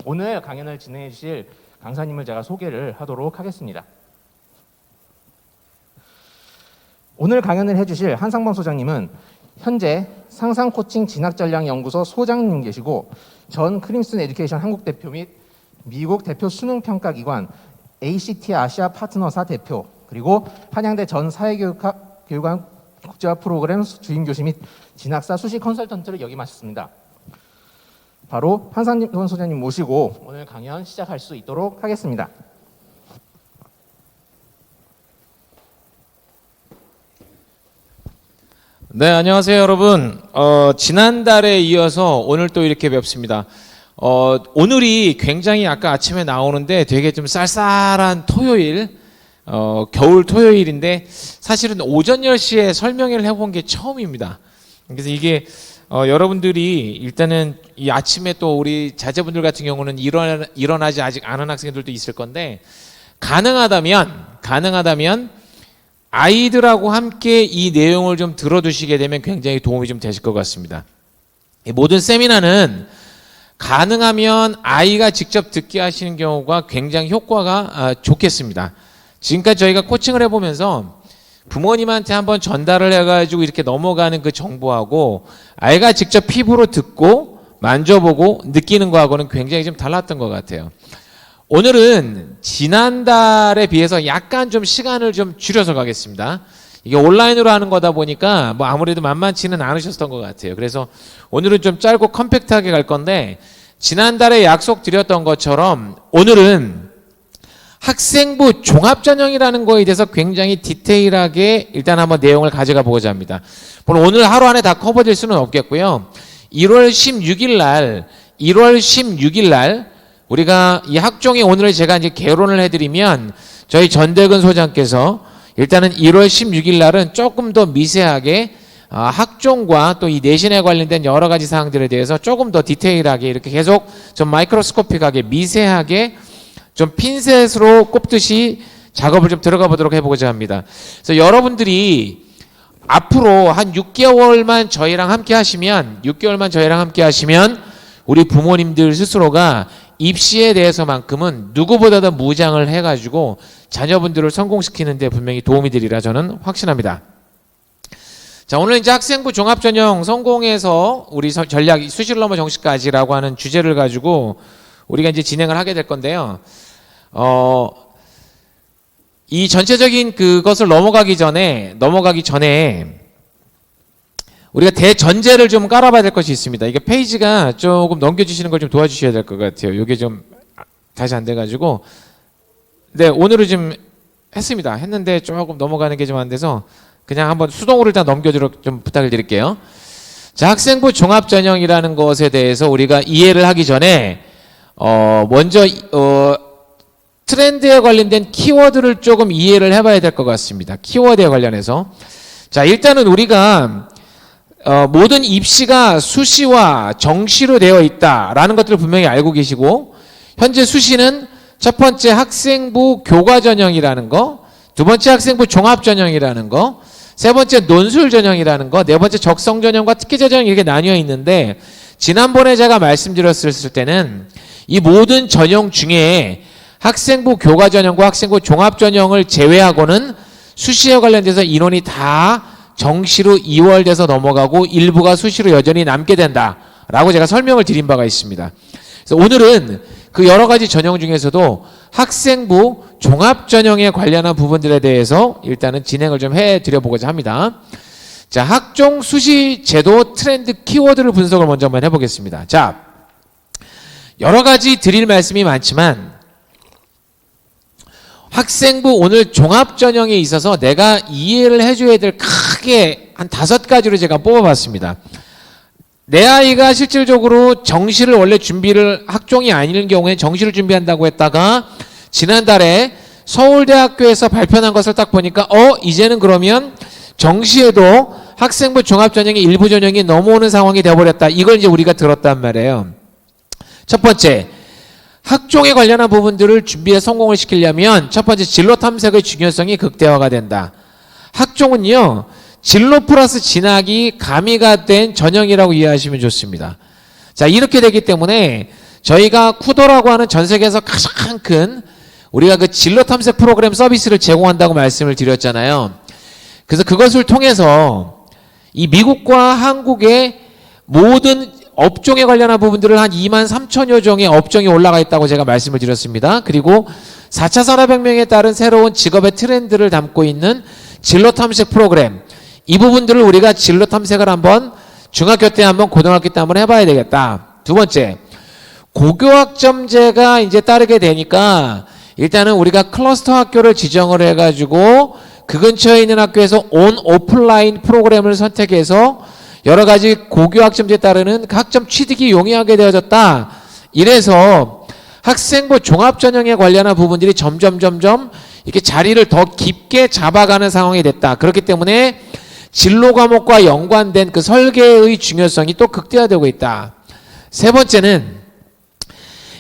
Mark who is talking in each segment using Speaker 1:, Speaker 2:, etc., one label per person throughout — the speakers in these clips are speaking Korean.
Speaker 1: 오늘 강연을 진행해 주실 강사님을 제가 소개를 하도록 하겠습니다. 오늘 강연을 해주실 한상범 소장님은 현재 상상코칭 진학전략연구소 소장님 계시고 전 크림슨 에듀케이션 한국 대표 및 미국 대표 수능평가기관 ACT 아시아 파트너사 대표, 그리고 한양대 전 사회교육관 국제화 프로그램 주임교시 및 진학사 수시 컨설턴트를 역임하셨습니다. 바로 한상범 소장님 모시고 오늘 강연 시작할 수 있도록 하겠습니다.
Speaker 2: 네, 안녕하세요, 여러분. 지난달에 이어서 오늘 또 이렇게 뵙습니다. 오늘이 굉장히 아까 아침에 나오는데 되게 좀 쌀쌀한 토요일, 겨울 토요일인데 사실은 오전 10시에 설명회를 해본 게 처음입니다. 그래서 이게 여러분들이 일단은 이 아침에 또 우리 자제분들 같은 경우는 일어나지 아직 않은 학생들도 있을 건데 가능하다면 아이들하고 함께 이 내용을 좀 들어두시게 되면 굉장히 도움이 좀 되실 것 같습니다. 이 모든 세미나는 가능하면 아이가 직접 듣게 하시는 경우가 굉장히 효과가 좋겠습니다. 지금까지 저희가 코칭을 해보면서 부모님한테 한번 전달을 해가지고 이렇게 넘어가는 그 정보하고 아이가 직접 피부로 듣고 만져보고 느끼는 거하고는 굉장히 좀 달랐던 것 같아요. 오늘은 지난달에 비해서 약간 좀 시간을 좀 줄여서 가겠습니다. 이게 온라인으로 하는 거다 보니까 뭐 아무래도 만만치는 않으셨던 것 같아요. 그래서 오늘은 좀 짧고 컴팩트하게 갈 건데 지난달에 약속드렸던 것처럼 오늘은 학생부 종합전형이라는 거에 대해서 굉장히 디테일하게 일단 한번 내용을 가져가 보고자 합니다. 물론 오늘 하루 안에 다 커버될 수는 없겠고요. 1월 16일 날 우리가 이 학종의 오늘을 제가 이제 개론을 해드리면 저희 전대근 소장께서 일단은 1월 16일 날은 조금 더 미세하게 학종과 또 이 내신에 관련된 여러 가지 사항들에 대해서 조금 더 디테일하게 이렇게 계속 좀 마이크로스코픽하게 미세하게 좀 핀셋으로 꼽듯이 작업을 좀 들어가 보도록 해보고자 합니다. 그래서 여러분들이 앞으로 한 6개월만 저희랑 함께 하시면 우리 부모님들 스스로가 입시에 대해서만큼은 누구보다도 무장을 해가지고 자녀분들을 성공시키는 데 분명히 도움이 되리라 저는 확신합니다. 자, 오늘 이제 학생부 종합전형 성공해서 우리 전략 수시를 넘어 정시까지라고 하는 주제를 가지고 우리가 이제 진행을 하게 될 건데요. 이 전체적인 그것을 넘어가기 전에 우리가 대전제를 좀 깔아봐야 될 것이 있습니다. 이게 페이지가 조금 넘겨주시는 걸 좀 도와주셔야 될 것 같아요. 이게 좀 다시 안 돼가지고. 네, 오늘은 좀 했는데 조금 넘어가는 게 좀 안 돼서 그냥 한번 수동으로 일단 넘겨주도록 좀 부탁을 드릴게요. 자, 학생부 종합전형이라는 것에 대해서 우리가 이해를 하기 전에 먼저 트렌드에 관련된 키워드를 조금 이해를 해봐야 될 것 같습니다. 키워드에 관련해서. 자, 일단은 우리가 모든 입시가 수시와 정시로 되어 있다라는 것들을 분명히 알고 계시고 현재 수시는 첫 번째 학생부 교과전형이라는 거, 두 번째 학생부 종합전형이라는 거, 세 번째 논술전형이라는 거, 네 번째 적성전형과 특기전형 이렇게 나뉘어 있는데 지난번에 제가 말씀드렸을 때는 이 모든 전형 중에 학생부 교과전형과 학생부 종합전형을 제외하고는 수시에 관련돼서 인원이 다 정시로 2월 돼서 넘어가고 일부가 수시로 여전히 남게 된다라고 제가 설명을 드린 바가 있습니다. 그래서 오늘은 그 여러 가지 전형 중에서도 학생부 종합전형에 관련한 부분들에 대해서 일단은 진행을 좀 해드려 보고자 합니다. 자, 학종 수시 제도 트렌드 키워드를 분석을 먼저 한번 해보겠습니다. 자, 여러 가지 드릴 말씀이 많지만 학생부 오늘 종합전형에 있어서 내가 이해를 해줘야 될 크게 한 5가지로 제가 뽑아봤습니다. 내 아이가 실질적으로 정시를 원래 준비를 학종이 아닌 경우에 정시를 준비한다고 했다가 지난달에 서울대학교에서 발표한 것을 딱 보니까 이제는 그러면 정시에도 학생부 종합전형의 일부 전형이 넘어오는 상황이 되어버렸다. 이걸 이제 우리가 들었단 말이에요. 첫 번째, 학종에 관련한 부분들을 준비해 성공을 시키려면 첫 번째 진로 탐색의 중요성이 극대화가 된다. 학종은요, 진로 플러스 진학이 가미가 된 전형이라고 이해하시면 좋습니다. 자, 이렇게 되기 때문에 저희가 쿠도라고 하는 전 세계에서 가장 큰 우리가 그 진로 탐색 프로그램 서비스를 제공한다고 말씀을 드렸잖아요. 그래서 그것을 통해서 이 미국과 한국의 모든 업종에 관련한 부분들을 한 2만 3천여 종의 업종이 올라가 있다고 제가 말씀을 드렸습니다. 그리고 4차 산업혁명에 따른 새로운 직업의 트렌드를 담고 있는 진로 탐색 프로그램, 이 부분들을 우리가 진로 탐색을 한번 중학교 때 한번 고등학교 때 한번 해봐야 되겠다. 두 번째, 고교학점제가 이제 따르게 되니까 일단은 우리가 클러스터 학교를 지정을 해가지고 그 근처에 있는 학교에서 온 오프라인 프로그램을 선택해서 여러 가지 고교학점제에 따르는 학점 취득이 용이하게 되어졌다. 이래서 학생부 종합전형에 관련한 부분들이 점점 이렇게 자리를 더 깊게 잡아가는 상황이 됐다. 그렇기 때문에 진로 과목과 연관된 그 설계의 중요성이 또 극대화되고 있다. 세 번째는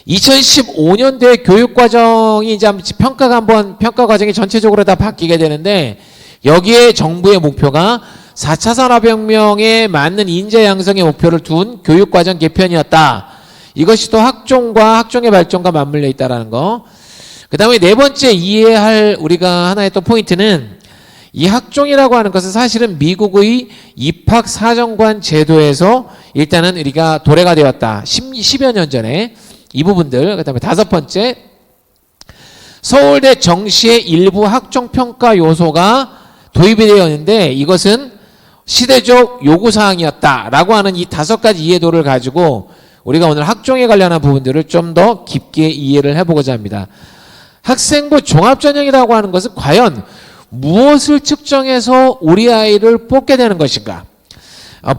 Speaker 2: 2015년도에 교육과정이 이제 평가 과정이 전체적으로 다 바뀌게 되는데 여기에 정부의 목표가 4차 산업혁명에 맞는 인재 양성의 목표를 둔 교육과정 개편이었다. 이것이 또 학종과 학종의 발전과 맞물려 있다라는 거. 그 다음에 네 번째 이해할 우리가 하나의 또 포인트는 이 학종이라고 하는 것은 사실은 미국의 입학사정관 제도에서 일단은 우리가 도래가 되었다. 10여 년 전에 이 부분들. 그 다음에 다섯 번째, 서울대 정시의 일부 학종평가 요소가 도입이 되었는데 이것은 시대적 요구사항이었다라고 하는 이 다섯 가지 이해도를 가지고 우리가 오늘 학종에 관련한 부분들을 좀 더 깊게 이해를 해보고자 합니다. 학생부 종합전형이라고 하는 것은 과연 무엇을 측정해서 우리 아이를 뽑게 되는 것인가?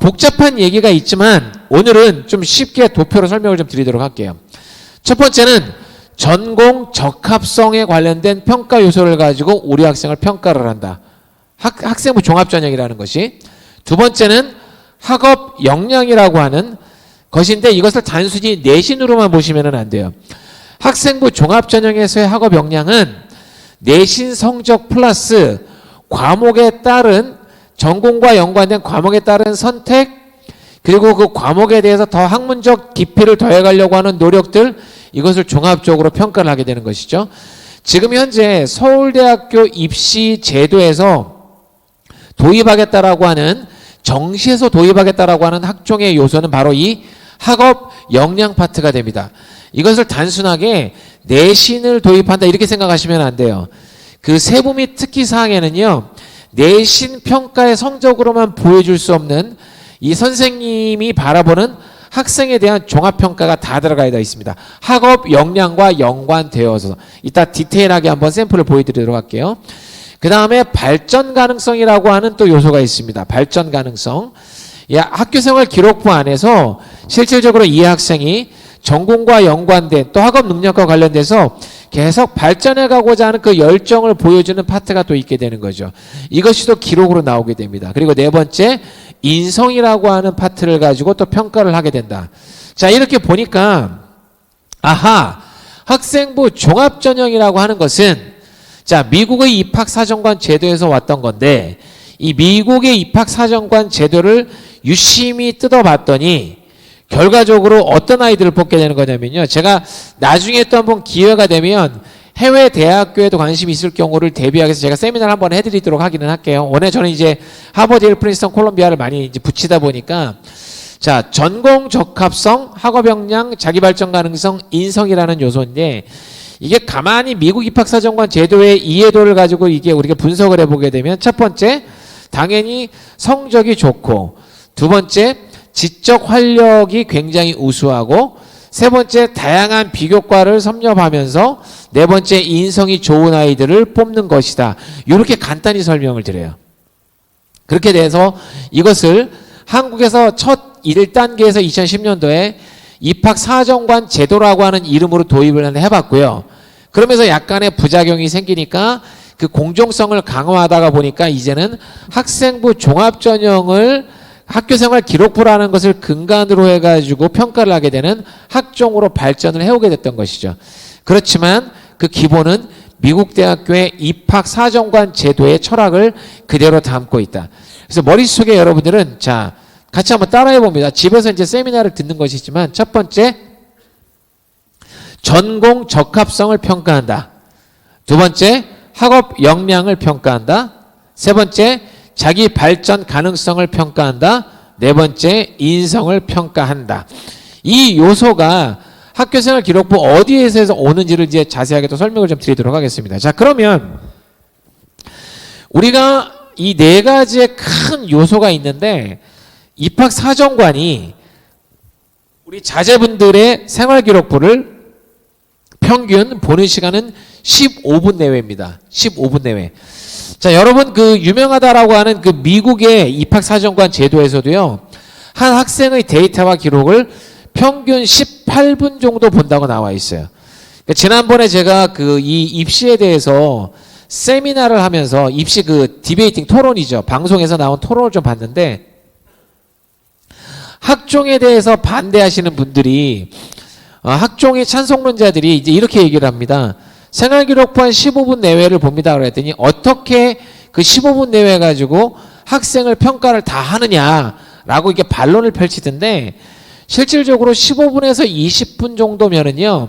Speaker 2: 복잡한 얘기가 있지만 오늘은 좀 쉽게 도표로 설명을 좀 드리도록 할게요. 첫 번째는 전공 적합성에 관련된 평가 요소를 가지고 우리 학생을 평가를 한다. 학생부 종합전형이라는 것이. 두 번째는 학업 역량이라고 하는 것인데 이것을 단순히 내신으로만 보시면 안 돼요. 학생부 종합전형에서의 학업 역량은 내신 성적 플러스 과목에 따른 전공과 연관된 과목에 따른 선택, 그리고 그 과목에 대해서 더 학문적 깊이를 더해가려고 하는 노력들, 이것을 종합적으로 평가를 하게 되는 것이죠. 지금 현재 서울대학교 입시 제도에서 도입하겠다라고 하는, 정시에서 도입하겠다라고 하는 학종의 요소는 바로 이 학업 역량 파트가 됩니다. 이것을 단순하게 내신을 도입한다 이렇게 생각하시면 안 돼요. 그 세부 및 특기 사항에는요, 내신 평가의 성적으로만 보여줄 수 없는 이 선생님이 바라보는 학생에 대한 종합평가가 다 들어가 있습니다. 학업 역량과 연관되어서 이따 디테일하게 한번 샘플을 보여드리도록 할게요. 그 다음에 발전 가능성이라고 하는 또 요소가 있습니다. 발전 가능성. 학교생활 기록부 안에서 실질적으로 이 학생이 전공과 연관된 또 학업 능력과 관련돼서 계속 발전해 가고자 하는 그 열정을 보여주는 파트가 또 있게 되는 거죠. 이것이 또 기록으로 나오게 됩니다. 그리고 네 번째, 인성이라고 하는 파트를 가지고 또 평가를 하게 된다. 자, 이렇게 보니까 아하, 학생부 종합전형이라고 하는 것은 자, 미국의 입학사정관 제도에서 왔던 건데 이 미국의 입학사정관 제도를 유심히 뜯어봤더니 결과적으로 어떤 아이들을 뽑게 되는 거냐면요. 제가 나중에 또 한번 기회가 되면 해외 대학교에도 관심이 있을 경우를 대비하기 위해서 제가 세미나를 한번 해드리도록 하기는 할게요. 오늘 저는 이제 하버드, 일, 프린스턴, 콜롬비아를 많이 이제 붙이다 보니까 자, 전공 적합성, 학업 역량, 자기 발전 가능성, 인성이라는 요소인데 이게 가만히 미국 입학사정관 제도의 이해도를 가지고 이게 우리가 분석을 해보게 되면 첫 번째, 당연히 성적이 좋고 두 번째, 지적 활력이 굉장히 우수하고 세 번째, 다양한 비교과를 섭렵하면서 네 번째, 인성이 좋은 아이들을 뽑는 것이다. 이렇게 간단히 설명을 드려요. 그렇게 돼서 이것을 한국에서 첫 1단계에서 2010년도에 입학사정관 제도라고 하는 이름으로 도입을 해봤고요. 그러면서 약간의 부작용이 생기니까 그 공정성을 강화하다가 보니까 이제는 학생부 종합전형을 학교생활 기록부라는 것을 근간으로 해가지고 평가를 하게 되는 학종으로 발전을 해오게 됐던 것이죠. 그렇지만 그 기본은 미국 대학교의 입학사정관 제도의 철학을 그대로 담고 있다. 그래서 머릿속에 여러분들은 자, 같이 한번 따라해 봅니다. 집에서 이제 세미나를 듣는 것이지만 첫 번째, 전공 적합성을 평가한다. 두 번째, 학업 역량을 평가한다. 세 번째, 자기 발전 가능성을 평가한다. 네 번째, 인성을 평가한다. 이 요소가 학교생활 기록부 어디에서 오는지를 이제 자세하게 또 설명을 좀 드리도록 하겠습니다. 자, 그러면 우리가 이 네 가지의 큰 요소가 있는데 입학사정관이 우리 자제분들의 생활기록부를 평균 보는 시간은 15분 내외입니다. 15분 내외. 자, 여러분 그 유명하다라고 하는 그 미국의 입학사정관 제도에서도요, 한 학생의 데이터와 기록을 평균 18분 정도 본다고 나와 있어요. 그러니까 지난번에 제가 그 이 입시에 대해서 세미나를 하면서 입시 그 디베이팅 토론이죠. 방송에서 나온 토론을 좀 봤는데 학종에 대해서 반대하시는 분들이 학종의 찬성론자들이 이제 이렇게 얘기를 합니다. 생활기록부 한 15분 내외를 봅니다. 그랬더니 어떻게 그 15분 내외 가지고 학생을 평가를 다 하느냐라고 이게 반론을 펼치던데 실질적으로 15분에서 20분 정도면은요,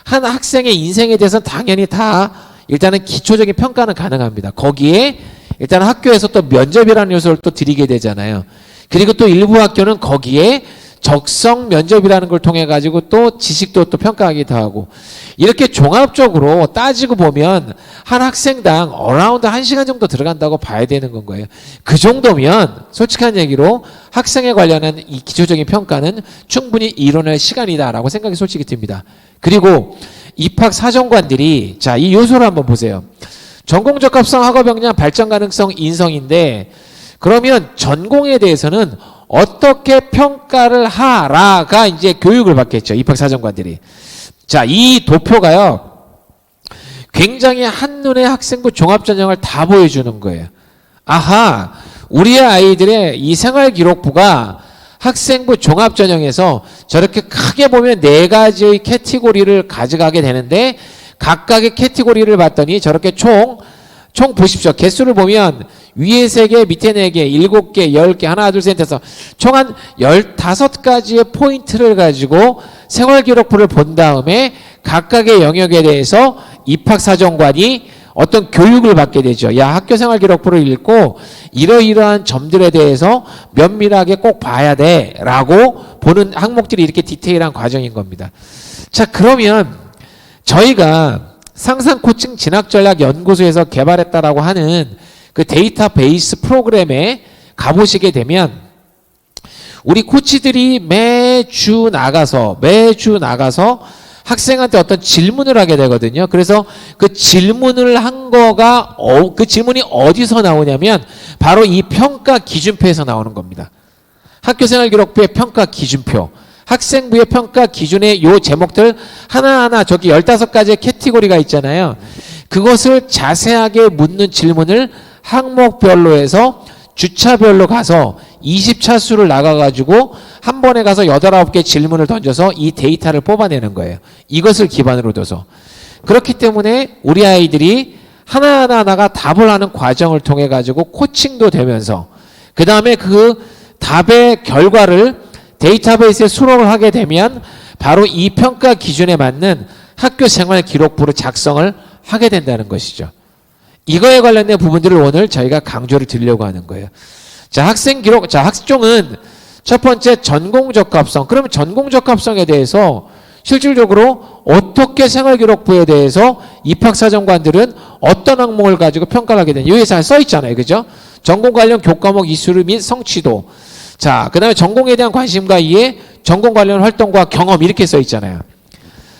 Speaker 2: 한 학생의 인생에 대해서는 당연히 다 일단은 기초적인 평가는 가능합니다. 거기에 일단 학교에서 또 면접이라는 요소를 또 드리게 되잖아요. 그리고 또 일부 학교는 거기에 적성 면접이라는 걸 통해 가지고 또 지식도 또 평가하기도 하고, 이렇게 종합적으로 따지고 보면 한 학생당 어라운드 1시간 정도 들어간다고 봐야 되는 건 거예요. 그 정도면 솔직한 얘기로 학생에 관련한 이 기초적인 평가는 충분히 이뤄낼 시간이다라고 생각이 솔직히 듭니다. 그리고 입학 사정관들이 자, 이 요소를 한번 보세요. 전공 적합성, 학업 역량, 발전 가능성, 인성인데 그러면 전공에 대해서는 어떻게 평가를 하라가 이제 교육을 받겠죠. 입학사정관들이. 자, 이 도표가요, 굉장히 한눈에 학생부 종합전형을 다 보여주는 거예요. 아하, 우리의 아이들의 이 생활기록부가 학생부 종합전형에서 저렇게 크게 보면 네 가지의 캐티고리를 가져가게 되는데 각각의 캐티고리를 봤더니 저렇게 총 보십시오. 개수를 보면 위에 3개, 밑에 4개, 7개, 10개, 하나, 둘, 셋 해서 총 한 15가지의 포인트를 가지고 생활기록부를 본 다음에 각각의 영역에 대해서 입학사정관이 어떤 교육을 받게 되죠. 야, 학교생활기록부를 읽고 이러이러한 점들에 대해서 면밀하게 꼭 봐야 돼 라고 보는 항목들이 이렇게 디테일한 과정인 겁니다. 자, 그러면 저희가 상상코칭 진학전략연구소에서 개발했다라고 하는 그 데이터베이스 프로그램에 가보시게 되면 우리 코치들이 매주 나가서 학생한테 어떤 질문을 하게 되거든요. 그래서 그 질문을 한 거가 그 질문이 어디서 나오냐면 바로 이 평가 기준표에서 나오는 겁니다. 학교생활기록부의 평가 기준표, 학생부의 평가 기준의 요 제목들 하나하나 저기 15가지의 캐티고리가 있잖아요. 그것을 자세하게 묻는 질문을 항목별로 해서 주차별로 가서 20차수를 나가가지고 한 번에 가서 8, 9개 질문을 던져서 이 데이터를 뽑아내는 거예요. 이것을 기반으로 둬서. 그렇기 때문에 우리 아이들이 하나하나가 답을 하는 과정을 통해 가지고 코칭도 되면서 그 다음에 그 답의 결과를 데이터베이스에 수록을 하게 되면 바로 이 평가 기준에 맞는 학교생활 기록부를 작성을 하게 된다는 것이죠. 이거에 관련된 부분들을 오늘 저희가 강조를 드리려고 하는 거예요. 자, 학생 기록, 자, 학종은 첫 번째 전공 적합성. 그러면 전공 적합성에 대해서 실질적으로 어떻게 생활기록부에 대해서 입학사정관들은 어떤 항목을 가지고 평가를 하게 되냐. 여기 잘 써 있잖아요. 그죠? 전공 관련 교과목 이수를 및 성취도. 자, 그 다음에 전공에 대한 관심과 이해, 전공 관련 활동과 경험 이렇게 써 있잖아요.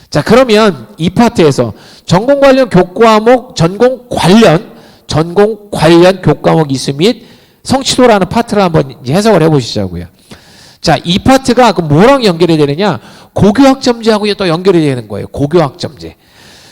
Speaker 2: 자, 그러면 이 파트에서 전공 관련 교과목, 전공 관련 교과목 이수 및 성취도라는 파트를 한번 해석을 해보시자고요. 자, 이 파트가 그 뭐랑 연결이 되느냐? 고교학점제하고 또 연결이 되는 거예요. 고교학점제.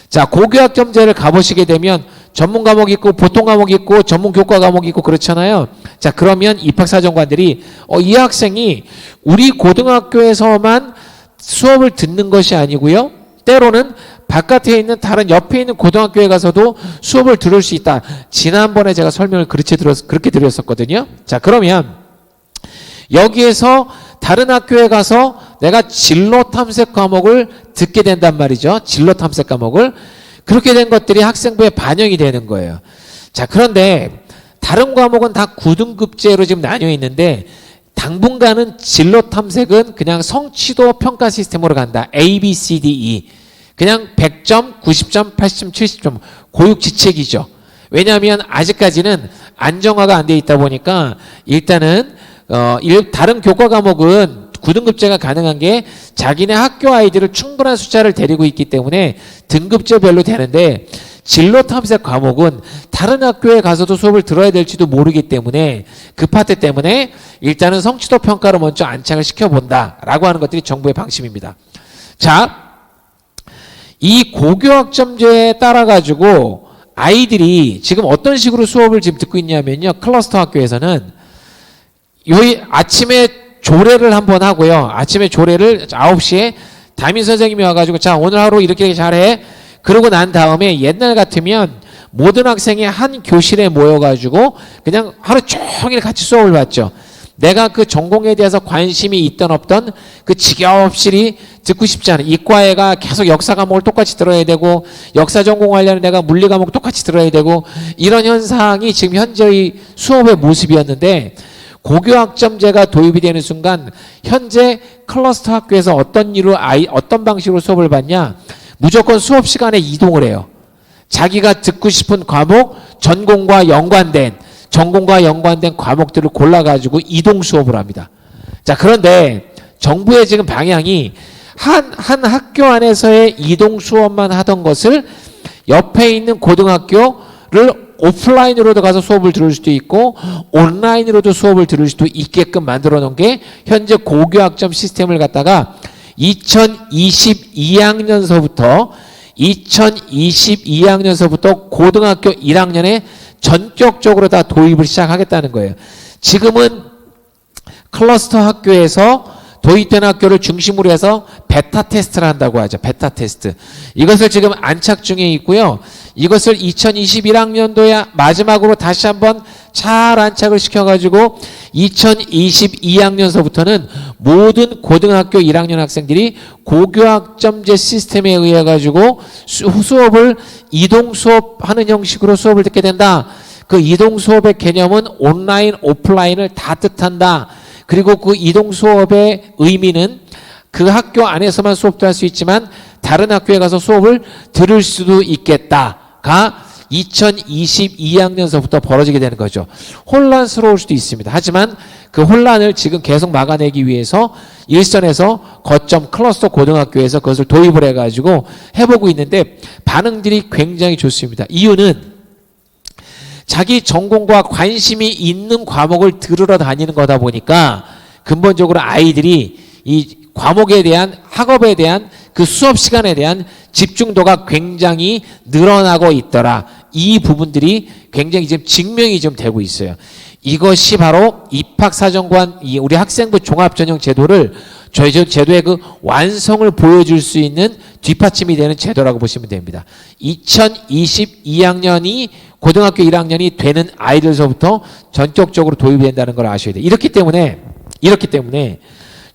Speaker 2: 자, 고교학점제를 가보시게 되면 전문 과목이 있고 보통 과목이 있고 전문 교과 과목이 있고 그렇잖아요. 자, 그러면 입학사정관들이 이 학생이 우리 고등학교에서만 수업을 듣는 것이 아니고요. 때로는 바깥에 있는 다른 옆에 있는 고등학교에 가서도 수업을 들을 수 있다. 지난번에 제가 설명을 그렇게 드렸었거든요. 자, 그러면 여기에서 다른 학교에 가서 내가 진로 탐색 과목을 듣게 된단 말이죠. 진로 탐색 과목을. 그렇게 된 것들이 학생부에 반영이 되는 거예요. 자, 그런데 다른 과목은 다 9등급제로 지금 나뉘어 있는데 당분간은 진로 탐색은 그냥 성취도 평가 시스템으로 간다. A, B, C, D, E. 그냥 100점, 90점, 80점, 70점. 고육지책이죠. 왜냐하면 아직까지는 안정화가 안 돼 있다 보니까 일단은 다른 교과 과목은 9등급제가 가능한 게 자기네 학교 아이들을 충분한 숫자를 데리고 있기 때문에 등급제별로 되는데 진로 탐색 과목은 다른 학교에 가서도 수업을 들어야 될지도 모르기 때문에 그 파트 때문에 일단은 성취도 평가로 먼저 안착을 시켜본다라고 하는 것들이 정부의 방침입니다. 자, 이 고교학점제에 따라 가지고 아이들이 지금 어떤 식으로 수업을 지금 듣고 있냐면요. 클러스터 학교에서는 아침에 조례를 한번 하고요. 아침에 조례를 9시에 담임 선생님이 와가지고 자, 오늘 하루 이렇게 잘해. 그러고 난 다음에 옛날 같으면 모든 학생이 한 교실에 모여가지고 그냥 하루 종일 같이 수업을 받죠. 내가 그 전공에 대해서 관심이 있던 없던 그 지겹시리 듣고 싶지 않은 이과애가 계속 역사 과목을 똑같이 들어야 되고 역사 전공 관련해 내가 물리 과목 똑같이 들어야 되고 이런 현상이 지금 현재의 수업의 모습이었는데 고교학점제가 도입이 되는 순간 현재 클러스터 학교에서 어떤 방식으로 수업을 받냐? 무조건 수업 시간에 이동을 해요. 자기가 듣고 싶은 과목, 전공과 연관된 과목들을 골라가지고 이동 수업을 합니다. 자, 그런데 정부의 지금 방향이 한 학교 안에서의 이동 수업만 하던 것을 옆에 있는 고등학교를 오프라인으로도 가서 수업을 들을 수도 있고 온라인으로도 수업을 들을 수도 있게끔 만들어 놓은 게 현재 고교학점 시스템을 갖다가 2022학년서부터 고등학교 1학년에 전격적으로 다 도입을 시작하겠다는 거예요. 지금은 클러스터 학교에서 도입된 학교를 중심으로 해서 베타 테스트를 한다고 하죠. 베타 테스트. 이것을 지금 안착 중에 있고요. 이것을 2021학년도에 마지막으로 다시 한번 잘 안착을 시켜가지고 2022학년서부터는 모든 고등학교 1학년 학생들이 고교학점제 시스템에 의해 가지고 수업을 이동 수업하는 형식으로 수업을 듣게 된다. 그 이동 수업의 개념은 온라인, 오프라인을 다 뜻한다. 그리고 그 이동 수업의 의미는 그 학교 안에서만 수업도 할 수 있지만 다른 학교에 가서 수업을 들을 수도 있겠다가 2022학년서부터 벌어지게 되는 거죠. 혼란스러울 수도 있습니다. 하지만 그 혼란을 지금 계속 막아내기 위해서 일선에서 거점 클러스터 고등학교에서 그것을 도입을 해가지고 해보고 있는데 반응들이 굉장히 좋습니다. 이유는 자기 전공과 관심이 있는 과목을 들으러 다니는 거다 보니까 근본적으로 아이들이 이 과목에 대한 학업에 대한 그 수업 시간에 대한 집중도가 굉장히 늘어나고 있더라. 이 부분들이 굉장히 지금 증명이 좀 되고 있어요. 이것이 바로 입학사정관 우리 학생부 종합전형 제도를 저희 제도의 그 완성을 보여줄 수 있는 뒷받침이 되는 제도라고 보시면 됩니다. 2022학년이 고등학교 1학년이 되는 아이들서부터 전격적으로 도입이 된다는 걸 아셔야 돼요. 이렇기 때문에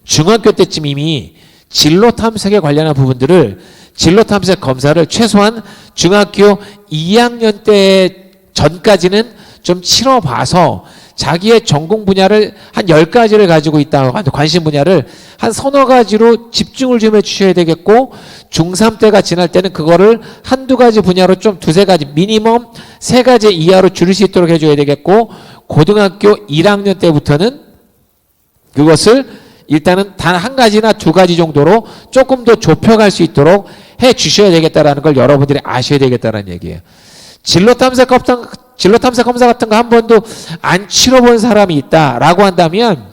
Speaker 2: 중학교 때쯤 이미 진로 탐색에 관련한 부분들을 진로 탐색 검사를 최소한 중학교 2학년 때 전까지는 좀 치러봐서 자기의 전공 분야를 한 10가지를 가지고 있다. 관심 분야를 한 서너 가지로 집중을 좀 해주셔야 되겠고 중3 때가 지날 때는 그거를 한두 가지 분야로 좀 두세 가지 미니멈 3가지 이하로 줄일 수 있도록 해줘야 되겠고 고등학교 1학년 때부터는 그것을 일단은 단 한 가지나 두 가지 정도로 조금 더 좁혀갈 수 있도록 해 주셔야 되겠다라는 걸 여러분들이 아셔야 되겠다는 얘기예요. 진로 탐색 검사 같은 거 한 번도 안 치러본 사람이 있다라고 한다면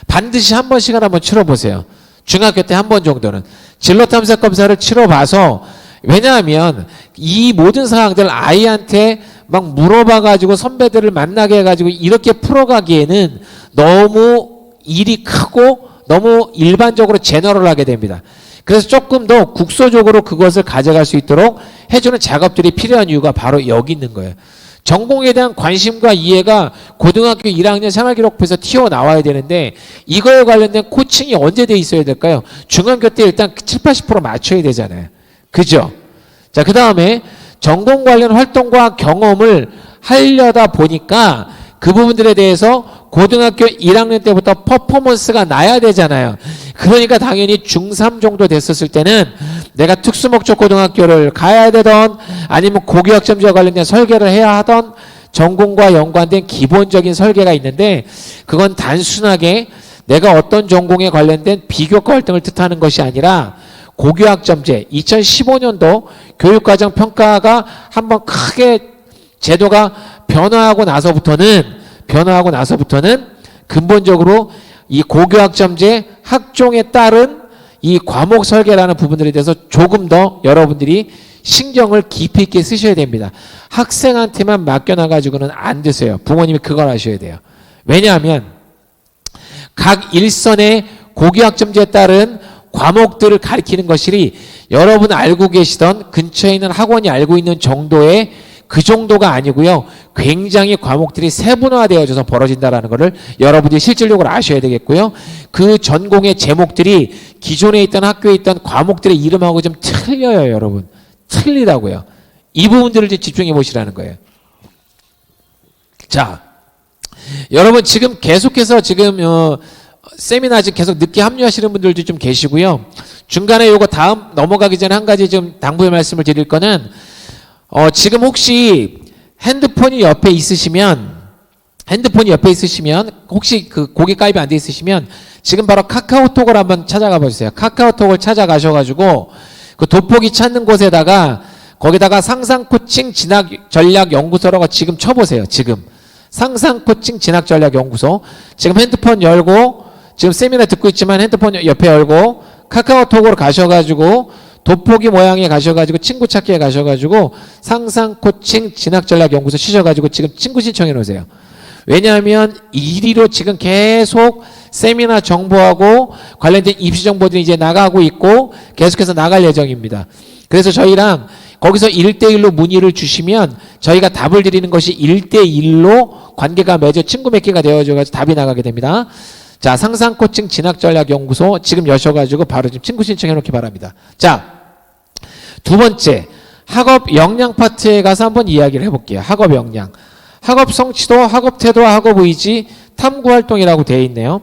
Speaker 2: 반드시 한 번씩은 한번 치러보세요. 중학교 때 한 번 정도는 진로 탐색 검사를 치러봐서 왜냐하면 이 모든 사항들 아이한테 막 물어봐가지고 선배들을 만나게 해가지고 이렇게 풀어가기에는 너무 일이 크고 너무 일반적으로 제너럴하게 됩니다. 그래서 조금 더 국소적으로 그것을 가져갈 수 있도록 해주는 작업들이 필요한 이유가 바로 여기 있는 거예요. 전공에 대한 관심과 이해가 고등학교 1학년 생활기록부에서 튀어나와야 되는데 이거에 관련된 코칭이 언제 돼 있어야 될까요? 중학교 때 일단 7, 80% 맞춰야 되잖아요. 그죠? 자, 그 다음에 전공 관련 활동과 경험을 하려다 보니까 그 부분들에 대해서 고등학교 1학년 때부터 퍼포먼스가 나야 되잖아요. 그러니까 당연히 중3 정도 됐었을 때는 내가 특수목적 고등학교를 가야 되던 아니면 고교학점제와 관련된 설계를 해야 하던 전공과 연관된 기본적인 설계가 있는데 그건 단순하게 내가 어떤 전공에 관련된 비교과 활동을 뜻하는 것이 아니라 고교학점제 2015년도 교육과정 평가가 한번 크게 제도가 변화하고 나서부터는 근본적으로 이 고교학점제 학종에 따른 이 과목 설계라는 부분들에 대해서 조금 더 여러분들이 신경을 깊이 있게 쓰셔야 됩니다. 학생한테만 맡겨놔가지고는 안 되세요. 부모님이 그걸 하셔야 돼요. 왜냐하면 각 일선의 고교학점제에 따른 과목들을 가리키는 것이 여러분 알고 계시던 근처에 있는 학원이 알고 있는 정도의 그 정도가 아니고요. 굉장히 과목들이 세분화되어져서 벌어진다는 것을 여러분들이 실질적으로 아셔야 되겠고요. 그 전공의 제목들이 기존에 있던 학교에 있던 과목들의 이름하고 좀 틀려요, 여러분. 틀리다고요. 이 부분들을 집중해 보시라는 거예요. 자, 여러분 지금 계속해서 세미나 지금 계속 늦게 합류하시는 분들도 좀 계시고요. 중간에 요거 다음 넘어가기 전에 한 가지 좀 당부의 말씀을 드릴 거는 지금 혹시 핸드폰이 옆에 있으시면 혹시 그 고객 가입이 안 돼 있으시면 지금 바로 카카오톡을 한번 찾아가 보세요. 카카오톡을 찾아가셔가지고 그 돋보기 찾는 곳에다가 거기다가 상상코칭 진학전략연구소라고 지금 쳐보세요. 지금 상상코칭 진학전략연구소 지금 핸드폰 열고 지금 세미나 듣고 있지만 핸드폰 옆에 열고 카카오톡으로 가셔가지고 돋보기 모양에 가셔가지고 친구 찾기에 가셔가지고 상상코칭 진학전략연구소 치셔가지고 지금 친구 신청해 놓으세요. 왜냐하면 1위로 지금 계속 세미나 정보하고 관련된 입시 정보들이 이제 나가고 있고 계속해서 나갈 예정입니다. 그래서 저희랑 거기서 1대1로 문의를 주시면 저희가 답을 드리는 것이 1대1로 관계가 맺어 친구 맺기가 되어져가지고 답이 나가게 됩니다. 자, 상상코칭 진학전략연구소 지금 여셔가지고 바로 지금 친구 신청해 놓기 바랍니다. 자, 두 번째 학업 역량 파트에 가서 한번 이야기를 해볼게요. 학업 역량, 학업 성취도, 학업 태도와 학업 의지, 탐구 활동이라고 되어 있네요.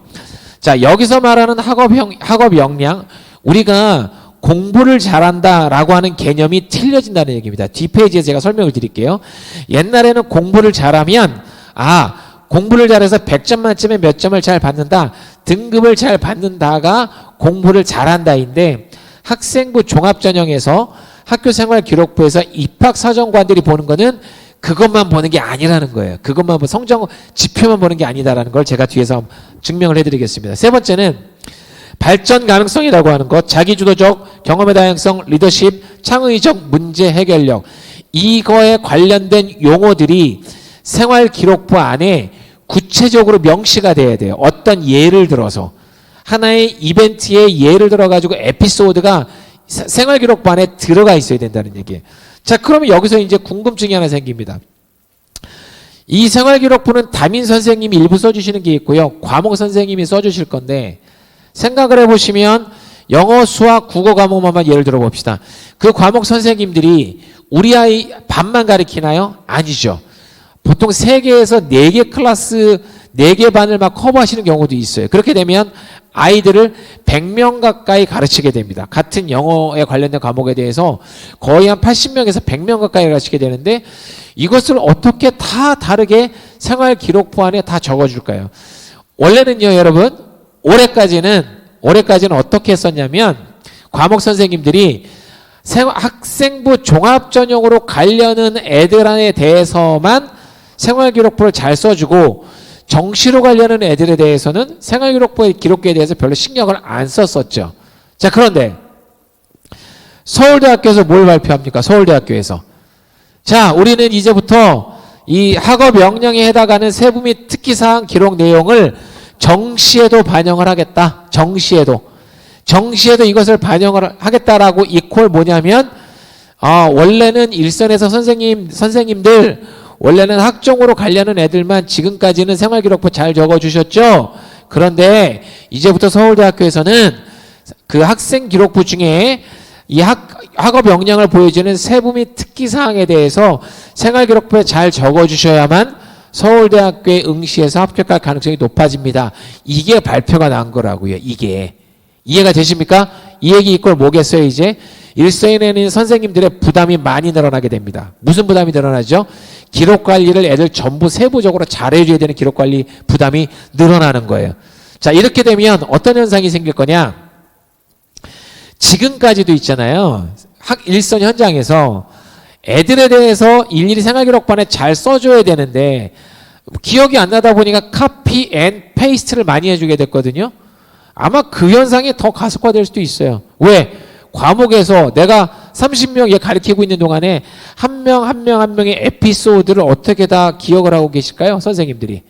Speaker 2: 자, 여기서 말하는 학업 역량, 우리가 공부를 잘한다라고 하는 개념이 틀려진다는 얘기입니다. 뒷페이지에 제가 설명을 드릴게요. 옛날에는 공부를 잘하면 공부를 잘해서 100점 만점에 몇 점을 잘 받는다, 등급을 잘 받는다가 공부를 잘한다인데 학생부 종합전형에서 학교생활기록부에서 입학사정관들이 보는 거는 그것만 보는 게 아니라는 거예요. 그것만 성적 지표만 보는 게 아니다라는 걸 제가 뒤에서 증명을 해드리겠습니다. 세 번째는 발전 가능성이라고 하는 것, 자기주도적, 경험의 다양성, 리더십, 창의적 문제 해결력, 이거에 관련된 용어들이 생활기록부 안에 구체적으로 명시가 돼야 돼요. 어떤 예를 들어서 하나의 이벤트의 예를 들어가지고 에피소드가 생활기록부 안에 들어가 있어야 된다는 얘기예요. 자, 그러면 여기서 이제 궁금증이 하나 생깁니다. 이 생활기록부는 담임 선생님이 일부 써주시는 게 있고요. 과목 선생님이 써주실 건데 생각을 해보시면 영어, 수학, 국어 과목만 예를 들어 봅시다. 그 과목 선생님들이 우리 아이 반만 가르치나요? 아니죠. 보통 3개에서 4개 클래스, 4개 반을 막 커버하시는 경우도 있어요. 그렇게 되면 아이들을 100명 가까이 가르치게 됩니다. 같은 영어에 관련된 과목에 대해서 거의 한 80명에서 100명 가까이 가르치게 되는데 이것을 어떻게 다 다르게 생활기록부 안에 다 적어줄까요? 원래는요, 여러분, 올해까지는 어떻게 했었냐면 과목 선생님들이 학생부 종합전형으로 가려는 애들에 대해서만 생활기록부를 잘 써주고 정시로 가려는 애들에 대해서는 생활기록부의 기록에 대해서 별로 신경을 안 썼었죠. 자, 그런데 서울대학교에서 뭘 발표합니까? 서울대학교에서. 자, 우리는 이제부터 이 학업 역량에 해당하는 세부 및 특기사항 기록 내용을 정시에도 반영을 하겠다. 정시에도 이것을 반영을 하겠다라고 이퀄 뭐냐면 원래는 일선에서 선생님들 원래는 학종으로 가려는 애들만 지금까지는 생활기록부 잘 적어주셨죠? 그런데 이제부터 서울대학교에서는 그 학생 기록부 중에 이 학업 역량을 보여주는 세부 및 특기 사항에 대해서 생활기록부에 잘 적어주셔야만 서울대학교에 응시해서 합격할 가능성이 높아집니다. 이게 발표가 난 거라고요. 이게. 이해가 되십니까? 이 얘기 이꼴 뭐겠어요 이제? 일선에는 선생님들의 부담이 많이 늘어나게 됩니다. 무슨 부담이 늘어나죠? 기록관리를 애들 전부 세부적으로 잘해줘야 되는 기록관리 부담이 늘어나는 거예요. 자, 이렇게 되면 어떤 현상이 생길 거냐? 지금까지도 있잖아요. 일선 현장에서 애들에 대해서 일일이 생활기록반에 잘 써줘야 되는데 기억이 안 나다 보니까 카피 앤 페이스트를 많이 해주게 됐거든요. 아마 그 현상이 더 가속화될 수도 있어요. 왜? 과목에서 내가 30명 얘 가르치고 있는 동안에 한 명 한 명의 에피소드를 어떻게 다 기억을 하고 계실까요? 선생님들이.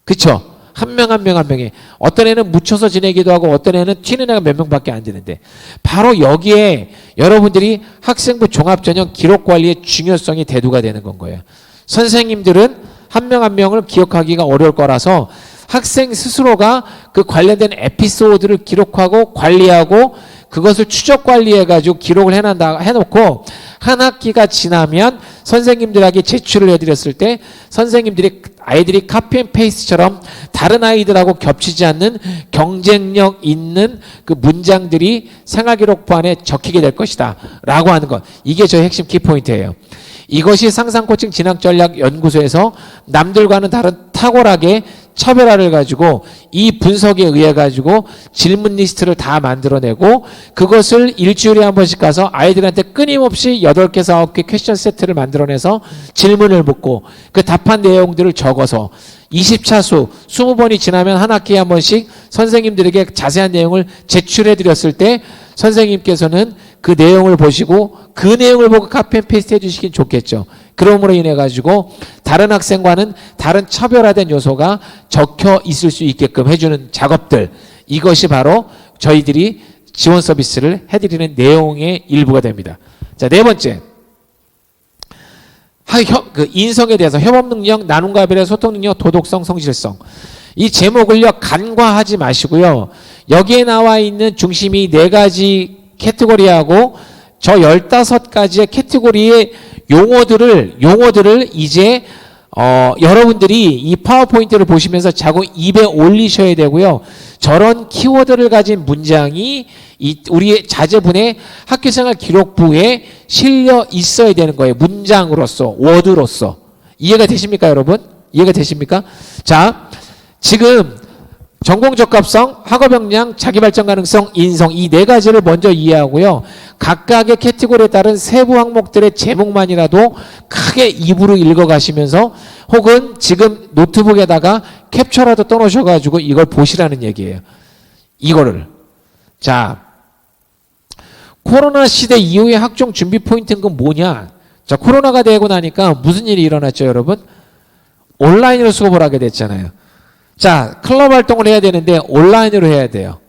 Speaker 2: 그쵸? 한 명 한 명의. 어떤 애는 묻혀서 지내기도 하고 어떤 애는 튀는 애가 몇 명밖에 안 되는데 바로 여기에 여러분들이 학생부 종합전형 기록관리의 중요성이 대두가 되는 건 거예요. 선생님들은 한 명 한 명을 기억하기가 어려울 거라서 학생 스스로가 그 관련된 에피소드를 기록하고 관리하고 그것을 추적 관리해가지고 기록을 해놓고 한 학기가 지나면 선생님들에게 제출을 해드렸을 때 선생님들이 아이들이 카피 앤 페이스트처럼 다른 아이들하고 겹치지 않는 경쟁력 있는 그 문장들이 생활기록부 안에 적히게 될 것이다 라고 하는 것. 이게 저의 핵심 키포인트예요. 이것이 상상코칭 진학전략연구소에서 남들과는 다른 탁월하게 차별화를 가지고 이 분석에 의해 가지고 질문 리스트를 다 만들어내고 그것을 일주일에 한 번씩 가서 아이들한테 끊임없이 8개에서 9개 퀘스천 세트를 만들어내서 질문을 묻고 그 답한 내용들을 적어서 20차수 20번이 지나면 한 학기에 한 번씩 선생님들에게 자세한 내용을 제출해 드렸을 때 선생님께서는 그 내용을 보시고 그 내용을 보고 카피 앤 페이스트 해주시긴 좋겠죠. 그러므로 인해 가지고 다른 학생과는 다른 차별화된 요소가 적혀 있을 수 있게끔 해주는 작업들, 이것이 바로 저희들이 지원 서비스를 해드리는 내용의 일부가 됩니다. 자, 네 번째, 그 인성에 대해서 협업 능력, 나눔과 배려, 소통 능력, 도덕성, 성실성. 이 제목을요 간과하지 마시고요. 여기에 나와 있는 중심이 4가지 캐테고리하고 저 15가지의 캐테고리의 용어들을 이제 여러분들이 이 파워포인트를 보시면서 자꾸 입에 올리셔야 되고요. 저런 키워드를 가진 문장이 우리의 자제분의 학교생활 기록부에 실려 있어야 되는 거예요. 문장으로서, 워드로서. 이해가 되십니까, 여러분? 이해가 되십니까? 자, 지금 전공 적합성, 학업 역량, 자기 발전 가능성, 인성, 이 4가지를 먼저 이해하고요. 각각의 캐티고리에 따른 세부 항목들의 제목만이라도 크게 입으로 읽어가시면서 혹은 지금 노트북에다가 캡처라도 떠놓으셔가지고 이걸 보시라는 얘기예요. 이거를. 자, 코로나 시대 이후의 학종 준비 포인트는 건 뭐냐? 자, 코로나가 되고 나니까 무슨 일이 일어났죠, 여러분? 온라인으로 수업을 하게 됐잖아요. 자, 클럽 활동을 해야 되는데 온라인으로 해야 돼요.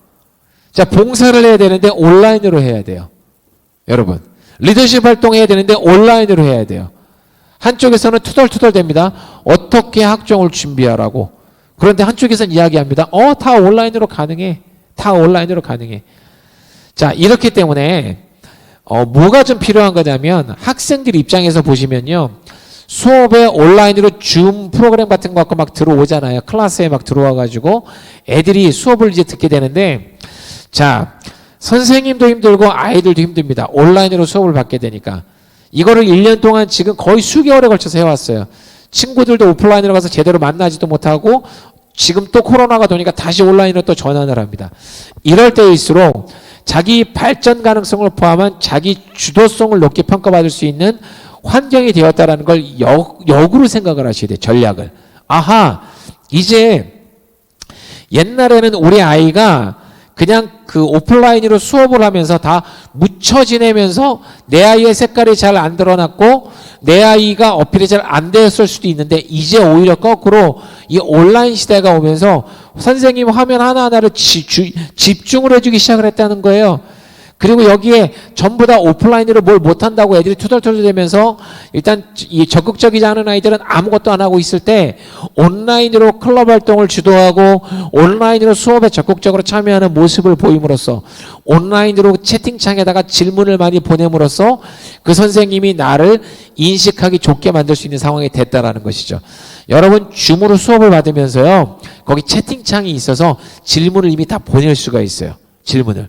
Speaker 2: 자, 봉사를 해야 되는데 온라인으로 해야 돼요. 여러분, 리더십 활동해야 되는데 온라인으로 해야 돼요. 한쪽에서는 투덜투덜 됩니다. 어떻게 학종을 준비하라고. 그런데 한쪽에서는 이야기합니다. 다 온라인으로 가능해. 다 온라인으로 가능해. 자, 이렇기 때문에 뭐가 좀 필요한 거냐면 학생들 입장에서 보시면요. 수업에 온라인으로 줌 프로그램 같은 거 갖고 막 들어오잖아요. 클래스에 막 들어와가지고 애들이 수업을 이제 듣게 되는데, 자, 선생님도 힘들고 아이들도 힘듭니다. 온라인으로 수업을 받게 되니까. 이거를 1년 동안 지금 거의 수개월에 걸쳐서 해왔어요. 친구들도 오프라인으로 가서 제대로 만나지도 못하고 지금 또 코로나가 도니까 다시 온라인으로 또 전환을 합니다. 이럴 때일수록 자기 발전 가능성을 포함한 자기 주도성을 높게 평가받을 수 있는 환경이 되었다라는 걸 역으로 생각을 하셔야 돼요. 전략을. 아하, 이제 옛날에는 우리 아이가 그냥 그 오프라인으로 수업을 하면서 다 묻혀 지내면서 내 아이의 색깔이 잘 안 드러났고 내 아이가 어필이 잘 안 됐을 수도 있는데 이제 오히려 거꾸로 이 온라인 시대가 오면서 선생님 화면 하나하나를 집중을 해주기 시작을 했다는 거예요. 그리고 여기에 전부 다 오프라인으로 뭘 못한다고 애들이 투덜투덜대면서 일단 이 적극적이지 않은 아이들은 아무것도 안 하고 있을 때 온라인으로 클럽 활동을 주도하고 온라인으로 수업에 적극적으로 참여하는 모습을 보임으로써 온라인으로 채팅창에다가 질문을 많이 보냄으로써 그 선생님이 나를 인식하기 좋게 만들 수 있는 상황이 됐다라는 것이죠. 여러분 줌으로 수업을 받으면서요 거기 채팅창이 있어서 질문을 이미 다 보낼 수가 있어요. 질문을.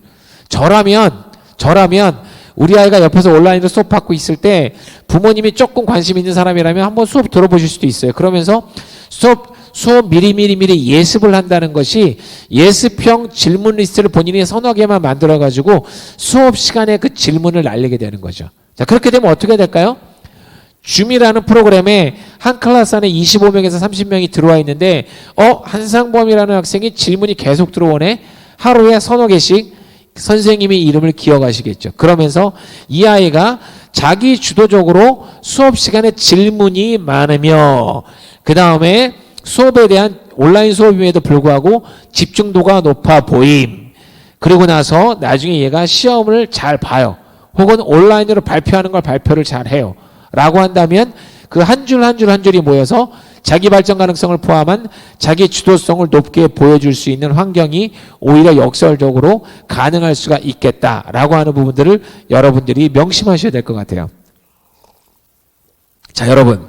Speaker 2: 저라면 우리 아이가 옆에서 온라인으로 수업 받고 있을 때 부모님이 조금 관심 있는 사람이라면 한번 수업 들어보실 수도 있어요. 그러면서 수업 미리 예습을 한다는 것이 예습형 질문 리스트를 본인이 서너 개만 만들어가지고 수업 시간에 그 질문을 날리게 되는 거죠. 자, 그렇게 되면 어떻게 될까요? 줌이라는 프로그램에 한 클래스 안에 25명에서 30명이 들어와 있는데 한상범이라는 학생이 질문이 계속 들어오네. 하루에 서너 개씩 선생님의 이름을 기억하시겠죠. 그러면서 이 아이가 자기 주도적으로 수업 시간에 질문이 많으며 그 다음에 수업에 대한 온라인 수업임에도 불구하고 집중도가 높아 보임. 그리고 나서 나중에 얘가 시험을 잘 봐요. 혹은 온라인으로 발표하는 걸 발표를 잘 해요. 라고 한다면 그 한 줄 한 줄이 모여서 자기 발전 가능성을 포함한 자기 주도성을 높게 보여줄 수 있는 환경이 오히려 역설적으로 가능할 수가 있겠다라고 하는 부분들을 여러분들이 명심하셔야 될 것 같아요. 자, 여러분.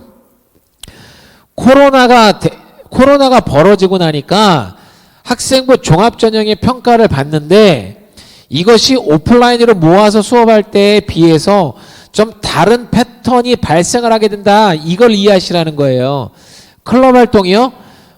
Speaker 2: 코로나가 벌어지고 나니까 학생부 종합전형의 평가를 받는데 이것이 오프라인으로 모아서 수업할 때에 비해서 좀 다른 패턴이 발생을 하게 된다. 이걸 이해하시라는 거예요. 클럽 활동이요.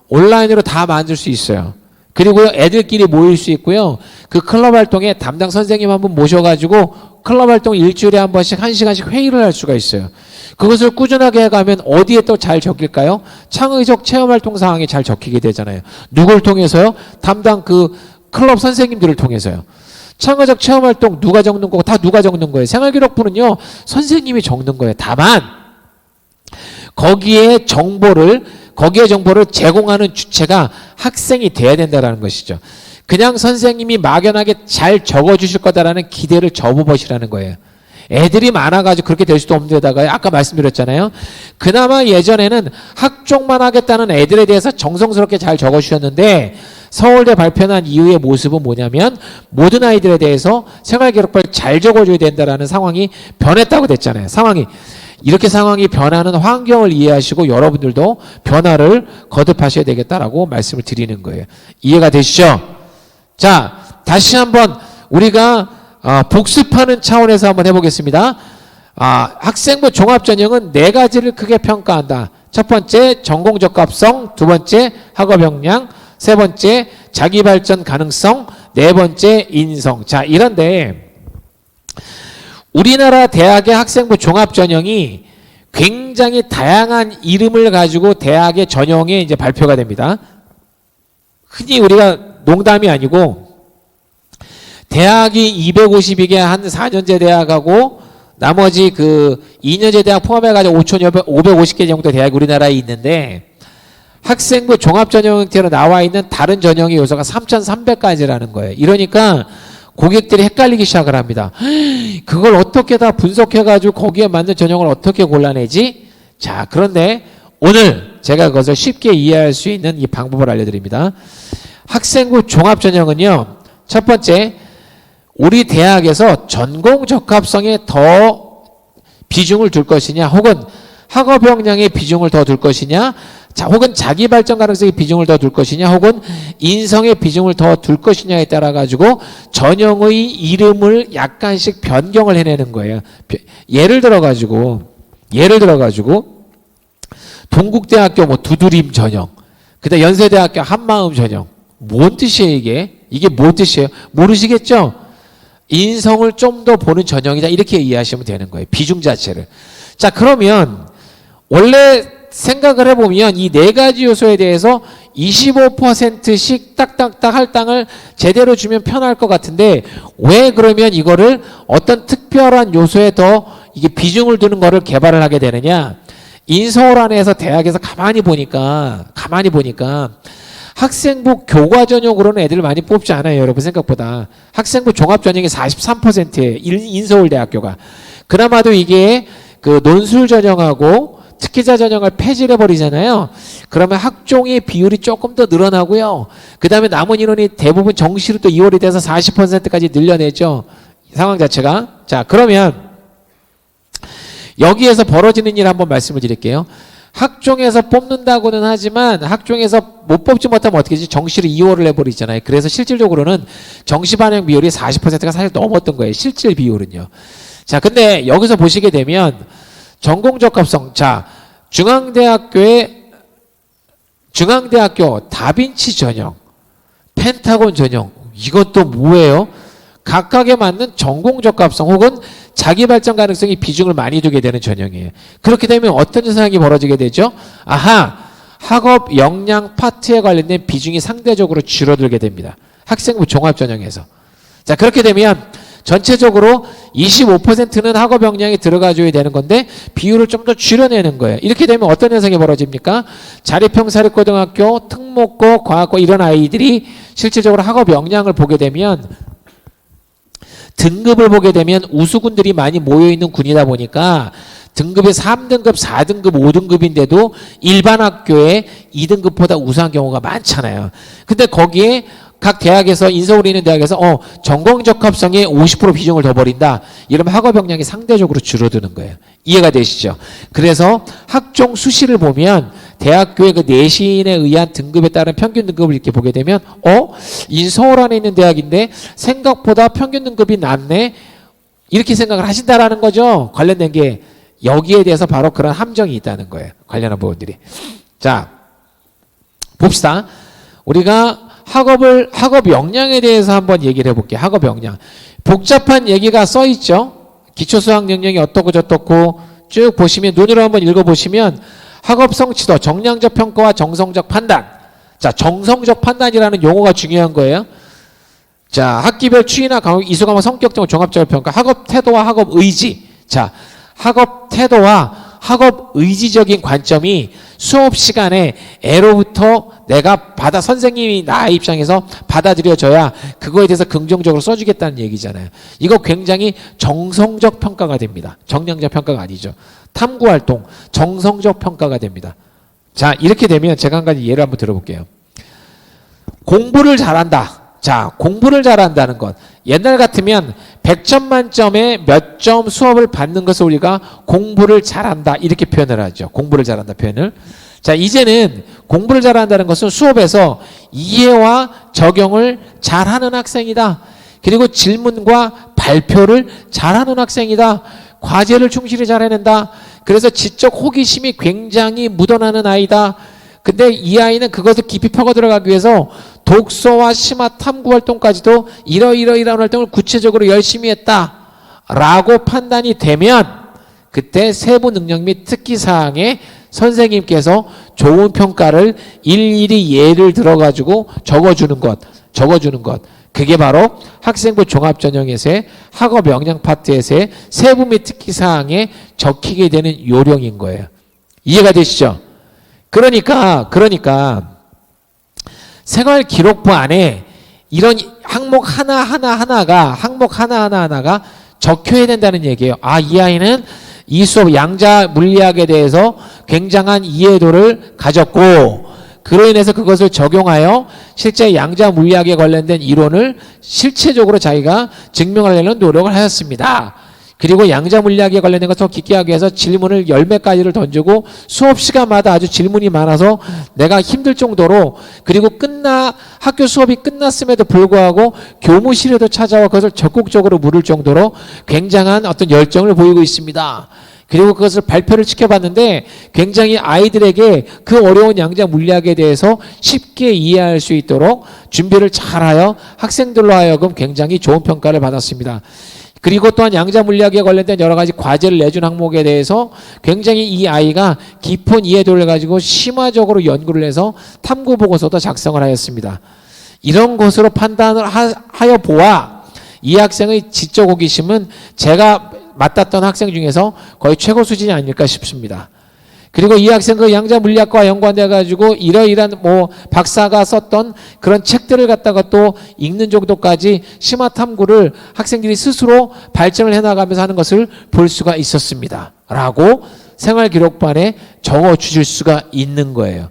Speaker 2: 온라인으로 다 만들 수 있어요. 그리고 애들끼리 모일 수 있고요. 그 클럽 활동에 담당 선생님 한 분 모셔가지고 클럽 활동 일주일에 한 번씩 1시간씩 회의를 할 수가 있어요. 그것을 꾸준하게 해가면 어디에 또 잘 적힐까요? 창의적 체험활동 사항에 잘 적히게 되잖아요. 누굴 통해서요? 담당 그 클럽 선생님들을 통해서요. 창의적 체험활동 누가 적는 거고 다 누가 적는 거예요. 생활기록부는요. 선생님이 적는 거예요. 다만 거기에 정보를 제공하는 주체가 학생이 돼야 된다는 것이죠. 그냥 선생님이 막연하게 잘 적어주실 거다라는 기대를 접어보시라는 거예요. 애들이 많아가지고 그렇게 될 수도 없는 데다가 아까 말씀드렸잖아요. 그나마 예전에는 학종만 하겠다는 애들에 대해서 정성스럽게 잘 적어주셨는데 서울대 발표난 이후의 모습은 뭐냐면 모든 아이들에 대해서 생활기록부를 잘 적어줘야 된다는 상황이 변했다고 됐잖아요. 상황이 변하는 환경을 이해하시고 여러분들도 변화를 거듭하셔야 되겠다라고 말씀을 드리는 거예요. 이해가 되시죠? 자, 다시 한번 우리가 복습하는 차원에서 한번 해보겠습니다. 학생부 종합전형은 4가지를 크게 평가한다. 첫 번째, 전공적합성. 두 번째, 학업 역량. 세 번째, 자기 발전 가능성. 네 번째, 인성. 자, 이런데 우리나라 대학의 학생부 종합전형이 굉장히 다양한 이름을 가지고 대학의 전형에 이제 발표가 됩니다. 흔히 우리가 농담이 아니고 대학이 252개 한 4년제 대학하고 나머지 그 2년제 대학 포함해가지고 550개 정도 대학이 우리나라에 있는데 학생부 종합전형 형태로 나와 있는 다른 전형의 요소가 3,300가지라는 거예요. 이러니까 고객들이 헷갈리기 시작을 합니다. 그걸 어떻게 다 분석해가지고 거기에 맞는 전형을 어떻게 골라내지? 자, 그런데 오늘 제가 그것을 쉽게 이해할 수 있는 이 방법을 알려드립니다. 학생부 종합전형은요. 첫 번째, 우리 대학에서 전공 적합성에 더 비중을 둘 것이냐 혹은 학업 역량에 비중을 더 둘 것이냐 혹은 자기 발전 가능성에 비중을 더 둘 것이냐 혹은 인성에 비중을 더 둘 것이냐에 따라 가지고 전형의 이름을 약간씩 변경을 해내는 거예요. 예를 들어 가지고 동국대학교 두드림 전형, 그다음 연세대학교 한마음 전형. 뭔 뜻이에요 이게? 이게 뭔 뜻이에요? 모르시겠죠? 인성을 좀 더 보는 전형이다 이렇게 이해하시면 되는 거예요. 비중 자체를. 자, 그러면 원래 생각을 해보면 이 4가지 요소에 대해서 25%씩 딱딱딱 할당을 제대로 주면 편할 것 같은데 왜 그러면 이거를 어떤 특별한 요소에 더 이게 비중을 두는 거를 개발을 하게 되느냐? 인서울 안에서 대학에서 가만히 보니까 학생부 교과 전형으로는 애들을 많이 뽑지 않아요, 여러분 생각보다. 학생부 종합 전형이 43%예요. 인서울대학교가. 그나마도 이게 그 논술 전형하고 특기자 전형을 폐지를 해버리잖아요. 그러면 학종의 비율이 조금 더 늘어나고요. 그 다음에 남은 인원이 대부분 정시로 또 2월이 돼서 40%까지 늘려내죠. 상황 자체가. 자, 그러면 여기에서 벌어지는 일 한번 말씀을 드릴게요. 학종에서 뽑는다고는 하지만 학종에서 못 뽑지 못하면 어떻게 되지? 정시로 2월을 해버리잖아요. 그래서 실질적으로는 정시 반영 비율이 40%가 사실 넘었던 거예요. 실질 비율은요. 자, 근데 여기서 보시게 되면 전공적합성. 자, 중앙대학교 다빈치 전형, 펜타곤 전형. 이것도 뭐예요? 각각에 맞는 전공적합성 혹은 자기 발전 가능성이 비중을 많이 두게 되는 전형이에요. 그렇게 되면 어떤 현상이 벌어지게 되죠? 아하, 학업 역량 파트에 관련된 비중이 상대적으로 줄어들게 됩니다. 학생부 종합 전형에서. 자, 그렇게 되면 전체적으로 25%는 학업 역량이 들어가줘야 되는 건데 비율을 좀 더 줄여내는 거예요. 이렇게 되면 어떤 현상이 벌어집니까? 자립형 사립고등학교, 특목고, 과학고 이런 아이들이 실질적으로 학업 역량을 보게 되면 등급을 보게 되면 우수군들이 많이 모여있는 군이다 보니까 등급이 3등급, 4등급, 5등급인데도 일반 학교에 2등급보다 우수한 경우가 많잖아요. 근데 거기에 각 대학에서 인서울에 있는 대학에서 전공적합성에 50% 비중을 더 버린다. 이러면 학업 역량이 상대적으로 줄어드는 거예요. 이해가 되시죠? 그래서 학종 수시를 보면 대학교의 그 내신에 의한 등급에 따른 평균 등급을 이렇게 보게 되면 인서울 안에 있는 대학인데 생각보다 평균 등급이 낮네. 이렇게 생각을 하신다라는 거죠. 관련된 게 여기에 대해서 바로 그런 함정이 있다는 거예요. 관련한 부분들이. 자, 봅시다. 우리가 학업 역량에 대해서 한번 얘기를 해볼게요. 학업 역량. 복잡한 얘기가 써 있죠. 기초수학 능력이 어떻고 저떻고 쭉 보시면 눈으로 한번 읽어보시면 학업 성취도, 정량적 평가와 정성적 판단. 자, 정성적 판단이라는 용어가 중요한 거예요. 자, 학기별 추이나 과목, 이수 과목 성격적으로 종합적으로 평가, 학업 태도와 학업 의지. 자, 학업 태도와 학업 의지적인 관점이 수업 시간에 애로부터 내가 선생님이 나의 입장에서 받아들여져야 그거에 대해서 긍정적으로 써주겠다는 얘기잖아요. 이거 굉장히 정성적 평가가 됩니다. 정량적 평가가 아니죠. 탐구활동, 정성적 평가가 됩니다. 자, 이렇게 되면 제가 한 가지 예를 한번 들어볼게요. 공부를 잘한다. 자, 공부를 잘한다는 것. 옛날 같으면 100점 만점에 몇 점 수업을 받는 것을 우리가 공부를 잘한다. 이렇게 표현을 하죠. 공부를 잘한다 표현을. 자, 이제는 공부를 잘한다는 것은 수업에서 이해와 적용을 잘하는 학생이다. 그리고 질문과 발표를 잘하는 학생이다. 과제를 충실히 잘해낸다. 그래서 지적 호기심이 굉장히 묻어나는 아이다. 근데 이 아이는 그것을 깊이 파고 들어가기 위해서 독서와 심화 탐구 활동까지도 이러이러이러한 활동을 구체적으로 열심히 했다 라고 판단이 되면 그때 세부 능력 및 특기 사항에 선생님께서 좋은 평가를 일일이 예를 들어가지고 적어주는 것 그게 바로 학생부 종합전형에서의 학업 역량 파트에서의 세부 및 특기 사항에 적히게 되는 요령인 거예요. 이해가 되시죠? 그러니까 생활 기록부 안에 이런 항목 하나하나가 적혀야 된다는 얘기예요. 아, 이 아이는 이 수업 양자 물리학에 대해서 굉장한 이해도를 가졌고 그로 인해서 그것을 적용하여 실제 양자 물리학에 관련된 이론을 실체적으로 자기가 증명하려는 노력을 하였습니다. 그리고 양자 물리학에 관련된 것을 더 깊게 하기 위해서 질문을 10몇 가지를 던지고 수업 시간마다 아주 질문이 많아서 내가 힘들 정도로 그리고 학교 수업이 끝났음에도 불구하고 교무실에도 찾아와 그것을 적극적으로 물을 정도로 굉장한 어떤 열정을 보이고 있습니다. 그리고 그것을 발표를 시켜봤는데 굉장히 아이들에게 그 어려운 양자 물리학에 대해서 쉽게 이해할 수 있도록 준비를 잘하여 학생들로 하여금 굉장히 좋은 평가를 받았습니다. 그리고 또한 양자 물리학에 관련된 여러 가지 과제를 내준 항목에 대해서 굉장히 이 아이가 깊은 이해도를 가지고 심화적으로 연구를 해서 탐구 보고서도 작성을 하였습니다. 이런 것으로 판단을 하여 보아 이 학생의 지적 호기심은 제가 맡았던 학생 중에서 거의 최고 수준이 아닐까 싶습니다. 그리고 이 학생 그 양자 물리학과 연관돼 가지고 이러이러한 뭐 박사가 썼던 그런 책들을 갖다가 또 읽는 정도까지 심화 탐구를 학생들이 스스로 발전을 해 나가면서 하는 것을 볼 수가 있었습니다. 라고 생활기록반에 적어 주실 수가 있는 거예요.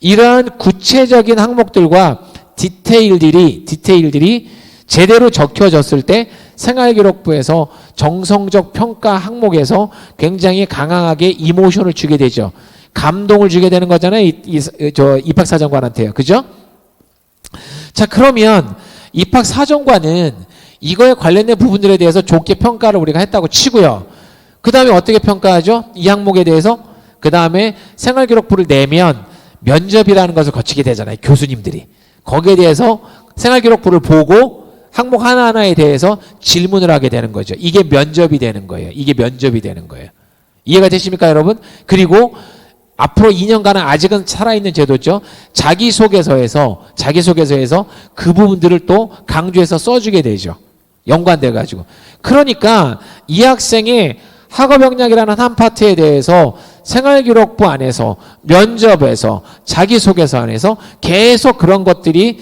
Speaker 2: 이러한 구체적인 항목들과 디테일들이 제대로 적혀졌을 때 생활기록부에서 정성적 평가 항목에서 굉장히 강하게 이모션을 주게 되죠. 감동을 주게 되는 거잖아요. 저 입학사정관한테요. 그죠? 자, 그러면 입학사정관은 이거에 관련된 부분들에 대해서 좋게 평가를 우리가 했다고 치고요. 그 다음에 어떻게 평가하죠? 이 항목에 대해서. 그 다음에 생활기록부를 내면 면접이라는 것을 거치게 되잖아요. 교수님들이. 거기에 대해서 생활기록부를 보고 항목 하나하나에 대해서 질문을 하게 되는 거죠. 이게 면접이 되는 거예요. 이게 면접이 되는 거예요. 이해가 되십니까, 여러분? 그리고 앞으로 2년간은 아직은 살아있는 제도죠. 자기소개서에서 그 부분들을 또 강조해서 써주게 되죠. 연관돼가지고. 그러니까 이 학생의 학업역량이라는 한 파트에 대해서 생활기록부 안에서, 면접에서, 자기소개서 안에서 계속 그런 것들이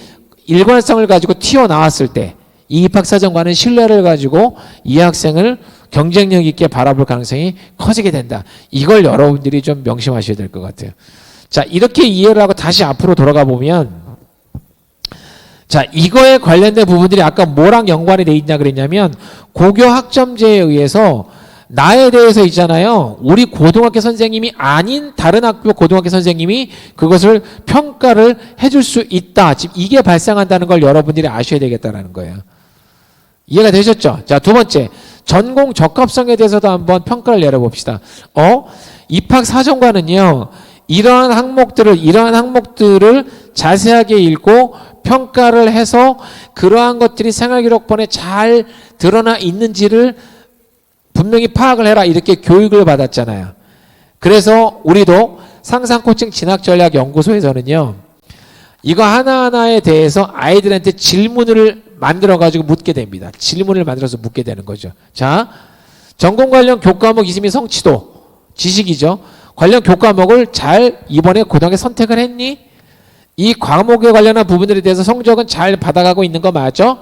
Speaker 2: 일관성을 가지고 튀어나왔을 때 이 입학사정관은 신뢰를 가지고 이 학생을 경쟁력 있게 바라볼 가능성이 커지게 된다. 이걸 여러분들이 좀 명심하셔야 될 것 같아요. 자, 이렇게 이해를 하고 다시 앞으로 돌아가 보면, 자, 이거에 관련된 부분들이 아까 뭐랑 연관이 돼 있냐 그랬냐면, 고교 학점제에 의해서 나에 대해서 있잖아요. 우리 고등학교 선생님이 아닌 다른 학교 고등학교 선생님이 그것을 평가를 해줄 수 있다. 지금 이게 발생한다는 걸 여러분들이 아셔야 되겠다는 거예요. 이해가 되셨죠? 자, 두 번째, 전공 적합성에 대해서도 한번 평가를 내려봅시다. 입학사정관은요, 이러한 항목들을 자세하게 읽고 평가를 해서 그러한 것들이 생활기록본에 잘 드러나 있는지를 분명히 파악을 해라, 이렇게 교육을 받았잖아요. 그래서 우리도 상상코칭 진학전략연구소에서는요, 이거 하나하나에 대해서 아이들한테 질문을 만들어가지고 묻게 됩니다. 질문을 만들어서 묻게 되는 거죠. 자, 전공 관련 교과목 이심이 성취도, 지식이죠. 관련 교과목을 잘 이번에 고등학교 선택을 했니? 이 과목에 관련한 부분들에 대해서 성적은 잘 받아가고 있는 거 맞죠?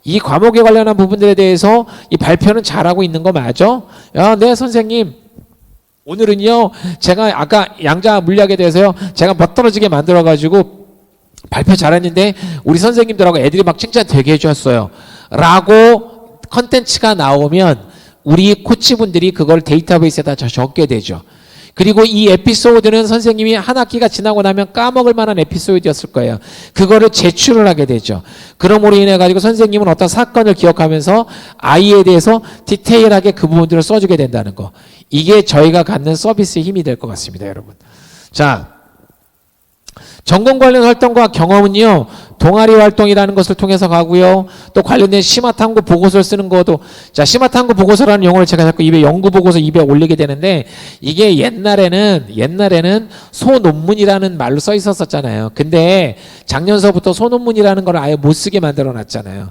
Speaker 2: 이 과목에 관련한 부분들에 대해서 이 발표는 잘하고 있는 거 맞아? 야, 네, 선생님. 오늘은요, 제가 아까 양자 물리학에 대해서요, 제가 멋들어지게 만들어가지고 발표 잘했는데, 우리 선생님들하고 애들이 막 칭찬 되게 해주었어요. 라고 컨텐츠가 나오면, 우리 코치분들이 그걸 데이터베이스에다 적게 되죠. 그리고 이 에피소드는 선생님이 한 학기가 지나고 나면 까먹을 만한 에피소드였을 거예요. 그거를 제출을 하게 되죠. 그럼으로 인해 가지고 선생님은 어떤 사건을 기억하면서 아이에 대해서 디테일하게 그 부분들을 써주게 된다는 거. 이게 저희가 갖는 서비스의 힘이 될 것 같습니다, 여러분. 자, 전공 관련 활동과 경험은요, 동아리 활동이라는 것을 통해서 가고요, 또 관련된 심화탐구 보고서를 쓰는 것도, 자, 심화탐구 보고서라는 용어를 제가 자꾸 입에 연구보고서 입에 올리게 되는데, 이게 옛날에는 소논문이라는 말로 써 있었잖아요. 근데 작년서부터 소논문이라는 걸 아예 못 쓰게 만들어 놨잖아요.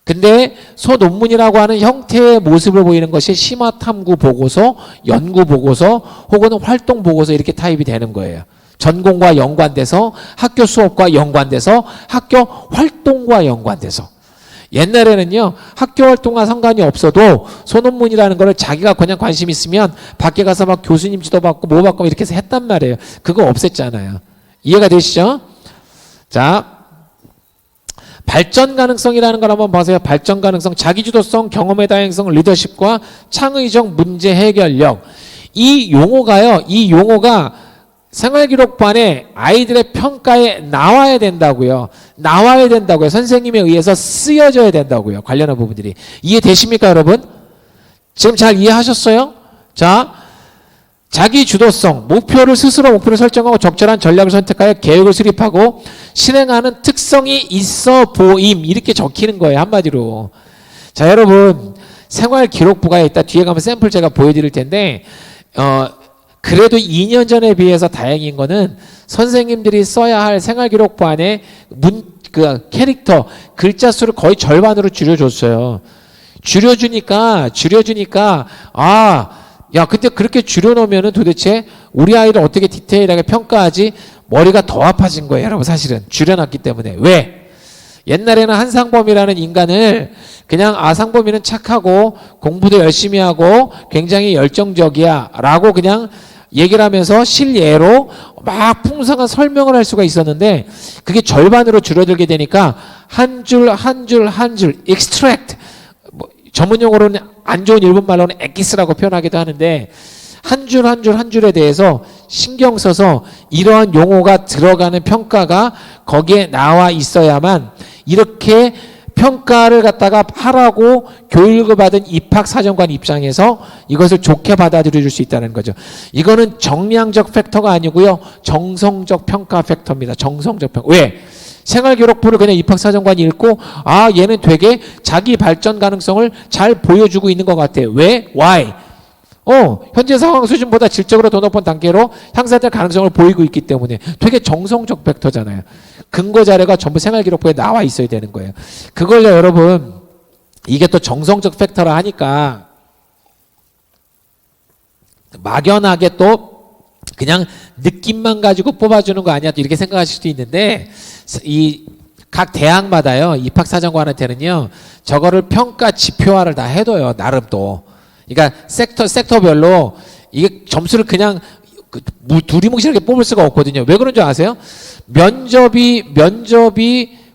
Speaker 2: 근데 소논문이라고 하는 형태의 모습을 보이는 것이 심화탐구 보고서, 연구보고서, 혹은 활동보고서 이렇게 타입이 되는 거예요. 전공과 연관돼서, 학교 수업과 연관돼서, 학교 활동과 연관돼서. 옛날에는요, 학교 활동과 상관이 없어도 소논문이라는 거를 자기가 그냥 관심 있으면 밖에 가서 막 교수님 지도받고 뭐 받고 이렇게 해서 했단 말이에요. 그거 없앴잖아요. 이해가 되시죠? 자, 발전 가능성이라는 걸 한번 보세요. 발전 가능성, 자기주도성, 경험의 다양성, 리더십과 창의적 문제 해결력. 이 용어가 생활기록반에 아이들의 평가에 나와야 된다고요. 선생님에 의해서 쓰여져야 된다고요. 관련한 부분들이. 이해되십니까, 여러분? 지금 잘 이해하셨어요? 자, 자기 주도성, 스스로 목표를 설정하고 적절한 전략을 선택하여 계획을 수립하고 실행하는 특성이 있어 보임. 이렇게 적히는 거예요, 한마디로. 자, 여러분, 생활기록부가 있다. 뒤에 가면 샘플 제가 보여드릴 텐데, 그래도 2년 전에 비해서 다행인 거는 선생님들이 써야 할 생활기록부 안에 캐릭터, 글자 수를 거의 절반으로 줄여줬어요. 줄여주니까, 야, 근데 그렇게 줄여놓으면은 도대체 우리 아이를 어떻게 디테일하게 평가하지? 머리가 더 아파진 거예요, 여러분. 사실은 줄여놨기 때문에. 왜? 옛날에는 한상범이라는 인간을 그냥 상범이는 착하고 공부도 열심히 하고 굉장히 열정적이야 라고 그냥 얘기를 하면서 실예로 막 풍성한 설명을 할 수가 있었는데 그게 절반으로 줄어들게 되니까 한 줄 extract, 뭐 전문용어로는 안 좋은 일본말로는 엑기스라고 표현하기도 하는데 한 줄에 대해서 신경 써서 이러한 용어가 들어가는 평가가 거기에 나와 있어야만 이렇게 평가를 갖다가 하라고 교육을 받은 입학사정관 입장에서 이것을 좋게 받아들여 줄 수 있다는 거죠. 이거는 정량적 팩터가 아니고요. 정성적 평가 팩터입니다. 정성적 평가. 왜? 생활기록부를 그냥 입학사정관이 읽고 얘는 되게 자기 발전 가능성을 잘 보여주고 있는 것 같아요. 왜? Why? 현재 상황 수준보다 질적으로 더 높은 단계로 향상될 가능성을 보이고 있기 때문에 되게 정성적 팩터잖아요. 근거 자료가 전부 생활기록부에 나와 있어야 되는 거예요. 그걸요, 여러분, 이게 또 정성적 팩터라 하니까 막연하게 또 그냥 느낌만 가지고 뽑아주는 거 아니야? 또 이렇게 생각하실 수도 있는데 이 각 대학마다요, 입학사정관한테는요, 저거를 평가 지표화를 다 해둬요, 나름 또. 그러니까 섹터별로 이게 점수를 그냥 두리뭉실하게 뽑을 수가 없거든요. 왜 그런 줄 아세요? 면접이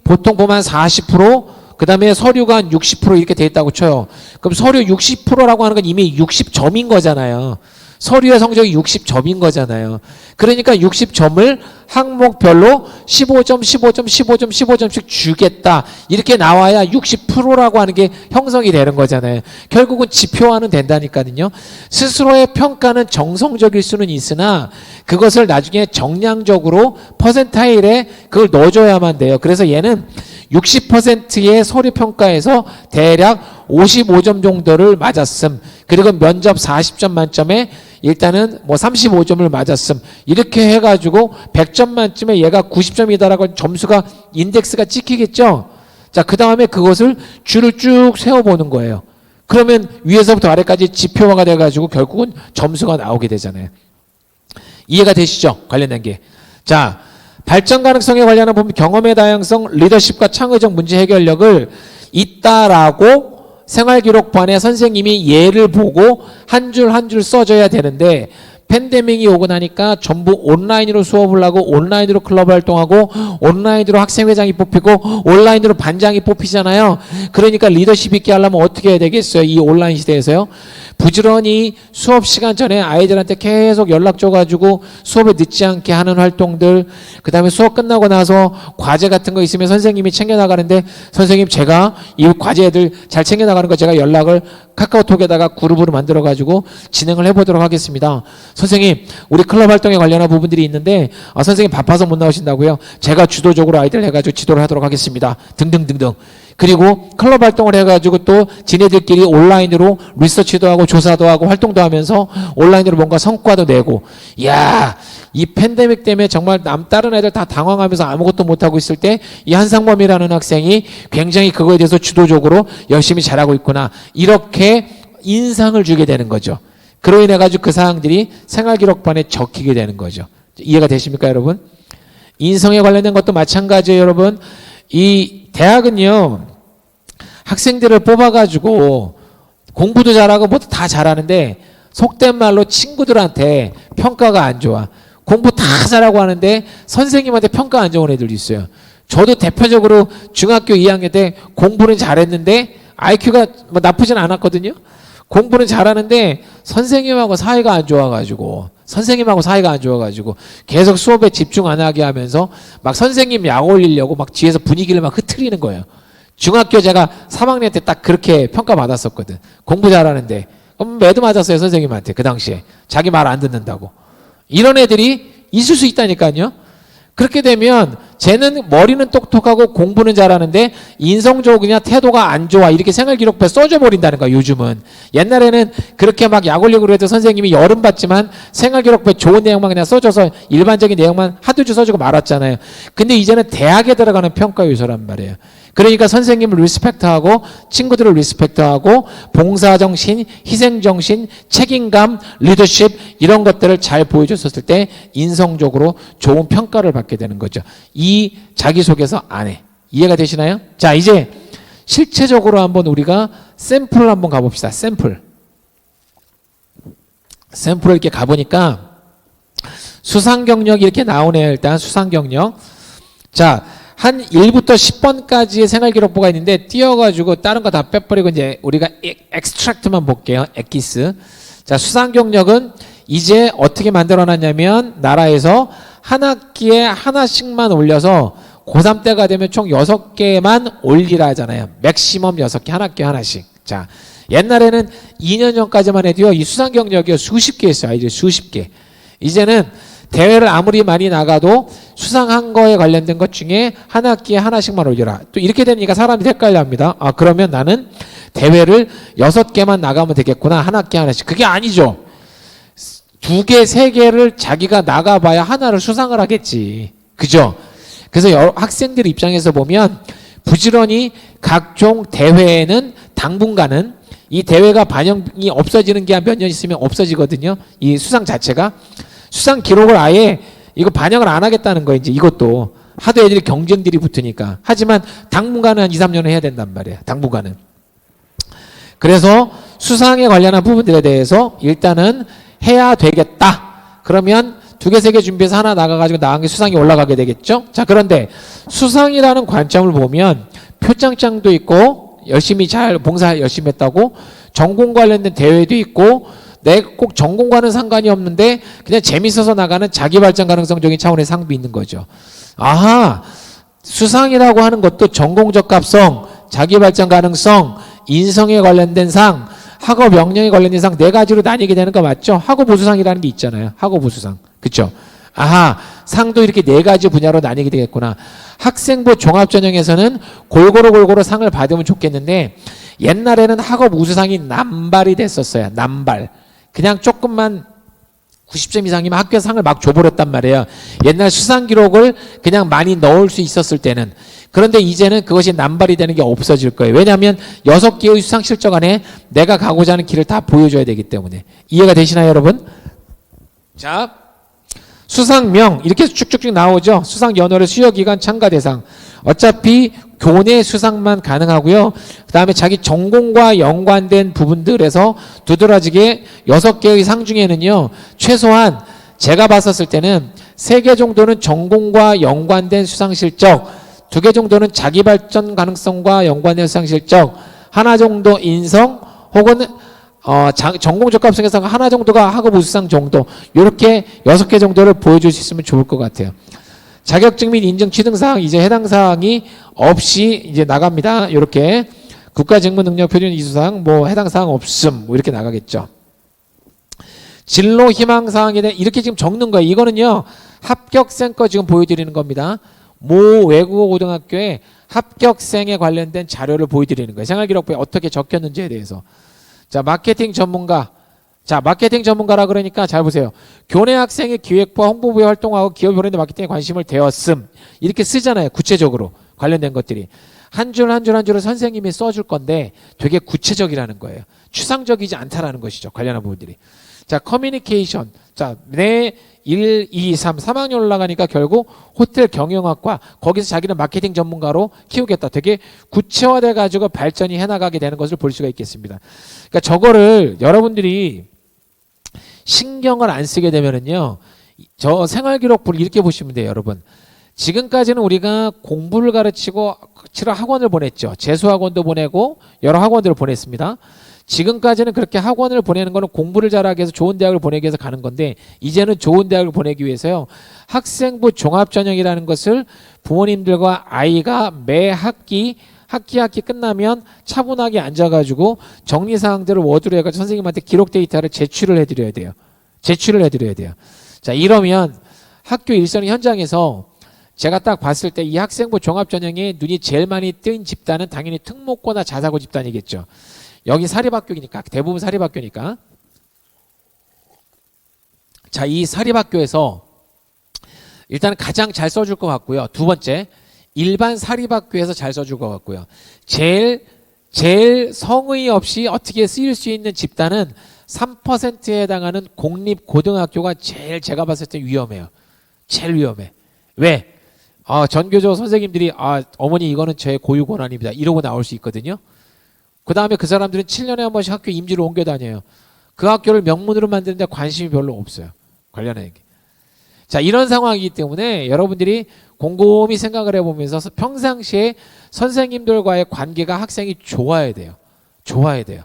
Speaker 2: 보통 보면 40%, 그 다음에 서류가 한 60% 이렇게 돼 있다고 쳐요. 그럼 서류 60%라고 하는 건 이미 60점인 거잖아요. 서류의 성적이 60점인 거잖아요. 그러니까 60점을 항목별로 15점씩 주겠다. 이렇게 나와야 60%라고 하는 게 형성이 되는 거잖아요. 결국은 지표화는 된다니까요. 스스로의 평가는 정성적일 수는 있으나 그것을 나중에 정량적으로 퍼센타일에 그걸 넣어줘야만 돼요. 그래서 얘는 60%의 서류 평가에서 대략 55점 정도를 맞았음. 그리고 면접 40점 만점에 일단은 뭐 35점을 맞았음. 이렇게 해가지고 100점 만점에 얘가 90점이다라고 점수가 인덱스가 찍히겠죠. 자, 그 다음에 그것을 줄을 쭉 세워보는 거예요. 그러면 위에서부터 아래까지 지표화가 돼가지고 결국은 점수가 나오게 되잖아요. 이해가 되시죠? 관련된 게. 자, 발전 가능성에 관련한 부분 경험의 다양성, 리더십과 창의적 문제 해결력을 있다라고 생활기록반에 선생님이 예를 보고 한 줄 써줘야 되는데 팬데믹이 오고 나니까 전부 온라인으로 수업을 하고 온라인으로 클럽 활동하고 온라인으로 학생회장이 뽑히고 온라인으로 반장이 뽑히잖아요. 그러니까 리더십 있게 하려면 어떻게 해야 되겠어요? 이 온라인 시대에서요. 부지런히 수업 시간 전에 아이들한테 계속 연락 줘가지고 수업에 늦지 않게 하는 활동들, 그 다음에 수업 끝나고 나서 과제 같은 거 있으면 선생님이 챙겨나가는데 선생님 제가 이 과제들 잘 챙겨나가는 거 제가 연락을 카카오톡에다가 그룹으로 만들어가지고 진행을 해보도록 하겠습니다. 선생님 우리 클럽 활동에 관련한 부분들이 있는데 선생님 바빠서 못 나오신다고요? 제가 주도적으로 아이들 해가지고 지도를 하도록 하겠습니다. 등등등등. 그리고 클럽 활동을 해가지고 또 지네들끼리 온라인으로 리서치도 하고 조사도 하고 활동도 하면서 온라인으로 뭔가 성과도 내고. 이야, 이 팬데믹 때문에 정말 다른 애들 다 당황하면서 아무것도 못하고 있을 때 이 한상범이라는 학생이 굉장히 그거에 대해서 주도적으로 열심히 잘하고 있구나, 이렇게 인상을 주게 되는 거죠. 그로 인해 가지고 그 사항들이 생활기록반에 적히게 되는 거죠. 이해가 되십니까, 여러분? 인성에 관련된 것도 마찬가지예요, 여러분. 이 대학은요, 학생들을 뽑아가지고 공부도 잘하고 뭐도 다 잘하는데 속된 말로 친구들한테 평가가 안 좋아. 공부 다 잘하고 하는데 선생님한테 평가 안 좋은 애들도 있어요. 저도 대표적으로 중학교 2학년 때 공부는 잘했는데 IQ가 뭐 나쁘진 않았거든요. 공부는 잘하는데 선생님하고 사이가 안 좋아가지고 계속 수업에 집중 안 하게 하면서 막 선생님 약 올리려고 막 뒤에서 분위기를 막 흐트리는 거예요. 중학교 제가 3학년 때 딱 그렇게 평가받았었거든. 공부 잘하는데 매도 맞았어요, 선생님한테. 그 당시에 자기 말 안 듣는다고. 이런 애들이 있을 수 있다니까요. 그렇게 되면 쟤는 머리는 똑똑하고 공부는 잘하는데 인성적이냐 태도가 안 좋아 이렇게 생활기록부에 써줘 버린다는 거야. 요즘은. 옛날에는 그렇게 막 약 올리고 그래도 선생님이 열은 받지만 생활기록부에 좋은 내용만 그냥 써줘서 일반적인 내용만 하도 줄 써주고 말았잖아요. 근데 이제는 대학에 들어가는 평가 요소란 말이에요. 그러니까 선생님을 리스펙트하고 친구들을 리스펙트하고 봉사정신, 희생정신, 책임감, 리더십 이런 것들을 잘 보여줬을 때 인성적으로 좋은 평가를 받게 되는 거죠. 이 자기소개서 안에. 이해가 되시나요? 자, 이제 실체적으로 한번 우리가 샘플을 한번 가봅시다. 샘플을 이렇게 가보니까 수상 경력이 이렇게 나오네요. 일단 수상 경력. 자, 한 1부터 10번까지의 생활기록부가 있는데 띄어가지고 다른 거 다 빼버리고 이제 우리가 엑스트랙트만 볼게요. 엑기스. 자, 수상 경력은 이제 어떻게 만들어놨냐면 나라에서 한 학기에 하나씩만 올려서 고3 때가 되면 총 6개만 올리라 하잖아요. 맥시멈 6개, 한 학기에 하나씩. 자, 옛날에는 2년 전까지만 해도요, 이 수상 경력이 수십 개 있어요. 이제 수십 개. 이제는 대회를 아무리 많이 나가도 수상한 거에 관련된 것 중에 한 학기에 하나씩만 올려라. 또 이렇게 되니까 사람이 헷갈려 합니다. 아, 그러면 나는 대회를 6개만 나가면 되겠구나. 한 학기에 하나씩. 그게 아니죠. 2개, 3개를 자기가 나가봐야 하나를 수상을 하겠지. 그죠? 그래서 학생들 입장에서 보면 부지런히 각종 대회에는 당분간은 이 대회가 반영이 없어지는 게 한 몇 년 있으면 없어지거든요. 이 수상 자체가. 수상 기록을 아예 이거 반영을 안 하겠다는 거예요. 이제 이것도 하도 애들이 경쟁들이 붙으니까. 하지만 당분간은 한 2, 3년은 해야 된단 말이에요. 당분간은. 그래서 수상에 관련한 부분들에 대해서 일단은 해야 되겠다. 그러면 2개, 3개 준비해서 하나 나가가지고 나간 게 수상이 올라가게 되겠죠. 자, 그런데 수상이라는 관점을 보면 표창장도 있고 열심히 잘 봉사 열심히 했다고 전공 관련된 대회도 있고 내가 꼭 전공과는 상관이 없는데 그냥 재밌어서 나가는 자기 발전 가능성적인 차원의 상도 있는 거죠. 아하, 수상이라고 하는 것도 전공적 합성, 자기 발전 가능성, 인성에 관련된 상, 학업 역량에 관련된 상 4가지로 나뉘게 되는 거 맞죠? 학업 우수상이라는 게 있잖아요. 학업 우수상. 그렇죠? 아하, 상도 이렇게 4가지 분야로 나뉘게 되겠구나. 학생부 종합전형에서는 골고루 상을 받으면 좋겠는데 옛날에는 학업 우수상이 남발이 됐었어요. 남발. 그냥 조금만 90점 이상이면 학교에서 상을 막 줘버렸단 말이에요. 옛날 수상 기록을 그냥 많이 넣을 수 있었을 때는. 그런데 이제는 그것이 남발이 되는 게 없어질 거예요. 왜냐하면 6개의 수상 실적 안에 내가 가고자 하는 길을 다 보여줘야 되기 때문에. 이해가 되시나요, 여러분? 자, 수상명 이렇게 쭉쭉쭉 나오죠. 수상 연월의 수여기간 참가 대상. 어차피 교내 수상만 가능하고요. 그 다음에 자기 전공과 연관된 부분들에서 두드러지게 6개의 상 중에는요. 최소한 제가 봤었을 때는 3개 정도는 전공과 연관된 수상 실적, 2개 정도는 자기 발전 가능성과 연관된 수상 실적, 하나 정도 인성 혹은 전공적 합성에서 하나 정도가 학업 우수상 정도 이렇게 6개 정도를 보여줄 수 있으면 좋을 것 같아요. 자격증 및 인증 취등사항 이제 해당 사항이 없이 이제 나갑니다. 이렇게 국가직무능력 표준 이수사항 뭐 해당 사항 없음 뭐 이렇게 나가겠죠. 진로 희망 사항에 대해 이렇게 지금 적는 거예요. 이거는요 합격생 거 지금 보여드리는 겁니다. 모 외국어 고등학교에 합격생에 관련된 자료를 보여드리는 거예요. 생활기록부에 어떻게 적혔는지에 대해서. 자, 마케팅 전문가. 자, 마케팅 전문가라 그러니까 잘 보세요. 교내 학생의 기획부와 홍보부에 활동하고 기업 브랜드 마케팅에 관심을 대었음. 이렇게 쓰잖아요. 구체적으로 관련된 것들이. 한 줄 한 줄 한 줄을 선생님이 써줄 건데 되게 구체적이라는 거예요. 추상적이지 않다라는 것이죠. 관련한 부분들이. 자, 커뮤니케이션. 자, 내 1, 2, 3, 3학년 올라가니까 결국 호텔 경영학과 거기서 자기는 마케팅 전문가로 키우겠다. 되게 구체화돼 가지고 발전이 해나가게 되는 것을 볼 수가 있겠습니다. 그러니까 저거를 여러분들이 신경을 안 쓰게 되면은요, 저 생활기록부를 이렇게 보시면 돼요, 여러분. 지금까지는 우리가 공부를 가르치고 치러 학원을 보냈죠. 재수학원도 보내고 여러 학원들을 보냈습니다. 지금까지는 그렇게 학원을 보내는 거는 공부를 잘하기 위해서 좋은 대학을 보내기 위해서 가는 건데 이제는 좋은 대학을 보내기 위해서요. 학생부 종합전형이라는 것을 부모님들과 아이가 매 학기 끝나면 차분하게 앉아가지고 정리사항들을 워드로 해가지고 선생님한테 기록 데이터를 제출을 해드려야 돼요. 자, 이러면 학교 일선 현장에서 제가 딱 봤을 때 이 학생부 종합전형에 눈이 제일 많이 뜬 집단은 당연히 특목고나 자사고 집단이겠죠. 여기 사립학교니까, 대부분 사립학교니까. 자, 이 사립학교에서 일단 가장 잘 써줄 것 같고요. 두 번째, 일반 사립학교에서 잘 써줄 것 같고요. 제일 성의 없이 어떻게 쓰일 수 있는 집단은 3%에 해당하는 공립고등학교가 제일 제가 봤을 때 위험해요. 제일 위험해. 왜? 전교조 선생님들이 어머니 이거는 제 고유 권한입니다. 이러고 나올 수 있거든요. 그 다음에 그 사람들은 7년에 한 번씩 학교 임지를 옮겨 다녀요. 그 학교를 명문으로 만드는데 관심이 별로 없어요. 관련한 게. 자, 이런 상황이기 때문에 여러분들이 곰곰이 생각을 해보면서 평상시에 선생님들과의 관계가 학생이 좋아야 돼요. 좋아야 돼요.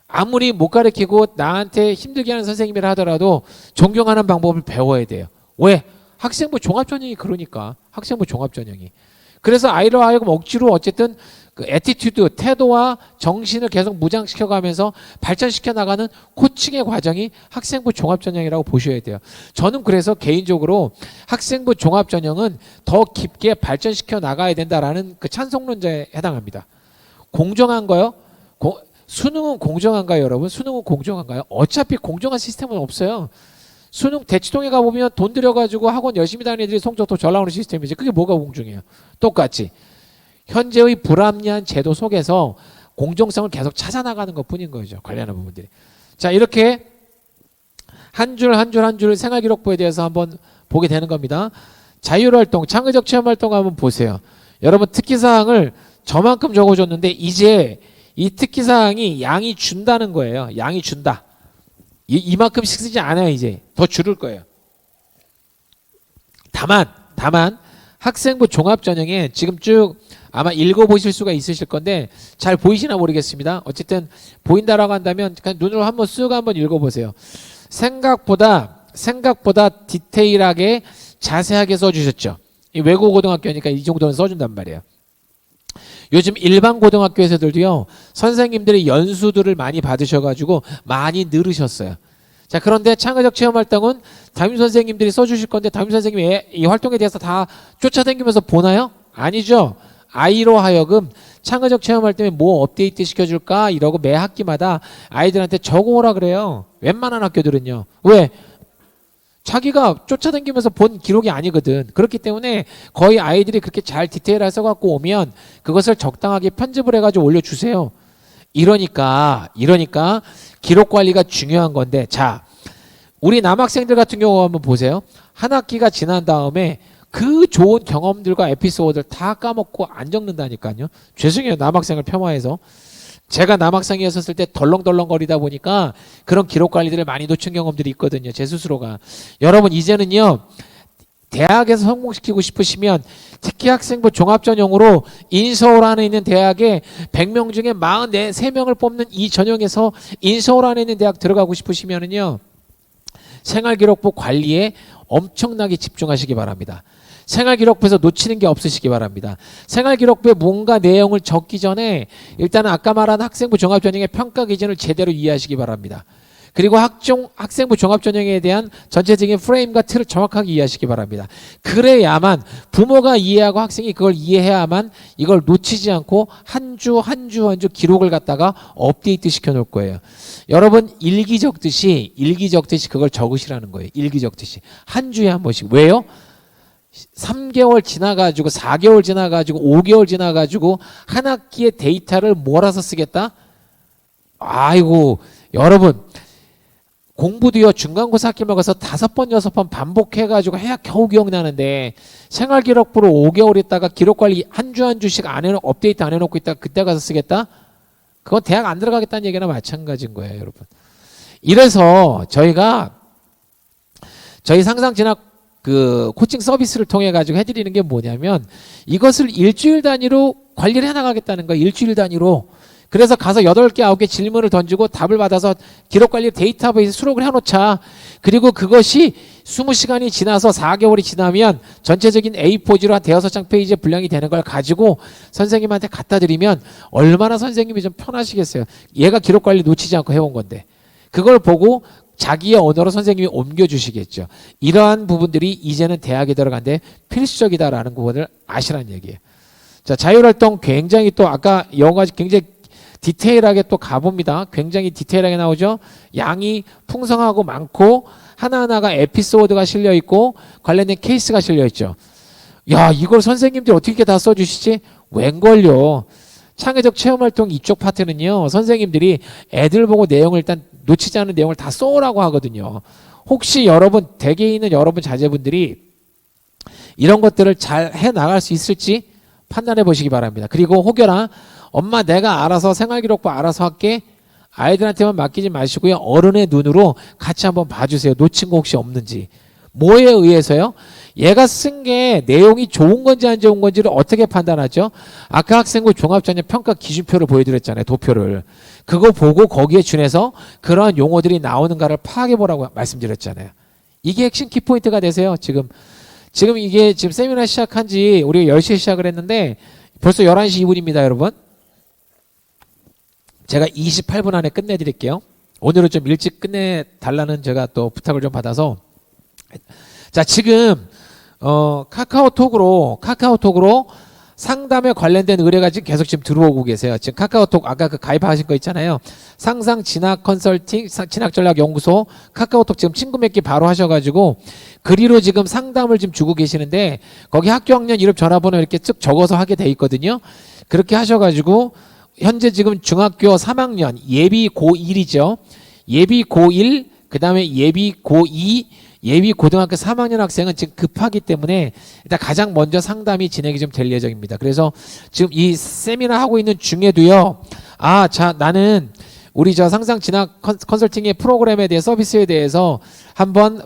Speaker 2: 아무리 못 가르치고 나한테 힘들게 하는 선생님이라 하더라도 존경하는 방법을 배워야 돼요. 왜? 학생부 종합전형이 그러니까. 학생부 종합전형이. 그래서 아이로 하여금 억지로 어쨌든 그 애티튜드, 태도와 정신을 계속 무장시켜가면서 발전시켜 나가는 코칭의 과정이 학생부 종합전형이라고 보셔야 돼요. 저는 그래서 개인적으로 학생부 종합전형은 더 깊게 발전시켜 나가야 된다라는 그 찬성론자에 해당합니다. 공정한 거요? 수능은 공정한가요, 여러분? 수능은 공정한가요? 어차피 공정한 시스템은 없어요. 수능 대치동에 가보면 돈 들여가지고 학원 열심히 다니는 애들이 성적 더 잘 나오는 시스템이지. 그게 뭐가 공정해요? 똑같이. 현재의 불합리한 제도 속에서 공정성을 계속 찾아나가는 것 뿐인 거죠. 관련한 부분들이. 자, 이렇게 한 줄 한 줄 생활기록부에 대해서 한번 보게 되는 겁니다. 자율활동, 창의적 체험활동 한번 보세요. 여러분 특기사항을 저만큼 적어줬는데 이제 이 특기사항이 양이 준다는 거예요. 양이 준다. 이만큼씩 쓰지 않아요. 이제 더 줄을 거예요. 다만 학생부 종합전형에 지금 쭉 아마 읽어보실 수가 있으실 건데 잘 보이시나 모르겠습니다. 어쨌든 보인다라고 한다면 그냥 눈으로 한번 쓱 한번 읽어보세요. 생각보다 디테일하게 자세하게 써주셨죠. 이 외국 고등학교니까 이 정도는 써준단 말이에요. 요즘 일반 고등학교에서들도요, 선생님들이 연수들을 많이 받으셔가지고 많이 늘으셨어요. 자, 그런데 창의적 체험활동은 담임 선생님들이 써주실 건데 담임 선생님이 이 활동에 대해서 다 쫓아다니면서 보나요? 아니죠. 아이로 하여금 창의적 체험활동에 뭐 업데이트 시켜줄까 이러고 매 학기마다 아이들한테 적어오라 그래요. 웬만한 학교들은요. 왜? 자기가 쫓아다니면서 본 기록이 아니거든. 그렇기 때문에 거의 아이들이 그렇게 잘 디테일하게 써갖고 오면 그것을 적당하게 편집을 해가지고 올려주세요. 이러니까 기록 관리가 중요한 건데, 자, 우리 남학생들 같은 경우 한번 보세요. 한 학기가 지난 다음에 그 좋은 경험들과 에피소드를 다 까먹고 안 적는다니까요. 죄송해요, 남학생을 폄하해서. 제가 남학생이었을 때 덜렁덜렁거리다 보니까 그런 기록 관리들을 많이 놓친 경험들이 있거든요. 제 스스로가. 여러분 이제는요, 대학에서 성공시키고 싶으시면 특히 학생부 종합전형으로 인서울 안에 있는 대학에 100명 중에 43명을 뽑는 이 전형에서 인서울 안에 있는 대학 들어가고 싶으시면은요, 생활기록부 관리에 엄청나게 집중하시기 바랍니다. 생활기록부에서 놓치는 게 없으시기 바랍니다. 생활기록부에 뭔가 내용을 적기 전에 일단은 아까 말한 학생부 종합전형의 평가 기준을 제대로 이해하시기 바랍니다. 그리고 학생부 종합전형에 대한 전체적인 프레임과 틀을 정확하게 이해하시기 바랍니다. 그래야만 부모가 이해하고 학생이 그걸 이해해야만 이걸 놓치지 않고 한 주 기록을 갖다가 업데이트 시켜 놓을 거예요. 여러분 일기 적듯이 그걸 적으시라는 거예요. 일기 적듯이. 한 주에 한 번씩. 왜요? 3개월 지나가지고 4개월 지나가지고 5개월 지나가지고 한 학기의 데이터를 몰아서 쓰겠다? 아이고, 여러분 공부도요, 중간고사 학기 먹어서 5번 6번 반복해가지고 해야 겨우 기억나는데 생활기록부로 5개월 있다가 기록관리 한 주씩 안 해놓고 업데이트 안 해놓고 있다가 그때 가서 쓰겠다? 그건 대학 안 들어가겠다는 얘기나 마찬가지인 거예요, 여러분. 이래서 저희 상상 진학 그 코칭 서비스를 통해 가지고 해드리는 게 뭐냐면 이것을 일주일 단위로 관리를 해나가겠다는 거예요. 일주일 단위로. 그래서 가서 8개, 9개 질문을 던지고 답을 받아서 기록 관리 데이터베이스 수록을 해놓자. 그리고 그것이 20시간이 지나서 4개월이 지나면 전체적인 A4지로 한 대여섯 장 페이지에 분량이 되는 걸 가지고 선생님한테 갖다 드리면 얼마나 선생님이 좀 편하시겠어요. 얘가 기록 관리 놓치지 않고 해온 건데. 그걸 보고 자기의 언어로 선생님이 옮겨주시겠죠. 이러한 부분들이 이제는 대학에 들어간데 필수적이다라는 부분을 아시라는 얘기예요. 자, 자율활동 굉장히 또 아까 영어가 굉장히 디테일하게 또 가봅니다. 굉장히 디테일하게 나오죠. 양이 풍성하고 많고 하나하나가 에피소드가 실려 있고 관련된 케이스가 실려 있죠. 야, 이걸 선생님들이 어떻게 다 써주시지? 웬걸요. 창의적 체험활동 이쪽 파트는요, 선생님들이 애들 보고 내용을 일단 놓치지 않은 내용을 다 써오라고 하거든요. 혹시 여러분, 댁에 있는 여러분 자제분들이 이런 것들을 잘 해나갈 수 있을지 판단해 보시기 바랍니다. 그리고 혹여나 엄마 내가 알아서 생활기록부 알아서 할게, 아이들한테만 맡기지 마시고요, 어른의 눈으로 같이 한번 봐주세요. 놓친 거 혹시 없는지. 뭐에 의해서요? 얘가 쓴 게 내용이 좋은 건지 안 좋은 건지를 어떻게 판단하죠? 아까 학생부 종합전형 평가 기준표를 보여드렸잖아요. 도표를. 그거 보고 거기에 준해서 그러한 용어들이 나오는가를 파악해 보라고 말씀드렸잖아요. 이게 핵심 키포인트가 되세요. 지금 이게 지금 세미나 시작한 지 우리가 10시에 시작을 했는데 벌써 11시 2분입니다, 여러분. 제가 28분 안에 끝내드릴게요. 오늘은 좀 일찍 끝내달라는 제가 또 부탁을 좀 받아서. 자, 지금 카카오톡으로 상담에 관련된 의뢰가 지금 계속 지금 들어오고 계세요. 지금 카카오톡 아까 그 가입하신 거 있잖아요. 상상 진학 컨설팅, 진학 전략 연구소 카카오톡 지금 친구 맺기 바로 하셔가지고 그리로 지금 상담을 지금 주고 계시는데 거기 학교 학년 이름 전화번호 이렇게 쭉 적어서 하게 돼 있거든요. 그렇게 하셔가지고 현재 지금 중학교 3학년 예비 고1이죠. 예비 고1 그 다음에 예비 고2 예비 고등학교 3학년 학생은 지금 급하기 때문에 일단 가장 먼저 상담이 진행이 좀 될 예정입니다. 그래서 지금 이 세미나 하고 있는 중에도요. 아, 자, 나는 우리 저 상상 진학 컨설팅의 프로그램에 대해 서비스에 대해서 한번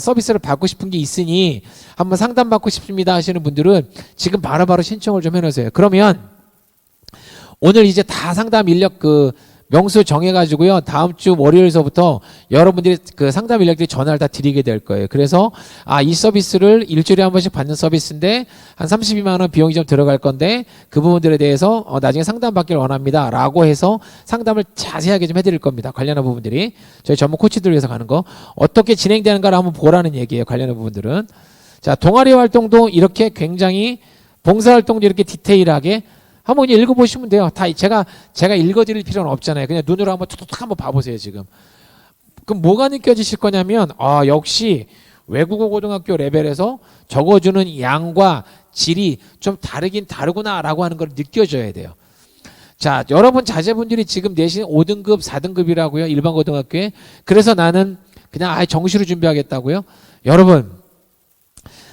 Speaker 2: 서비스를 받고 싶은 게 있으니 한번 상담 받고 싶습니다 하시는 분들은 지금 바로바로 신청을 좀 해놓으세요. 그러면 오늘 이제 다 상담 인력 그 명수 정해가지고요. 다음 주 월요일서부터 여러분들이 그 상담 인력들이 전화를 다 드리게 될 거예요. 그래서 이 서비스를 일주일에 한 번씩 받는 서비스인데 한 32만 원 비용이 좀 들어갈 건데 그 부분들에 대해서 나중에 상담 받기를 원합니다. 라고 해서 상담을 자세하게 좀 해드릴 겁니다. 관련한 부분들이. 저희 전문 코치들 위해서 가는 거. 어떻게 진행되는가를 한번 보라는 얘기예요. 관련한 부분들은. 자, 동아리 활동도 이렇게 굉장히 봉사활동도 이렇게 디테일하게 한번 읽어보시면 돼요. 다 제가 읽어드릴 필요는 없잖아요. 그냥 눈으로 한번 툭툭 한번 봐보세요. 지금. 그럼 뭐가 느껴지실 거냐면 역시 외국어 고등학교 레벨에서 적어주는 양과 질이 좀 다르긴 다르구나라고 하는 걸 느껴져야 돼요. 자, 여러분 자제분들이 지금 내신 5등급, 4등급이라고요. 일반 고등학교에. 그래서 나는 그냥 아예 정시로 준비하겠다고요. 여러분.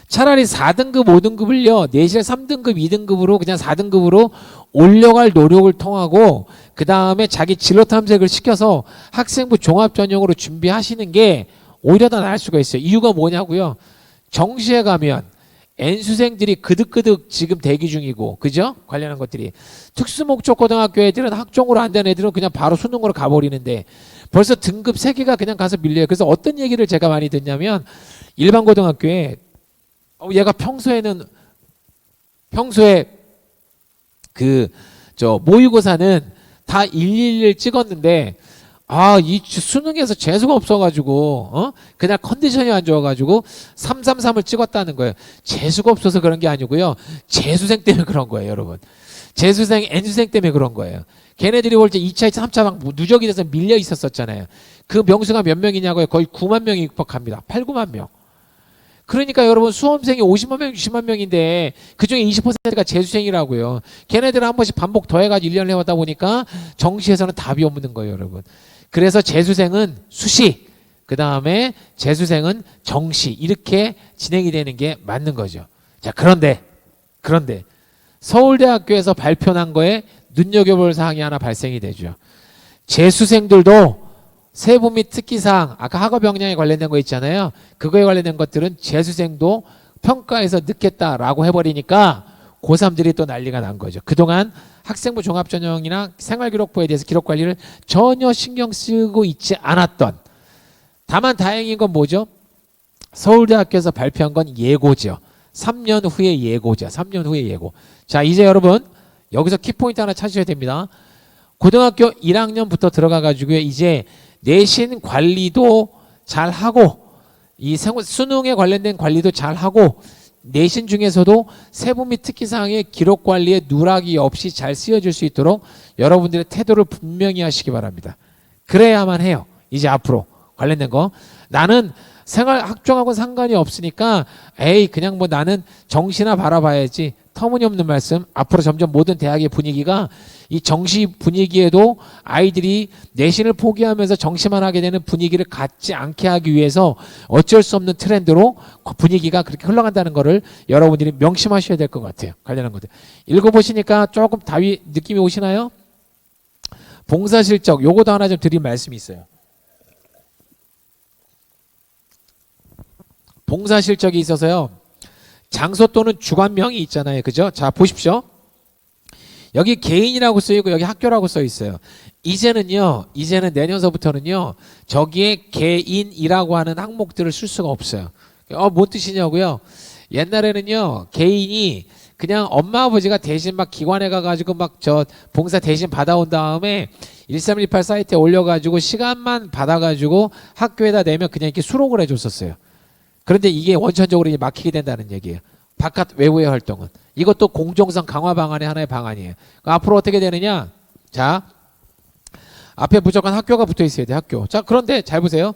Speaker 2: 차라리 4등급, 5등급을요, 내실 3등급, 2등급으로 그냥 4등급으로 올려갈 노력을 통하고, 그 다음에 자기 진로 탐색을 시켜서 학생부 종합 전형으로 준비하시는 게 오히려 더 나을 수가 있어요. 이유가 뭐냐고요? 정시에 가면 N수생들이 그득그득 지금 대기 중이고, 그죠? 관련한 것들이. 특수목적 고등학교 애들은 학종으로 안 된 애들은 그냥 바로 수능으로 가버리는데, 벌써 등급 3개가 그냥 가서 밀려요. 그래서 어떤 얘기를 제가 많이 듣냐면, 일반 고등학교에 얘가 평소에 모의고사는 다 111 찍었는데 이 수능에서 재수가 없어가지고 그날 컨디션이 안 좋아가지고 333을 찍었다는 거예요. 재수가 없어서 그런 게 아니고요. 재수생 때문에 그런 거예요, 여러분. 재수생, N수생 때문에 그런 거예요. 걔네들이 볼 때 2차, 3차 막 누적이 돼서 밀려 있었잖아요. 그 명수가 몇 명이냐고요? 거의 9만 명이 육박합니다. 8, 9만 명. 그러니까 여러분 수험생이 50만 명, 60만 명인데 그중에 20%가 재수생이라고요. 걔네들은 한 번씩 반복 더해가지고 1년을 해왔다 보니까 정시에서는 답이 없는 거예요, 여러분. 그래서 재수생은 수시, 그 다음에 재수생은 정시 이렇게 진행이 되는 게 맞는 거죠. 자, 그런데 서울대학교에서 발표한 거에 눈여겨볼 사항이 하나 발생이 되죠. 재수생들도 세부 및 특기사항, 아까 학업 역량에 관련된 거 있잖아요. 그거에 관련된 것들은 재수생도 평가에서 넣겠다라고 해버리니까 고3들이 또 난리가 난 거죠. 그동안 학생부 종합전형이나 생활기록부에 대해서 기록관리를 전혀 신경 쓰고 있지 않았던, 다만 다행인 건 뭐죠? 서울대학교에서 발표한 건 예고죠. 3년 후에 예고죠. 3년 후에 예고. 자, 이제 여러분 여기서 키포인트 하나 찾으셔야 됩니다. 고등학교 1학년부터 들어가 가지고요. 이제 내신 관리도 잘 하고 이 수능에 관련된 관리도 잘 하고 내신 중에서도 세부 및 특기사항의 기록 관리에 누락이 없이 잘 쓰여질 수 있도록 여러분들의 태도를 분명히 하시기 바랍니다. 그래야만 해요. 이제 앞으로 관련된 거. 나는 생활 학종하고는 상관이 없으니까 에이 그냥 뭐 나는 정시나 바라봐야지. 터무니없는 말씀. 앞으로 점점 모든 대학의 분위기가 이 정시 분위기에도 아이들이 내신을 포기하면서 정시만 하게 되는 분위기를 갖지 않게 하기 위해서 어쩔 수 없는 트렌드로 분위기가 그렇게 흘러간다는 거를 여러분들이 명심하셔야 될 것 같아요. 관련한 것들. 읽어보시니까 조금 다위 느낌이 오시나요? 봉사실적 요거도 하나 좀 드린 말씀이 있어요. 봉사실적이 있어서요. 장소 또는 주관명이 있잖아요. 그죠? 자, 보십시오. 여기 개인이라고 써있고 여기 학교라고 써 있어요. 이제는 내년서부터는요. 저기에 개인이라고 하는 항목들을 쓸 수가 없어요. 뭔 뜻이냐고요? 옛날에는요. 개인이 그냥 엄마 아버지가 대신 막 기관에 가가지고 막 저 봉사 대신 받아온 다음에 1318 사이트에 올려가지고 시간만 받아가지고 학교에다 내면 그냥 이렇게 수록을 해줬었어요. 그런데 이게 원천적으로 이제 막히게 된다는 얘기예요. 바깥 외부의 활동은. 이것도 공정성 강화 방안의 하나의 방안이에요. 앞으로 어떻게 되느냐? 자, 앞에 무조건 학교가 붙어 있어야 돼, 학교. 자, 그런데 잘 보세요.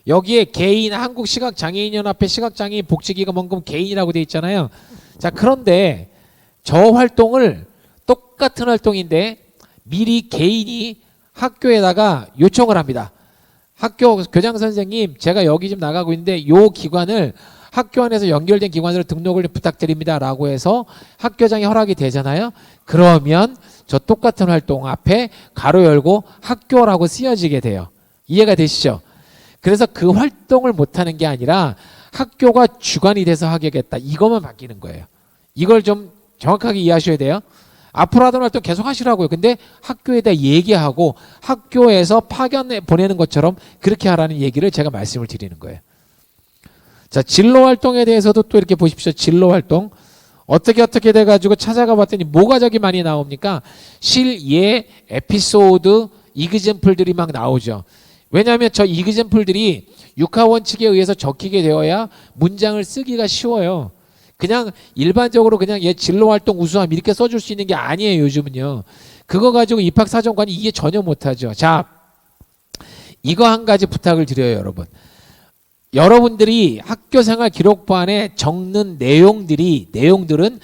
Speaker 2: 여기에 개인, 한국시각장애인연합회 시각장애인 복지기금원금 개인이라고 돼 있잖아요. 자, 그런데 저 활동을 똑같은 활동인데 미리 개인이 학교에다가 요청을 합니다. 학교 교장 선생님, 제가 여기 좀 나가고 있는데 요 기관을 학교 안에서 연결된 기관으로 등록을 부탁드립니다라고 해서 학교장이 허락이 되잖아요. 그러면 저 똑같은 활동 앞에 가로 열고 학교라고 쓰여지게 돼요. 이해가 되시죠? 그래서 그 활동을 못하는 게 아니라 학교가 주관이 돼서 하겠다. 이것만 바뀌는 거예요. 이걸 좀 정확하게 이해하셔야 돼요. 앞으로 하던 활동 계속 하시라고요. 근데 학교에다 얘기하고 학교에서 파견 보내는 것처럼 그렇게 하라는 얘기를 제가 말씀을 드리는 거예요. 자, 진로 활동에 대해서도 또 이렇게 보십시오. 진로 활동. 어떻게 돼가지고 찾아가 봤더니 뭐가 저기 많이 나옵니까? 실예, 에피소드, 이그젠플들이 막 나오죠. 왜냐하면 저 이그젠플들이 육하 원칙에 의해서 적히게 되어야 문장을 쓰기가 쉬워요. 그냥 일반적으로 그냥 진로 활동 우수함 이렇게 써줄 수 있는 게 아니에요. 요즘은요. 그거 가지고 입학사정관이 이해 전혀 못하죠. 자, 이거 한 가지 부탁을 드려요, 여러분. 여러분들이 학교생활 기록부안에 적는 내용들은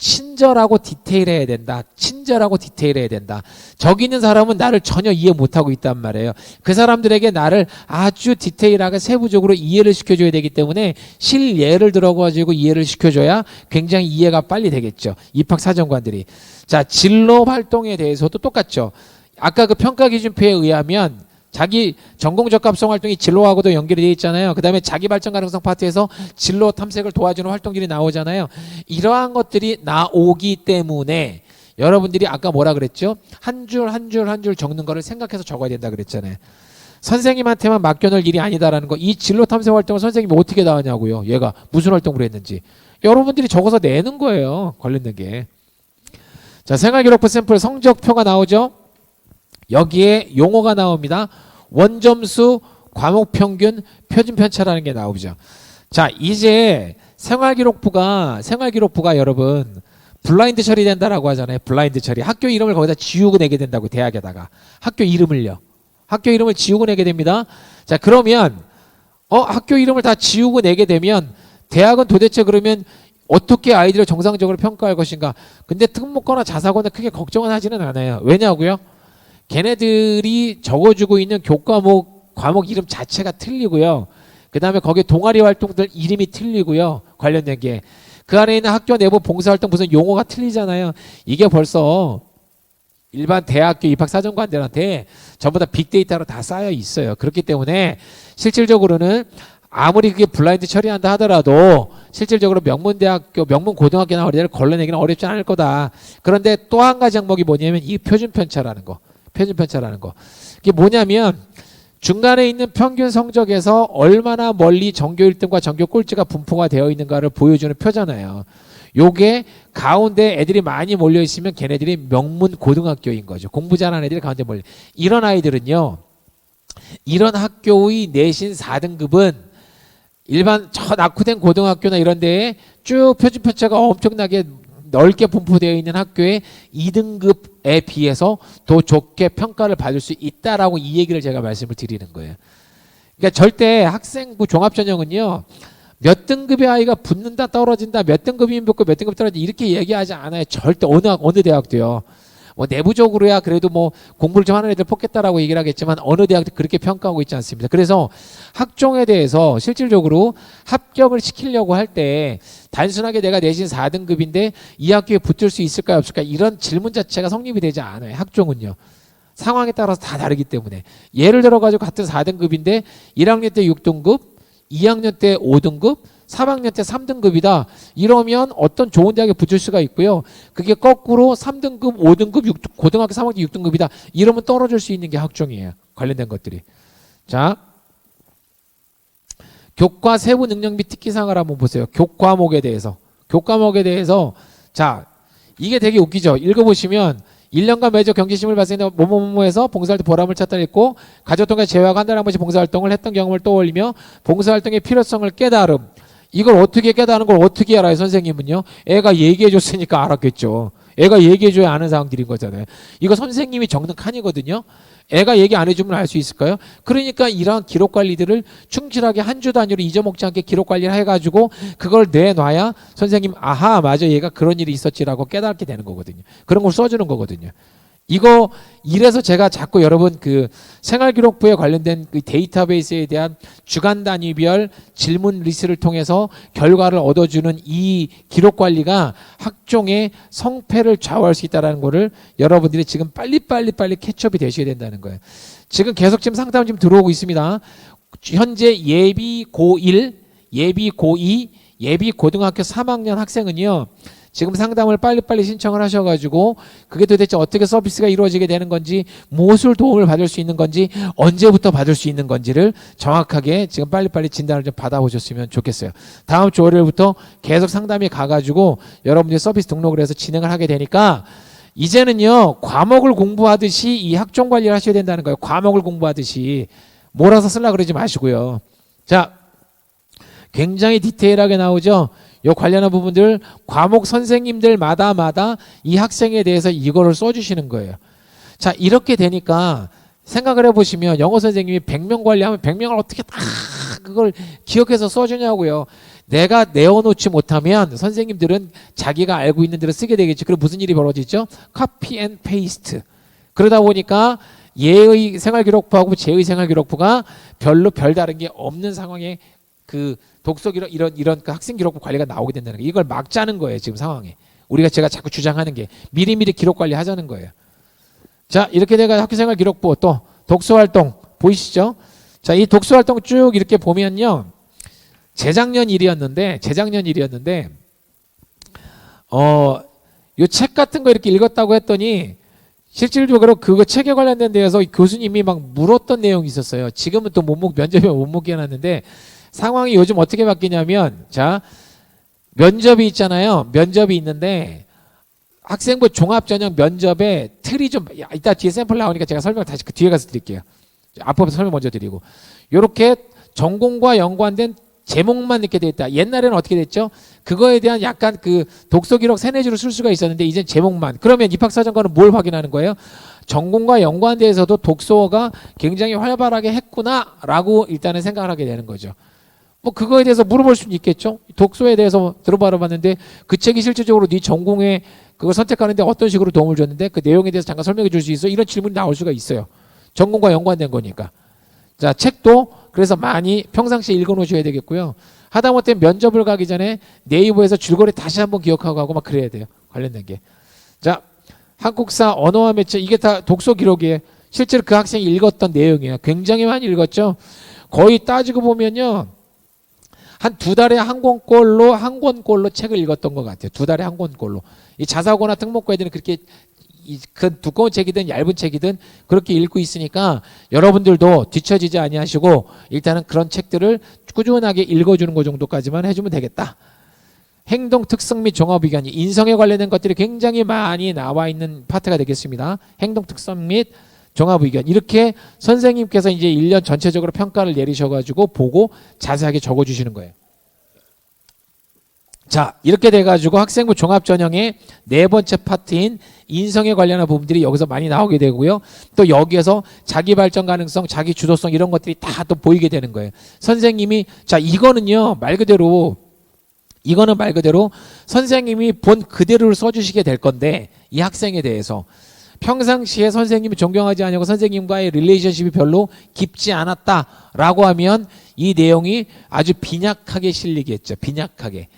Speaker 2: 친절하고 디테일해야 된다. 친절하고 디테일해야 된다. 저기 있는 사람은 나를 전혀 이해 못하고 있단 말이에요. 그 사람들에게 나를 아주 디테일하게 세부적으로 이해를 시켜줘야 되기 때문에 실예를 들어가지고 이해를 시켜줘야 굉장히 이해가 빨리 되겠죠. 입학사정관들이. 자, 진로 활동에 대해서도 똑같죠. 아까 그 평가기준표에 의하면 자기 전공적합성 활동이 진로하고도 연결이 되어 있잖아요. 그 다음에 자기 발전 가능성 파트에서 진로 탐색을 도와주는 활동들이 나오잖아요. 이러한 것들이 나오기 때문에 여러분들이 아까 뭐라 그랬죠? 한 줄 한 줄 적는 거를 생각해서 적어야 된다 그랬잖아요. 선생님한테만 맡겨놓을 일이 아니다라는 거. 이 진로 탐색 활동을 선생님이 어떻게 다 하냐고요. 얘가 무슨 활동을 했는지. 여러분들이 적어서 내는 거예요. 관련된 게. 자, 생활기록부 샘플 성적표가 나오죠. 여기에 용어가 나옵니다. 원점수, 과목평균, 표준편차라는 게 나오죠. 자, 이제 생활기록부가 여러분 블라인드 처리된다라고 하잖아요. 블라인드 처리. 학교 이름을 거기다 지우고 내게 된다고, 대학에다가. 학교 이름을요. 학교 이름을 지우고 내게 됩니다. 자, 그러면 학교 이름을 다 지우고 내게 되면 대학은 도대체 그러면 어떻게 아이들을 정상적으로 평가할 것인가. 근데 특목고나 자사고는 크게 걱정은 하지는 않아요. 왜냐고요? 걔네들이 적어주고 있는 교과목, 과목 이름 자체가 틀리고요. 그 다음에 거기에 동아리 활동들 이름이 틀리고요. 관련된 게. 그 안에 있는 학교 내부 봉사활동 무슨 용어가 틀리잖아요. 이게 벌써 일반 대학교 입학사정관들한테 전부 다 빅데이터로 다 쌓여 있어요. 그렇기 때문에 실질적으로는 아무리 그게 블라인드 처리한다 하더라도 실질적으로 명문대학교, 명문고등학교 나올 때를 걸러내기는 어렵지 않을 거다. 그런데 또 한 가지 항목이 뭐냐면 이 표준편차라는 거. 표준편차라는 거. 이게 뭐냐면 중간에 있는 평균 성적에서 얼마나 멀리 전교 1등과 전교 꼴찌가 분포가 되어 있는가를 보여주는 표잖아요. 요게 가운데 애들이 많이 몰려 있으면 걔네들이 명문 고등학교인 거죠. 공부 잘하는 애들이 가운데 몰려. 이런 아이들은요. 이런 학교의 내신 4등급은 일반 저 낙후된 고등학교나 이런 데에 쭉 표준편차가 엄청나게 넓게 분포되어 있는 학교의 2등급에 비해서 더 좋게 평가를 받을 수 있다라고 이 얘기를 제가 말씀을 드리는 거예요. 그러니까 절대 학생부 종합전형은요, 몇 등급의 아이가 붙는다 떨어진다, 몇 등급이면 붙고 몇 등급 떨어진다 이렇게 얘기하지 않아요. 절대 어느 대학도요. 뭐 내부적으로야 그래도 뭐 공부를 좀 하는 애들 뽑겠다라고 얘기를 하겠지만 어느 대학도 그렇게 평가하고 있지 않습니다. 그래서 학종에 대해서 실질적으로 합격을 시키려고 할 때 단순하게 내가 내신 4등급인데 이 학교에 붙을 수 있을까요 없을까 이런 질문 자체가 성립이 되지 않아요. 학종은요. 상황에 따라서 다 다르기 때문에 예를 들어 가지고 같은 4등급인데 1학년 때 6등급, 2학년 때 5등급, 3학년 때 3등급이다. 이러면 어떤 좋은 대학에 붙을 수가 있고요. 그게 거꾸로 3등급, 5등급, 고등학교 3학년 6등급이다. 이러면 떨어질 수 있는 게 학종이에요. 관련된 것들이. 자, 교과 세부 능력 및 특기사항을 한번 보세요. 교과목에 대해서. 자, 이게 되게 웃기죠. 읽어보시면 1년간 매주 경제심을 발생해 뭐뭐뭐에서 봉사활동 보람을 찾다 읽고 가족동과 제외하고 한 달에 한 번씩 봉사활동을 했던 경험을 떠올리며 봉사활동의 필요성을 깨달음. 이걸 어떻게 깨달은 걸 어떻게 알아요, 선생님은요? 애가 얘기해 줬으니까 알았겠죠. 애가 얘기해 줘야 아는 사항들인 거잖아요. 이거 선생님이 적는 칸이거든요. 애가 얘기 안 해주면 알 수 있을까요? 그러니까 이러한 기록 관리들을 충실하게 한 주 단위로 잊어먹지 않게 기록 관리를 해가지고 그걸 내놔야 선생님 아하 맞아 얘가 그런 일이 있었지라고 깨닫게 되는 거거든요. 그런 걸 써주는 거거든요. 이래서 제가 자꾸 여러분 그 생활기록부에 관련된 그 데이터베이스에 대한 주간 단위별 질문 리스트를 통해서 결과를 얻어주는 이 기록 관리가 학종의 성패를 좌우할 수 있다는 거를 여러분들이 지금 빨리 캐치업이 되셔야 된다는 거예요. 지금 계속 지금 상담 지금 들어오고 있습니다. 현재 예비 고1, 예비 고2, 예비 고등학교 3학년 학생은요. 지금 상담을 빨리빨리 신청을 하셔가지고 그게 도대체 어떻게 서비스가 이루어지게 되는 건지 무엇을 도움을 받을 수 있는 건지 언제부터 받을 수 있는 건지를 정확하게 지금 빨리빨리 진단을 좀 받아보셨으면 좋겠어요. 다음 주 월요일부터 계속 상담이 가가지고 여러분들이 서비스 등록을 해서 진행을 하게 되니까 이제는요 과목을 공부하듯이 이 학종 관리를 하셔야 된다는 거예요. 과목을 공부하듯이 몰아서 쓰려고 그러지 마시고요. 자, 굉장히 디테일하게 나오죠. 요 관련한 부분들 과목 선생님들마다 이 학생에 대해서 이거를 써주시는 거예요. 자, 이렇게 되니까 생각을 해보시면 영어 선생님이 100명 관리하면 100명을 어떻게 다 그걸 기억해서 써주냐고요. 내가 내어놓지 못하면 선생님들은 자기가 알고 있는 대로 쓰게 되겠죠. 그럼 무슨 일이 벌어지죠? 카피 앤 페이스트. 그러다 보니까 예의 생활기록부하고 제의 생활기록부가 별다른 게 없는 상황에 그 독서 기록 이런 그 학생 기록부 관리가 나오게 된다는 거. 이걸 막자는 거예요, 지금 상황에. 제가 자꾸 주장하는 게 미리미리 기록 관리 하자는 거예요. 자, 이렇게 돼가 학교 생활 기록부 또 독서 활동 보이시죠? 자, 이 독서 활동 쭉 이렇게 보면요. 재작년 일이었는데 요 책 같은 거 이렇게 읽었다고 했더니 실질적으로 그거 책에 관련된 데에서 교수님이 막 물었던 내용이 있었어요. 지금은 또 면접에 못 묻게 해놨는데 상황이 요즘 어떻게 바뀌냐면 자 면접이 있잖아요. 면접이 있는데 학생부 종합전형 면접에 틀이 좀 이따 뒤에 샘플 나오니까 제가 설명 다시 그 뒤에 가서 드릴게요. 앞부분 설명 먼저 드리고 요렇게 전공과 연관된 제목만 이렇게 돼 있다. 옛날에는 어떻게 됐죠? 그거에 대한 약간 그 독서 기록 세네지로 쓸 수가 있었는데 이젠 제목만. 그러면 입학사정관은 뭘 확인하는 거예요? 전공과 연관돼서도 독서가 굉장히 활발하게 했구나라고 일단은 생각을 하게 되는 거죠. 뭐 그거에 대해서 물어볼 수는 있겠죠. 독서에 대해서 들어봐봤는데 그 책이 실질적으로 네 전공에 그걸 선택하는데 어떤 식으로 도움을 줬는데 그 내용에 대해서 잠깐 설명해 줄 수 있어? 이런 질문이 나올 수가 있어요. 전공과 연관된 거니까. 자, 책도 그래서 많이 평상시에 읽어놓으셔야 되겠고요. 하다못해 면접을 가기 전에 네이버에서 줄거리 다시 한번 기억하고 가고 막 그래야 돼요. 관련된 게. 자, 한국사 언어와 매체 이게 다 독서 기록이에요. 실제로 그 학생이 읽었던 내용이에요. 굉장히 많이 읽었죠. 거의 따지고 보면요. 한 두 달에 한 권꼴로 책을 읽었던 것 같아요. 두 달에 한 권꼴로. 이 자사고나 특목고 애들은 그렇게 그 두꺼운 책이든 얇은 책이든 그렇게 읽고 있으니까 여러분들도 뒤처지지 아니하시고 일단은 그런 책들을 꾸준하게 읽어주는 것 정도까지만 해주면 되겠다. 행동 특성 및 종합 의견, 인성에 관련된 것들이 굉장히 많이 나와 있는 파트가 되겠습니다. 행동 특성 및 종합 의견. 이렇게 선생님께서 이제 1년 전체적으로 평가를 내리셔가지고 보고 자세하게 적어주시는 거예요. 자, 이렇게 돼가지고 학생부 종합전형의 네 번째 파트인 인성에 관련한 부분들이 여기서 많이 나오게 되고요. 또 여기에서 자기 발전 가능성, 자기 주도성 이런 것들이 다 또 보이게 되는 거예요. 선생님이 자 이거는 말 그대로 선생님이 본 그대로를 써주시게 될 건데 이 학생에 대해서 평상시에 선생님이 존경하지 않고 선생님과의 릴레이션십이 별로 깊지 않았다라고 하면 이 내용이 아주 빈약하게 실리겠죠. 빈약하게.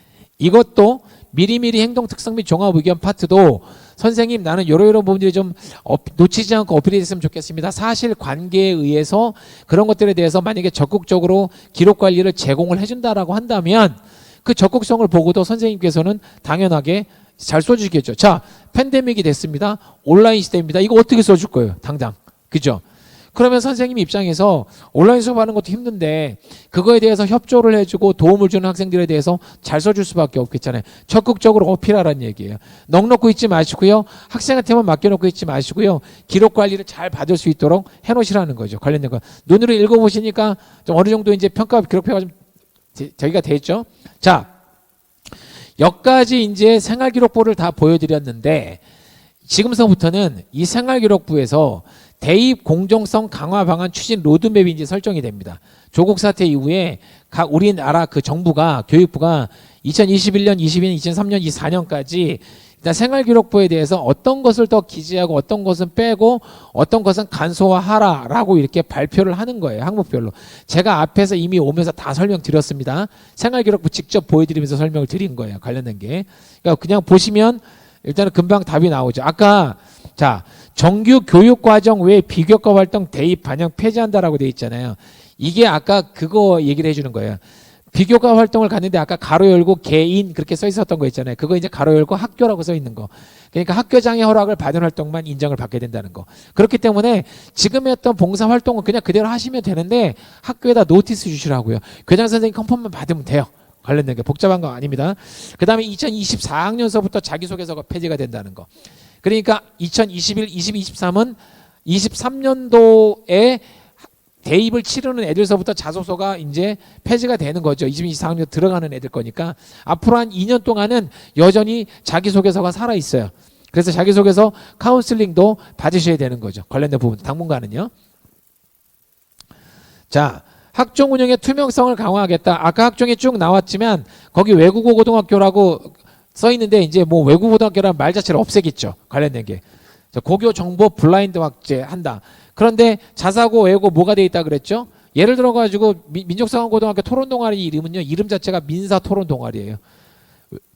Speaker 2: 이것도 미리미리 행동 특성 및 종합 의견 파트도 선생님 나는 이런 부분들이 좀 놓치지 않고 어필이 됐으면 좋겠습니다. 사실 관계에 의해서 그런 것들에 대해서 만약에 적극적으로 기록 관리를 제공을 해준다라고 한다면 그 적극성을 보고도 선생님께서는 당연하게 잘 써주시겠죠. 자, 팬데믹이 됐습니다. 온라인 시대입니다. 이거 어떻게 써줄 거예요? 당장. 그죠? 그러면 선생님 입장에서 온라인 수업하는 것도 힘든데 그거에 대해서 협조를 해주고 도움을 주는 학생들에 대해서 잘 써줄 수밖에 없겠잖아요. 적극적으로 어필하라는 얘기예요. 넋놓고 있지 마시고요. 학생한테만 맡겨놓고 있지 마시고요. 기록 관리를 잘 받을 수 있도록 해놓으시라는 거죠. 관련된 거. 눈으로 읽어보시니까 좀 어느 정도 이제 평가 기록표가 좀 저기가 됐죠. 자, 여기까지 이제 생활기록부를 다 보여드렸는데 지금서부터는 이 생활기록부에서 대입 공정성 강화 방안 추진 로드맵이 이제 설정이 됩니다. 조국 사태 이후에 각 우리나라 그 정부가 교육부가 2021년, 22년, 2003년 이 4년까지 일단 생활기록부에 대해서 어떤 것을 더 기재하고 어떤 것은 빼고 어떤 것은 간소화하라라고 이렇게 발표를 하는 거예요. 항목별로. 제가 앞에서 이미 오면서 다 설명드렸습니다. 생활기록부 직접 보여드리면서 설명을 드린 거예요. 관련된 게. 그러니까 그냥 보시면 일단은 금방 답이 나오죠. 아까 자 정규 교육과정 외 비교과 활동 대입 반영 폐지한다라고 돼 있잖아요. 이게 아까 그거 얘기를 해주는 거예요. 비교과 활동을 갔는데 아까 가로 열고 개인 그렇게 써 있었던 거 있잖아요. 그거 이제 가로 열고 학교라고 써 있는 거. 그러니까 학교장의 허락을 받은 활동만 인정을 받게 된다는 거. 그렇기 때문에 지금 했던 봉사 활동은 그냥 그대로 하시면 되는데 학교에다 노티스 주시라고요. 교장 선생님 컨펌만 받으면 돼요. 관련된 게 복잡한 거 아닙니다. 그 다음에 2024학년서부터 자기소개서가 폐지가 된다는 거. 그러니까 2021, 22, 23은 23년도에 대입을 치르는 애들서부터 자소서가 이제 폐지가 되는 거죠. 24학년 들어가는 애들 거니까 앞으로 한 2년 동안은 여전히 자기소개서가 살아 있어요. 그래서 자기소개서 카운슬링도 받으셔야 되는 거죠. 관련된 부분 당분간은요. 자, 학종 운영의 투명성을 강화하겠다. 아까 학종이 쭉 나왔지만 거기 외국어 고등학교라고 써 있는데 이제 뭐 외국어 고등학교라는 말 자체를 없애겠죠. 관련된 게. 고교 정보 블라인드 확대한다. 그런데 자사고 외고 뭐가 돼 있다 그랬죠? 예를 들어 가지고 민족상황고등학교 토론 동아리 이름은요. 이름 자체가 민사 토론 동아리예요.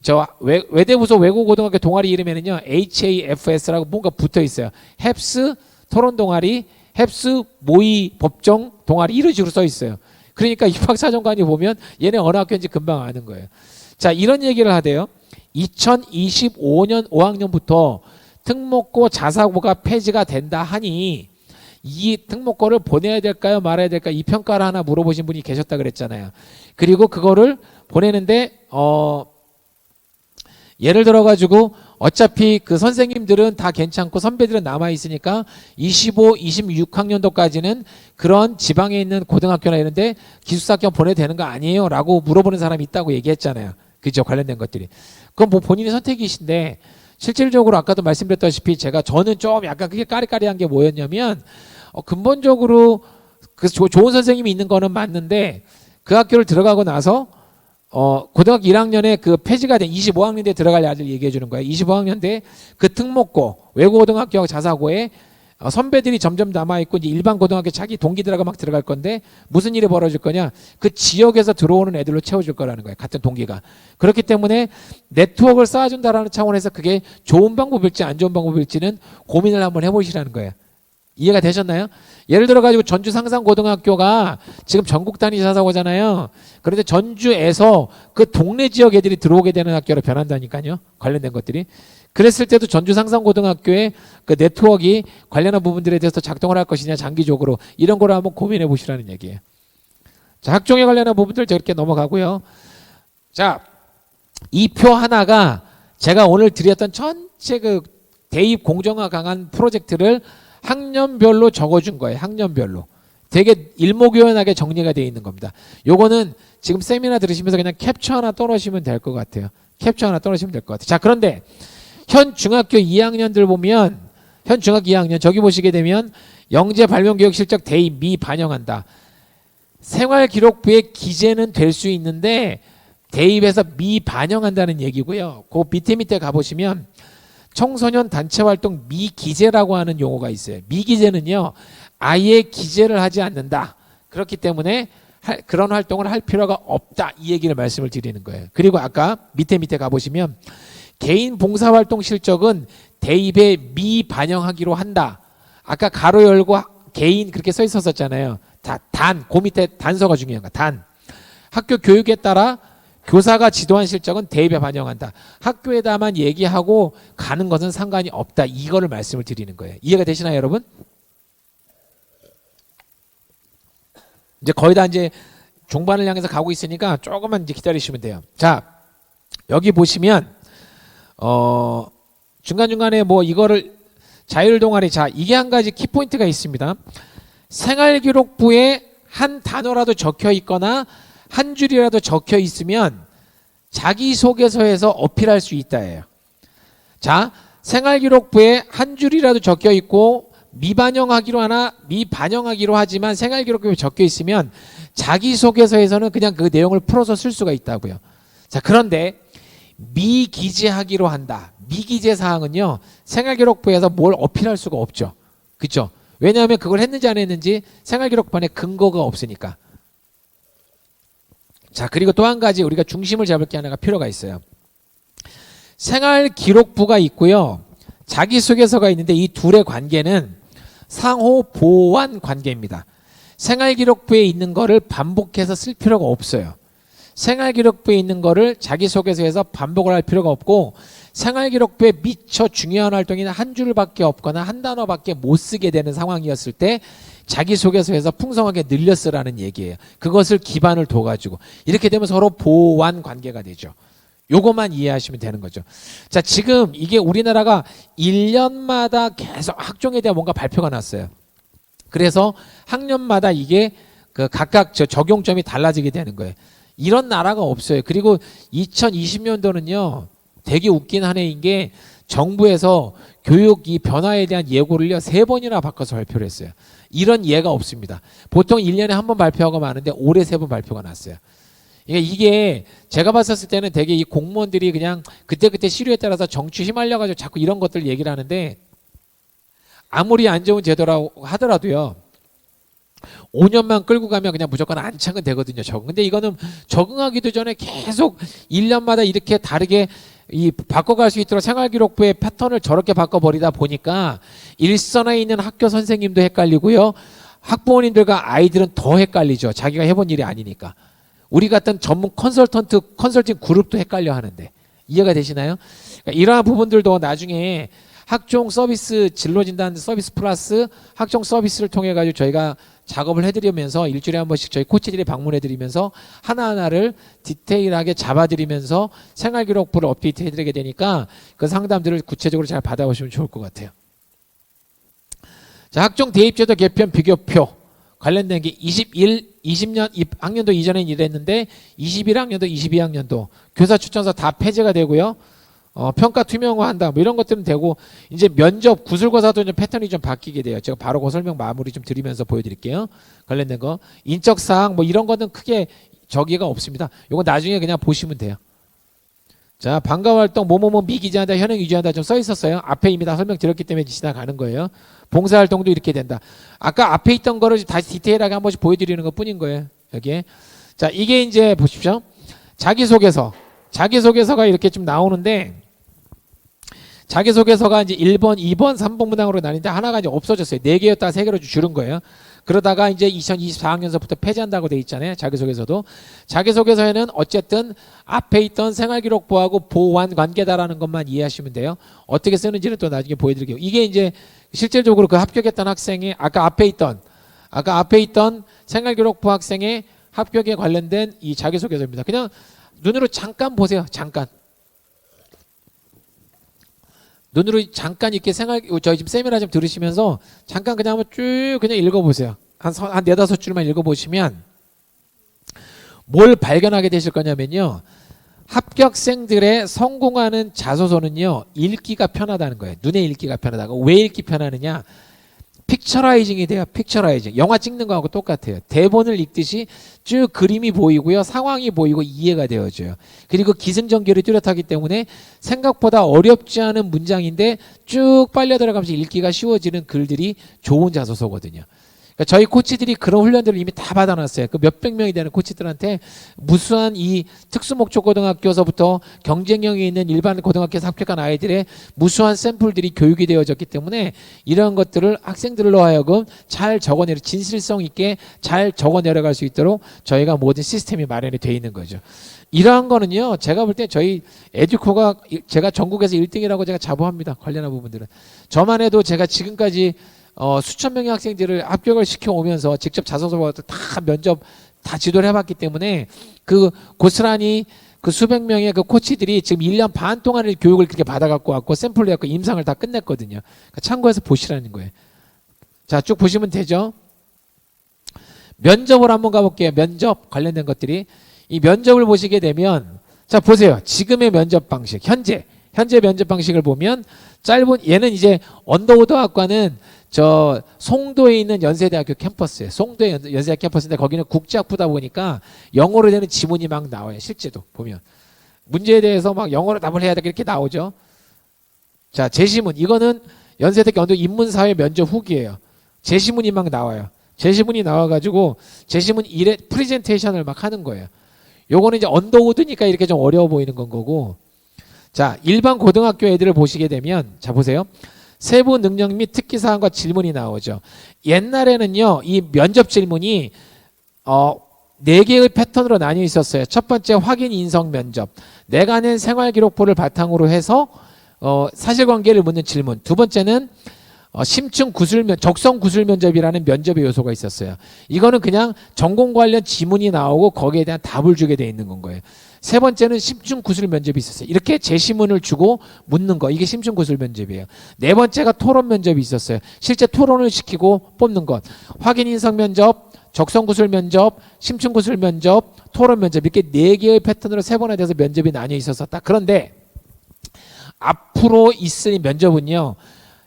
Speaker 2: 저 외대부서 외고고등학교 동아리 이름에는요. HAFS라고 뭔가 붙어 있어요. 헵스 토론 동아리, 헵스 모의 법정 동아리 이런 식으로 써 있어요. 그러니까 입학사정관이 보면 얘네 어느 학교인지 금방 아는 거예요. 자, 이런 얘기를 하대요. 2025년 5학년부터 특목고 자사고가 폐지가 된다 하니 이 특목고를 보내야 될까요 말아야 될까요 이 평가를 하나 물어보신 분이 계셨다 그랬잖아요. 그리고 그거를 보내는데 예를 들어 가지고 어차피 그 선생님들은 다 괜찮고 선배들은 남아 있으니까 25, 26학년도까지는 그런 지방에 있는 고등학교나 이런 데 기숙사학교 보내도 되는 거 아니에요? 라고 물어보는 사람이 있다고 얘기했잖아요. 그죠? 관련된 것들이. 그건 뭐 본인의 선택이신데 실질적으로 아까도 말씀드렸다시피 저는 좀 약간 그게 까리까리한 게 뭐였냐면 근본적으로 그 좋은 선생님이 있는 거는 맞는데 그 학교를 들어가고 나서 고등학교 1학년에 그 폐지가 된 25학년 때 들어갈 아들 얘기해 주는 거예요. 25학년 때 그 특목고 외고고등학교 자사고에 선배들이 점점 남아있고 이제 일반 고등학교 자기 동기들하고 막 들어갈 건데 무슨 일이 벌어질 거냐 그 지역에서 들어오는 애들로 채워줄 거라는 거예요. 같은 동기가. 그렇기 때문에 네트워크를 쌓아준다라는 차원에서 그게 좋은 방법일지 안 좋은 방법일지는 고민을 한번 해보시라는 거예요. 이해가 되셨나요? 예를 들어 가지고 전주 상산고등학교가 지금 전국 단위 자사고잖아요. 그런데 전주에서 그 동네 지역 애들이 들어오게 되는 학교로 변한다니까요. 관련된 것들이. 그랬을 때도 전주 상산고등학교의 그 네트워크가 관련한 부분들에 대해서 작동을 할 것이냐 장기적으로 이런 거를 한번 고민해 보시라는 얘기예요. 자, 학종에 관련한 부분들 저렇게 넘어가고요. 자, 이 표 하나가 제가 오늘 드렸던 전체 그 대입 공정화 강한 프로젝트를 학년별로 적어준 거예요. 학년별로. 되게 일목요연하게 정리가 되어 있는 겁니다. 요거는 지금 세미나 들으시면서 그냥 캡처 하나 떨어시면 될 것 같아요. 캡처 하나 떨어시면 될 것 같아요. 자, 그런데 현 중학교 2학년들 보면 현 중학교 2학년 저기 보시게 되면 영재 발명교육 실적 대입 미반영한다. 생활기록부의 기재는 될 수 있는데 대입에서 미반영한다는 얘기고요. 그 밑에 가보시면 청소년 단체활동 미기재라고 하는 용어가 있어요. 미기재는요. 아예 기재를 하지 않는다. 그렇기 때문에 그런 활동을 할 필요가 없다. 이 얘기를 말씀을 드리는 거예요. 그리고 아까 밑에 가보시면 개인 봉사활동 실적은 대입에 미반영하기로 한다. 아까 가로 열고 개인 그렇게 써 있었잖아요. 그 밑에 단서가 중요한 거야. 학교 교육에 따라 교사가 지도한 실적은 대입에 반영한다. 학교에다만 얘기하고 가는 것은 상관이 없다. 이거를 말씀을 드리는 거예요. 이해가 되시나요, 여러분? 이제 거의 다 이제 종반을 향해서 가고 있으니까 조금만 이제 기다리시면 돼요. 자, 여기 보시면 중간중간에 뭐 이거를 자율 동아리, 자, 이게 한 가지 키포인트가 있습니다. 생활기록부에 한 단어라도 적혀 있거나 한 줄이라도 적혀 있으면 자기소개서에서 어필할 수 있다예요. 자, 생활기록부에 한 줄이라도 적혀 있고 미반영하기로 하지만 생활기록부에 적혀 있으면 자기소개서에서는 그냥 그 내용을 풀어서 쓸 수가 있다고요. 자, 그런데 미기재하기로 한다. 미기재 사항은요, 생활기록부에서 뭘 어필할 수가 없죠. 그렇죠? 왜냐하면 그걸 했는지 안 했는지 생활기록부에 근거가 없으니까. 자, 그리고 또 한 가지 우리가 중심을 잡을 게 하나가 필요가 있어요. 생활기록부가 있고요, 자기소개서가 있는데 이 둘의 관계는 상호 보완 관계입니다. 생활기록부에 있는 거를 반복해서 쓸 필요가 없어요. 생활기록부에 있는 거를 자기소개서에서 반복을 할 필요가 없고, 생활기록부에 미처 중요한 활동이 한 줄밖에 없거나 한 단어밖에 못 쓰게 되는 상황이었을 때 자기소개서에서 풍성하게 늘려 쓰라는 얘기예요. 그것을 기반을 둬가지고 이렇게 되면 서로 보완 관계가 되죠. 요것만 이해하시면 되는 거죠. 자, 지금 이게 우리나라가 1년마다 계속 학종에 대한 뭔가 발표가 났어요. 그래서 학년마다 이게 그 각각 적용점이 달라지게 되는 거예요. 이런 나라가 없어요. 그리고 2020년도는요 되게 웃긴 한 해인 게 정부에서 교육 이 변화에 대한 예고를요 3번이나 바꿔서 발표를 했어요. 이런 예가 없습니다. 보통 1년에 한 번 발표하고 마는데 올해 3번 발표가 났어요. 그러니까 이게 제가 봤었을 때는 되게 이 공무원들이 그냥 그때그때 시류에 따라서 정치 휘말려가지고 자꾸 이런 것들 얘기를 하는데, 아무리 안 좋은 제도라고 하더라도요 5년만 끌고 가면 그냥 무조건 안착은 되거든요. 근데 이거는 적응하기도 전에 계속 1년마다 이렇게 다르게 바꿔갈 수 있도록 생활기록부의 패턴을 저렇게 바꿔버리다 보니까 일선에 있는 학교 선생님도 헷갈리고요, 학부모님들과 아이들은 더 헷갈리죠. 자기가 해본 일이 아니니까. 우리 같은 전문 컨설팅 그룹도 헷갈려 하는데, 이해가 되시나요? 그러니까 이러한 부분들도 나중에 학종 서비스 진로진단 서비스 플러스 학종 서비스를 통해 가지고 저희가 작업을 해드리면서 일주일에 한 번씩 저희 코치들이 방문해드리면서 하나하나를 디테일하게 잡아드리면서 생활기록부를 업데이트 해드리게 되니까 그 상담들을 구체적으로 잘 받아보시면 좋을 것 같아요. 자, 학종 대입제도 개편 비교표 관련된 게 20년 학년도 이전엔 이랬는데 21학년도 22학년도 교사 추천서 다 폐지가 되고요, 평가 투명화한다 뭐 이런 것들은 되고, 이제 면접 구술고사도 좀 패턴이 좀 바뀌게 돼요. 제가 바로 그 설명 마무리 좀 드리면서 보여드릴게요. 관련된 거 인적사항 뭐 이런 거는 크게 저기가 없습니다. 요거 나중에 그냥 보시면 돼요. 자, 방과활동 뭐뭐뭐 미기재한다 현행 유지한다 좀 써 있었어요. 앞에 이미 다 설명드렸기 때문에 지나가는 거예요. 봉사활동도 이렇게 된다. 아까 앞에 있던 거를 다시 디테일하게 한 번씩 보여드리는 것 뿐인 거예요. 여기에. 자, 이게 이제 보십시오. 자기소개서가 이렇게 좀 나오는데, 자기소개서가 이제 1번, 2번, 3번 문항으로 나뉘는데 하나가 이제 없어졌어요. 4개였다가 3개로 줄은 거예요. 그러다가 이제 2024학년서부터 폐지한다고 돼 있잖아요. 자기소개서도. 자기소개서에는 어쨌든 앞에 있던 생활기록부하고 보완 관계다라는 것만 이해하시면 돼요. 어떻게 쓰는지는 또 나중에 보여드릴게요. 이게 이제 실질적으로 그 합격했던 학생이 아까 앞에 있던 생활기록부 학생의 합격에 관련된 이 자기소개서입니다. 그냥 눈으로 잠깐 보세요. 잠깐. 눈으로 잠깐 이렇게 저희 지금 세미나 좀 들으시면서 잠깐 그냥 한번 쭉 그냥 읽어보세요. 한 네다섯 줄만 읽어보시면 뭘 발견하게 되실 거냐면요. 합격생들의 성공하는 자소서는요, 읽기가 편하다는 거예요. 눈에 읽기가 편하다고. 왜 읽기 편하느냐? 픽처라이징이 돼요. 픽처라이징. 영화 찍는 거하고 똑같아요. 대본을 읽듯이 쭉 그림이 보이고요. 상황이 보이고 이해가 되어져요. 그리고 기승전결이 뚜렷하기 때문에 생각보다 어렵지 않은 문장인데 쭉 빨려 들어가면서 읽기가 쉬워지는 글들이 좋은 자소서거든요. 그러니까 저희 코치들이 그런 훈련들을 이미 다 받아놨어요. 그 몇백 명이 되는 코치들한테 무수한 이 특수목적고등학교에서부터 경쟁력이 있는 일반 고등학교에서 합격한 아이들의 무수한 샘플들이 교육이 되어졌기 때문에 이런 것들을 학생들로 하여금 잘 적어내려 진실성 있게 잘 적어내려갈 수 있도록 저희가 모든 시스템이 마련이 돼 있는 거죠. 이러한 거는요, 제가 볼 때 저희 에듀코가 제가 전국에서 1등이라고 제가 자부합니다. 관련한 부분들은. 저만 해도 제가 지금까지 수천 명의 학생들을 합격을 시켜오면서 직접 자소서 다 면접 다 지도를 해봤기 때문에 그 고스란히 그 수백 명의 그 코치들이 지금 1년 반 동안의 교육을 그렇게 받아갖고 왔고 샘플을 갖고 임상을 다 끝냈거든요. 그러니까 참고해서 보시라는 거예요. 자, 쭉 보시면 되죠. 면접을 한번 가볼게요. 면접 관련된 것들이. 이 면접을 보시게 되면 자, 보세요. 지금의 면접 방식, 현재 면접 방식을 보면 짧은, 얘는 이제 언더우드학과는 저 송도에 있는 연세대학교 캠퍼스예요. 송도의 연세대학교 캠퍼스인데 거기는 국제학부다 보니까 영어로 되는 지문이 막 나와요. 실제도 보면 문제에 대해서 막 영어로 답을 해야 되게 이렇게 나오죠. 자, 제시문, 이거는 연세대학교 언더 인문사회 면접 후기예요. 제시문이 막 나와요. 제시문이 나와가지고 제시문 1회 프레젠테이션을 막 하는 거예요. 요거는 이제 언더우드니까 이렇게 좀 어려워 보이는 건 거고. 자, 일반 고등학교 애들을 보시게 되면 자, 보세요. 세부 능력 및 특기 사항과 질문이 나오죠. 옛날에는요, 이 면접 질문이 4개의 패턴으로 나뉘어 있었어요. 첫 번째, 확인 인성 면접. 내가 낸 생활 기록부를 바탕으로 해서 사실관계를 묻는 질문. 두 번째는 심층 적성 구술 면접이라는 면접의 요소가 있었어요. 이거는 그냥 전공 관련 지문이 나오고 거기에 대한 답을 주게 돼 있는 건 거예요. 세 번째는 심층 구술 면접이 있었어요. 이렇게 제시문을 주고 묻는 거, 이게 심층 구술 면접이에요. 네 번째가 토론 면접이 있었어요. 실제 토론을 시키고 뽑는 것. 확인 인성 면접, 적성 구술 면접, 심층 구술 면접, 토론 면접, 이렇게 4개의 패턴으로 3번에 대해서 면접이 나뉘어 있었다. 그런데 앞으로 있을 면접은요,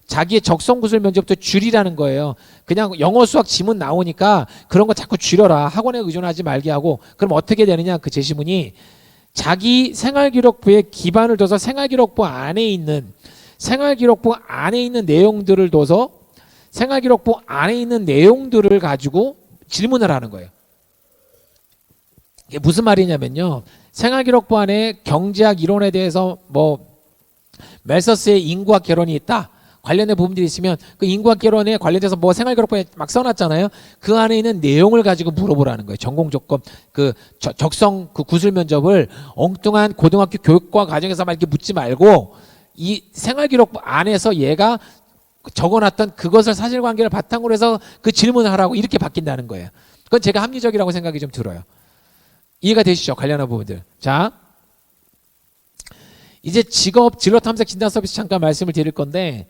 Speaker 2: 자기의 적성구술 면접도 줄이라는 거예요. 그냥 영어 수학 지문 나오니까 그런 거 자꾸 줄여라. 학원에 의존하지 말게 하고. 그럼 어떻게 되느냐, 그 제시문이 자기 생활기록부에 기반을 둬서 생활기록부 안에 있는 내용들을 둬서 생활기록부 안에 있는 내용들을 가지고 질문을 하는 거예요. 이게 무슨 말이냐면요, 생활기록부 안에 경제학 이론에 대해서 멜서스의 인구학 개론이 있다, 관련된 부분들이 있으면 그 인구학 개론에 관련돼서 생활기록부에 막 써놨잖아요. 그 안에 있는 내용을 가지고 물어보라는 거예요. 전공 조건, 적성 구술 면접을 엉뚱한 고등학교 교육과 과정에서 막 이렇게 묻지 말고 이 생활기록부 안에서 얘가 적어놨던 그것을 사실관계를 바탕으로 해서 그 질문을 하라고, 이렇게 바뀐다는 거예요. 그건 제가 합리적이라고 생각이 좀 들어요. 이해가 되시죠? 관련한 부분들. 자, 이제 진로 탐색 진단 서비스 잠깐 말씀을 드릴 건데,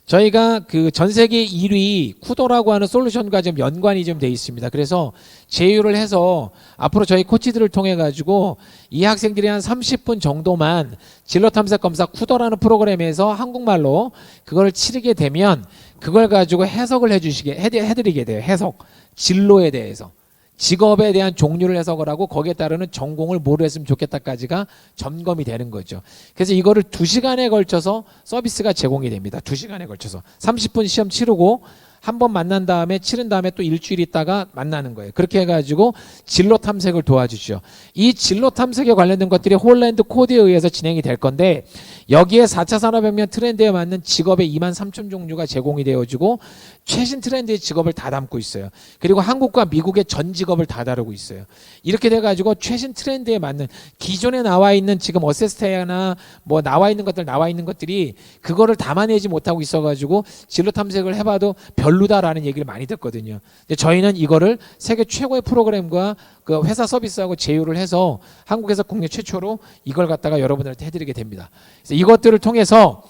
Speaker 2: 저희가 그 전 세계 1위 쿠도라고 하는 솔루션과 좀 연관이 좀 돼 있습니다. 그래서 제휴를 해서 앞으로 저희 코치들을 통해 가지고 이 학생들이 한 30분 정도만 진로 탐색 검사 쿠도라는 프로그램에서 한국말로 그걸 치르게 되면 그걸 가지고 해석을 해드리게 돼요. 해석, 진로에 대해서. 직업에 대한 종류를 해석을 하고 거기에 따르는 전공을 뭐로 했으면 좋겠다까지가 점검이 되는 거죠. 그래서 이거를 2시간에 걸쳐서 서비스가 제공이 됩니다. 2시간에 걸쳐서 30분 시험 치르고 한 번 만난 다음에 치른 다음에 또 일주일 있다가 만나는 거예요. 그렇게 해가지고 진로 탐색을 도와주죠. 이 진로 탐색에 관련된 것들이 홀랜드 코드에 의해서 진행이 될 건데, 여기에 4차 산업혁명 트렌드에 맞는 직업의 23,000 종류가 제공이 되어지고 최신 트렌드의 직업을 다 담고 있어요. 그리고 한국과 미국의 전 직업을 다 다루고 있어요. 이렇게 돼가지고 최신 트렌드에 맞는, 기존에 나와 있는 지금 어세스테나 나와 있는 것들이 그거를 담아내지 못하고 있어가지고 진로 탐색을 해봐도 별로다라는 얘기를 많이 듣거든요. 근데 저희는 이거를 세계 최고의 프로그램과 그 회사 서비스하고 제휴를 해서 한국에서 국내 최초로 이걸 갖다가 여러분들한테 해드리게 됩니다. 그래서 이것들을 통해서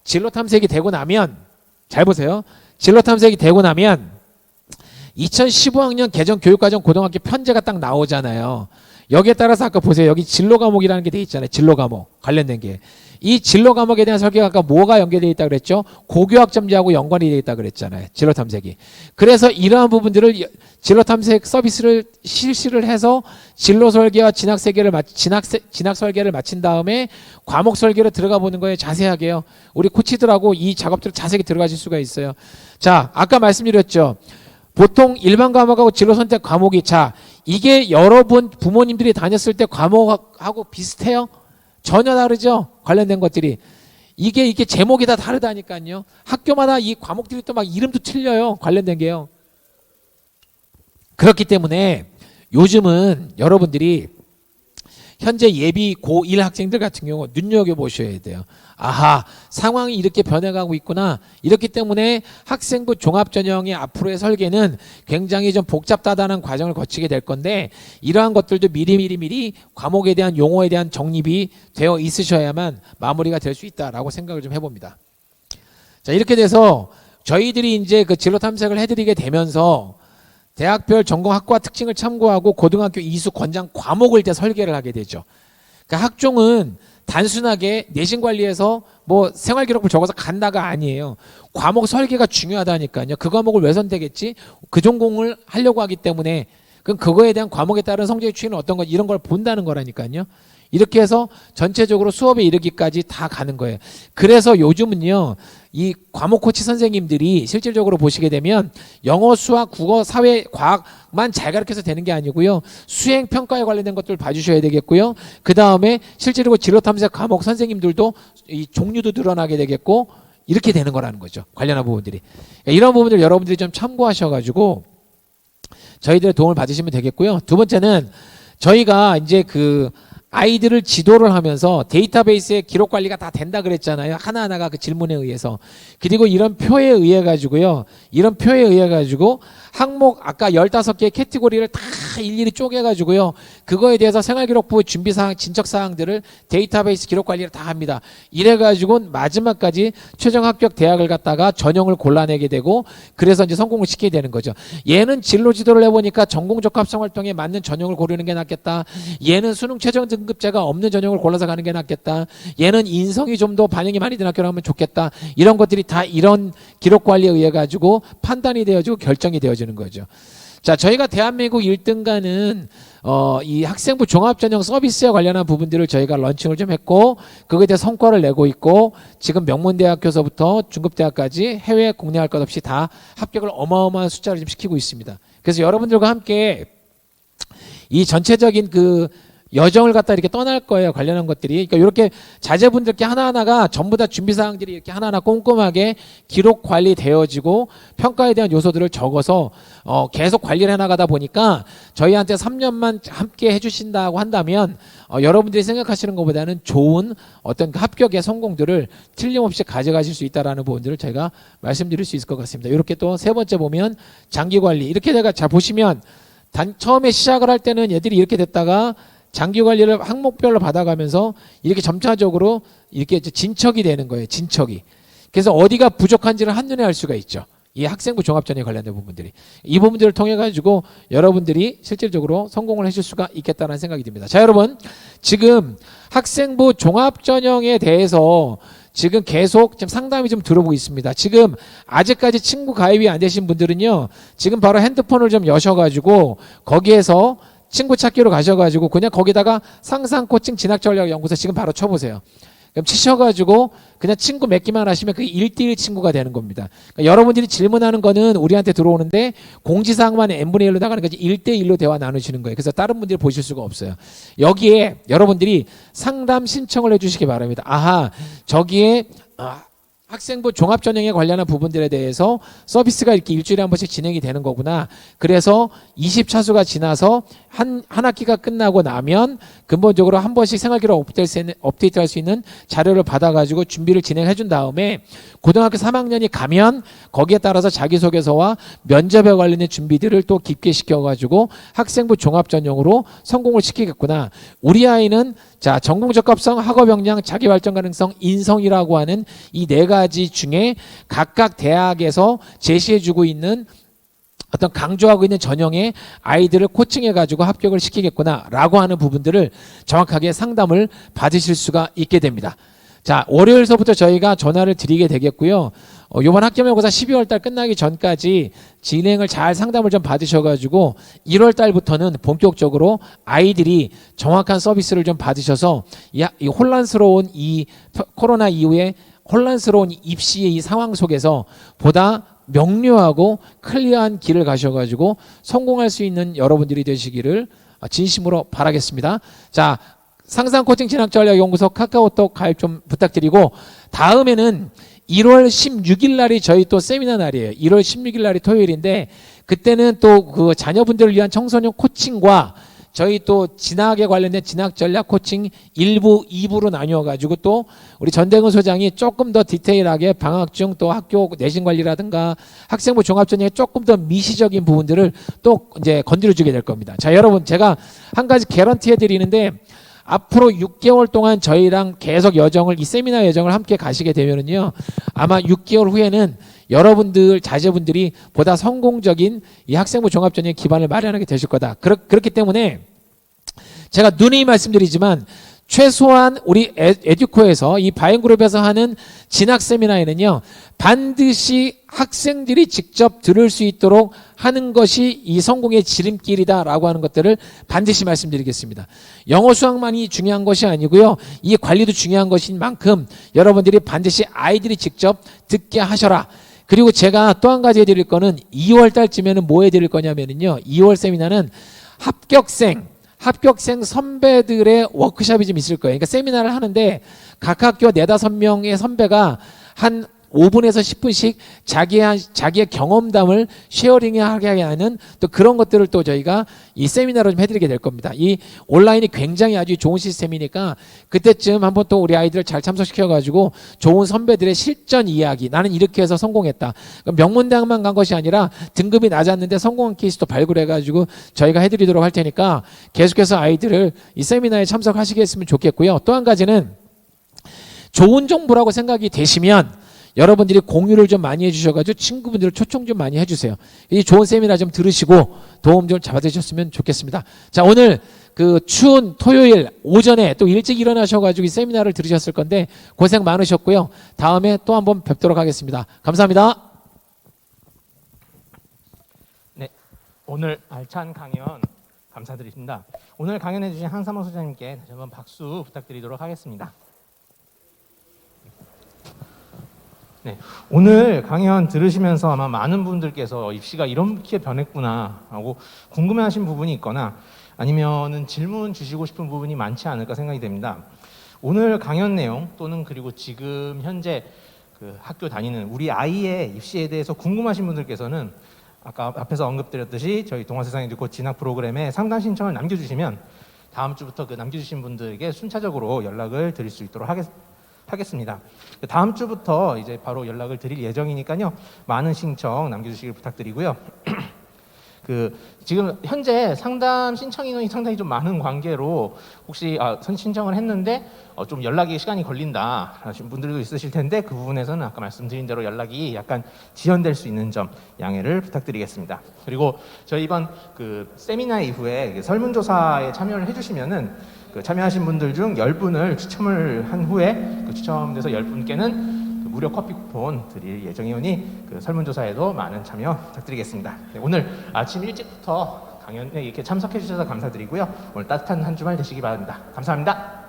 Speaker 2: 진로 탐색이 되고 나면 잘 보세요. 진로 탐색이 되고 나면 2015학년 개정 교육과정 고등학교 편제가 딱 나오잖아요. 여기에 따라서 아까 보세요. 여기 진로 과목이라는 게 돼 있잖아요. 진로 과목 관련된 게. 이 진로 과목에 대한 설계가 아까 뭐가 연계되어 있다 그랬죠? 고교학 점제하고 연관이 되어 있다 그랬잖아요. 진로 탐색이. 그래서 이러한 부분들을 진로 탐색 서비스를 실시를 해서 진로 설계와 진학 설계를 마친 다음에 과목 설계로 들어가 보는 거에 자세하게요. 우리 코치들하고 이 작업들을 자세히 들어가실 수가 있어요. 자, 아까 말씀드렸죠. 보통 일반 과목하고 진로 선택 과목이 이게 여러분 부모님들이 다녔을 때 과목하고 비슷해요? 전혀 다르죠? 관련된 것들이. 이게 제목이 다 다르다니까요. 학교마다 이 과목들이 또 막 이름도 틀려요. 관련된 게요. 그렇기 때문에 요즘은 여러분들이 현재 예비 고1 학생들 같은 경우 눈여겨보셔야 돼요. 아하, 상황이 이렇게 변해가고 있구나. 이렇기 때문에 학생부 종합전형의 앞으로의 설계는 굉장히 좀 복잡다단한 과정을 거치게 될 건데 이러한 것들도 미리 과목에 대한 용어에 대한 정립이 되어 있으셔야만 마무리가 될 수 있다라고 생각을 좀 해봅니다. 자, 이렇게 돼서 저희들이 이제 그 진로 탐색을 해드리게 되면서 대학별 전공 학과 특징을 참고하고 고등학교 이수 권장 과목을 이제 설계를 하게 되죠. 그러니까 학종은 단순하게 내신 관리에서 뭐 생활기록부를 적어서 간다가 아니에요. 과목 설계가 중요하다니까요. 그 과목을 왜 선택했지? 그 전공을 하려고 하기 때문에 그럼 그거에 대한 과목에 따른 성적의 추이는 어떤 것 이런 걸 본다는 거라니까요. 이렇게 해서 전체적으로 수업에 이르기까지 다 가는 거예요. 그래서 요즘은요, 이 과목 코치 선생님들이 실질적으로 보시게 되면 영어, 수학, 국어, 사회, 과학만 잘 가르쳐서 되는 게 아니고요. 수행 평가에 관련된 것들 봐주셔야 되겠고요. 그 다음에 실제로 진로 탐색 과목 선생님들도 이 종류도 늘어나게 되겠고 이렇게 되는 거라는 거죠. 관련한 부분들이. 이런 부분들 여러분들이 좀 참고하셔가지고 저희들의 도움을 받으시면 되겠고요. 두 번째는 저희가 이제 그 아이들을 지도를 하면서 데이터베이스의 기록 관리가 다 된다 그랬잖아요. 하나하나가 그 질문에 의해서. 그리고 이런 표에 의해 가지고요. 이런 표에 의해 가지고 항목 아까 15개의 캐티고리를 다 일일이 쪼개 가지고요. 그거에 대해서 생활기록부 준비사항, 진척사항들을 데이터베이스 기록 관리를 다 합니다. 이래 가지고 마지막까지 최종 합격 대학을 갖다가 전형을 골라내게 되고 그래서 이제 성공을 시키게 되는 거죠. 얘는 진로 지도를 해보니까 전공적합성 활동에 맞는 전형을 고르는 게 낫겠다. 얘는 수능 최종 등급제가 없는 전형을 골라서 가는 게 낫겠다. 얘는 인성이 좀 더 반영이 많이 된 학교를 하면 좋겠다. 이런 것들이 다 이런 기록 관리에 의해 가지고 판단이 되어지고 결정이 되어지는 거죠. 자, 저희가 대한민국 1등가는 이 학생부 종합전형 서비스에 관련한 부분들을 저희가 런칭을 좀 했고 그거에 대해 성과를 내고 있고 지금 명문대학교서부터 중급대학까지 해외 국내 할 것 없이 다 합격을 어마어마한 숫자를 좀 시키고 있습니다. 그래서 여러분들과 함께 이 전체적인 그 여정을 갖다 이렇게 떠날 거예요. 관련한 것들이. 그러니까 이렇게 자제분들께 하나하나가 전부 다 준비사항들이 이렇게 하나하나 꼼꼼하게 기록 관리되어지고 평가에 대한 요소들을 적어서 계속 관리를 해나가다 보니까 저희한테 3년만 함께 해주신다고 한다면 여러분들이 생각하시는 것보다는 좋은 어떤 그 합격의 성공들을 틀림없이 가져가실 수 있다는 부분들을 제가 말씀드릴 수 있을 것 같습니다. 이렇게 또 세 번째 보면 장기관리. 이렇게 내가 자 보시면 처음에 시작을 할 때는 얘들이 이렇게 됐다가 장기 관리를 항목별로 받아가면서 이렇게 점차적으로 이렇게 진척이 되는 거예요. 진척이. 그래서 어디가 부족한지를 한눈에 알 수가 있죠. 이 학생부 종합전형에 관련된 부분들이. 이 부분들을 통해 가지고 여러분들이 실질적으로 성공을 하실 수가 있겠다는 생각이 듭니다. 자, 여러분. 지금 학생부 종합전형에 대해서 지금 계속 지금 상담이 좀 들어오고 있습니다. 지금 아직까지 친구 가입이 안 되신 분들은요. 지금 바로 핸드폰을 좀 여셔가지고 거기에서 친구 찾기로 가셔가지고 그냥 거기다가 상상코칭 진학전략연구소 지금 바로 쳐보세요. 그럼 치셔가지고 그냥 친구 맺기만 하시면 그게 1:1 친구가 되는 겁니다. 그러니까 여러분들이 질문하는 거는 우리한테 들어오는데 공지사항만 n분의 1로 나가는 거지 1:1로 대화 나누시는 거예요. 그래서 다른 분들이 보실 수가 없어요. 여기에 여러분들이 상담 신청을 해주시기 바랍니다. 아하, 저기에 학생부 종합전형에 관련한 부분들에 대해서 서비스가 이렇게 일주일에 한 번씩 진행이 되는 거구나. 그래서 20차수가 지나서 한 학기가 끝나고 나면 근본적으로 한 번씩 생활기록 업데이트할 수 있는 자료를 받아가지고 준비를 진행해 준 다음에 고등학교 3학년이 가면 거기에 따라서 자기소개서와 면접에 관련된 준비들을 또 깊게 시켜가지고 학생부 종합전형으로 성공을 시키겠구나. 우리 아이는 자, 전공 적합성, 학업 역량, 자기 발전 가능성, 인성이라고 하는 이 네 가지 중에 각각 대학에서 제시해주고 있는 어떤 강조하고 있는 전형의 아이들을 코칭해가지고 합격을 시키겠구나라고 하는 부분들을 정확하게 상담을 받으실 수가 있게 됩니다. 자, 월요일서부터 저희가 전화를 드리게 되겠고요. 이번 학기모의고사 12월 달 끝나기 전까지 진행을 잘 상담을 좀 받으셔가지고 1월 달부터는 본격적으로 아이들이 정확한 서비스를 좀 받으셔서 이 혼란스러운 이 코로나 이후에 혼란스러운 입시의 이 상황 속에서 보다 명료하고 클리어한 길을 가셔가지고 성공할 수 있는 여러분들이 되시기를 진심으로 바라겠습니다. 자, 상상코칭 진학전략연구소 카카오톡 가입 좀 부탁드리고 다음에는 1월 16일 날이 저희 또 세미나 날이에요. 1월 16일 날이 토요일인데 그때는 또 그 자녀분들을 위한 청소년 코칭과 저희 또 진학에 관련된 진학 전략 코칭 1부, 2부로 나뉘어가지고 또 우리 전대근 소장이 조금 더 디테일하게 방학 중 또 학교 내신 관리라든가 학생부 종합전형의 조금 더 미시적인 부분들을 또 이제 건드려주게 될 겁니다. 자, 여러분 제가 한 가지 개런티 해드리는데 앞으로 6개월 동안 저희랑 계속 여정을 이 세미나 여정을 함께 가시게 되면은요 아마 6개월 후에는 여러분들 자제분들이 보다 성공적인 이 학생부 종합전형 기반을 마련하게 되실 거다. 그렇기 때문에 제가 누누이 말씀드리지만 최소한 우리 에듀코에서 이 바인그룹에서 하는 진학 세미나에는요 반드시 학생들이 직접 들을 수 있도록 하는 것이 이 성공의 지름길이다라고 하는 것들을 반드시 말씀드리겠습니다. 영어 수학만이 중요한 것이 아니고요 이 관리도 중요한 것인 만큼 여러분들이 반드시 아이들이 직접 듣게 하셔라. 그리고 제가 또 한 가지 해드릴 거는 2월 달쯤에는 뭐 해드릴 거냐면요 2월 세미나는 합격생 선배들의 워크숍이 좀 있을 거예요. 그러니까 세미나를 하는데 각 학교 4-5명의 선배가 한 5분에서 10분씩 자기의 경험담을 쉐어링하게 하는 또 그런 것들을 또 저희가 이 세미나로 좀 해드리게 될 겁니다. 이 온라인이 굉장히 아주 좋은 시스템이니까 그때쯤 한번 또 우리 아이들을 잘 참석시켜가지고 좋은 선배들의 실전 이야기 나는 이렇게 해서 성공했다. 명문대학만 간 것이 아니라 등급이 낮았는데 성공한 케이스도 발굴해가지고 저희가 해드리도록 할 테니까 계속해서 아이들을 이 세미나에 참석하시겠으면 좋겠고요. 또 한 가지는 좋은 정보라고 생각이 되시면 여러분들이 공유를 좀 많이 해주셔가지고 친구분들을 초청 좀 많이 해주세요. 이 좋은 세미나 좀 들으시고 도움 좀 받으셨으면 좋겠습니다. 자, 오늘 그 추운 토요일 오전에 또 일찍 일어나셔가지고 이 세미나를 들으셨을 건데 고생 많으셨고요. 다음에 또 한번 뵙도록 하겠습니다. 감사합니다.
Speaker 1: 네, 오늘 알찬 강연 감사드립니다. 오늘 강연해주신 한삼호 소장님께 다시 한번 박수 부탁드리도록 하겠습니다. 네, 오늘 강연 들으시면서 아마 많은 분들께서 입시가 이렇게 변했구나 하고 궁금해하신 부분이 있거나 아니면은 질문 주시고 싶은 부분이 많지 않을까 생각이 됩니다. 오늘 강연 내용 또는 그리고 지금 현재 그 학교 다니는 우리 아이의 입시에 대해서 궁금하신 분들께서는 아까 앞에서 언급드렸듯이 저희 동아세상의 뉴코 진학 프로그램에 상담 신청을 남겨주시면 다음 주부터 그 남겨주신 분들에게 순차적으로 연락을 드릴 수 있도록 하겠습니다. 다음 주부터 이제 바로 연락을 드릴 예정이니까요. 많은 신청 남겨주시길 부탁드리고요. 지금 현재 상담 신청 인원이 상당히 좀 많은 관계로 혹시 신청을 했는데 좀 연락이 시간이 걸린다 하시는 분들도 있으실 텐데 그 부분에서는 아까 말씀드린 대로 연락이 약간 지연될 수 있는 점 양해를 부탁드리겠습니다. 그리고 저희 이번 그 세미나 이후에 설문조사에 참여를 해주시면은 참여하신 분들 중 10분을 추첨을 한 후에 그 추첨돼서 10분께는 무료 커피 쿠폰 드릴 예정이오니 그 설문조사에도 많은 참여 부탁드리겠습니다. 네, 오늘 아침 일찍부터 강연에 이렇게 참석해 주셔서 감사드리고요. 오늘 따뜻한 한 주말 되시기 바랍니다. 감사합니다.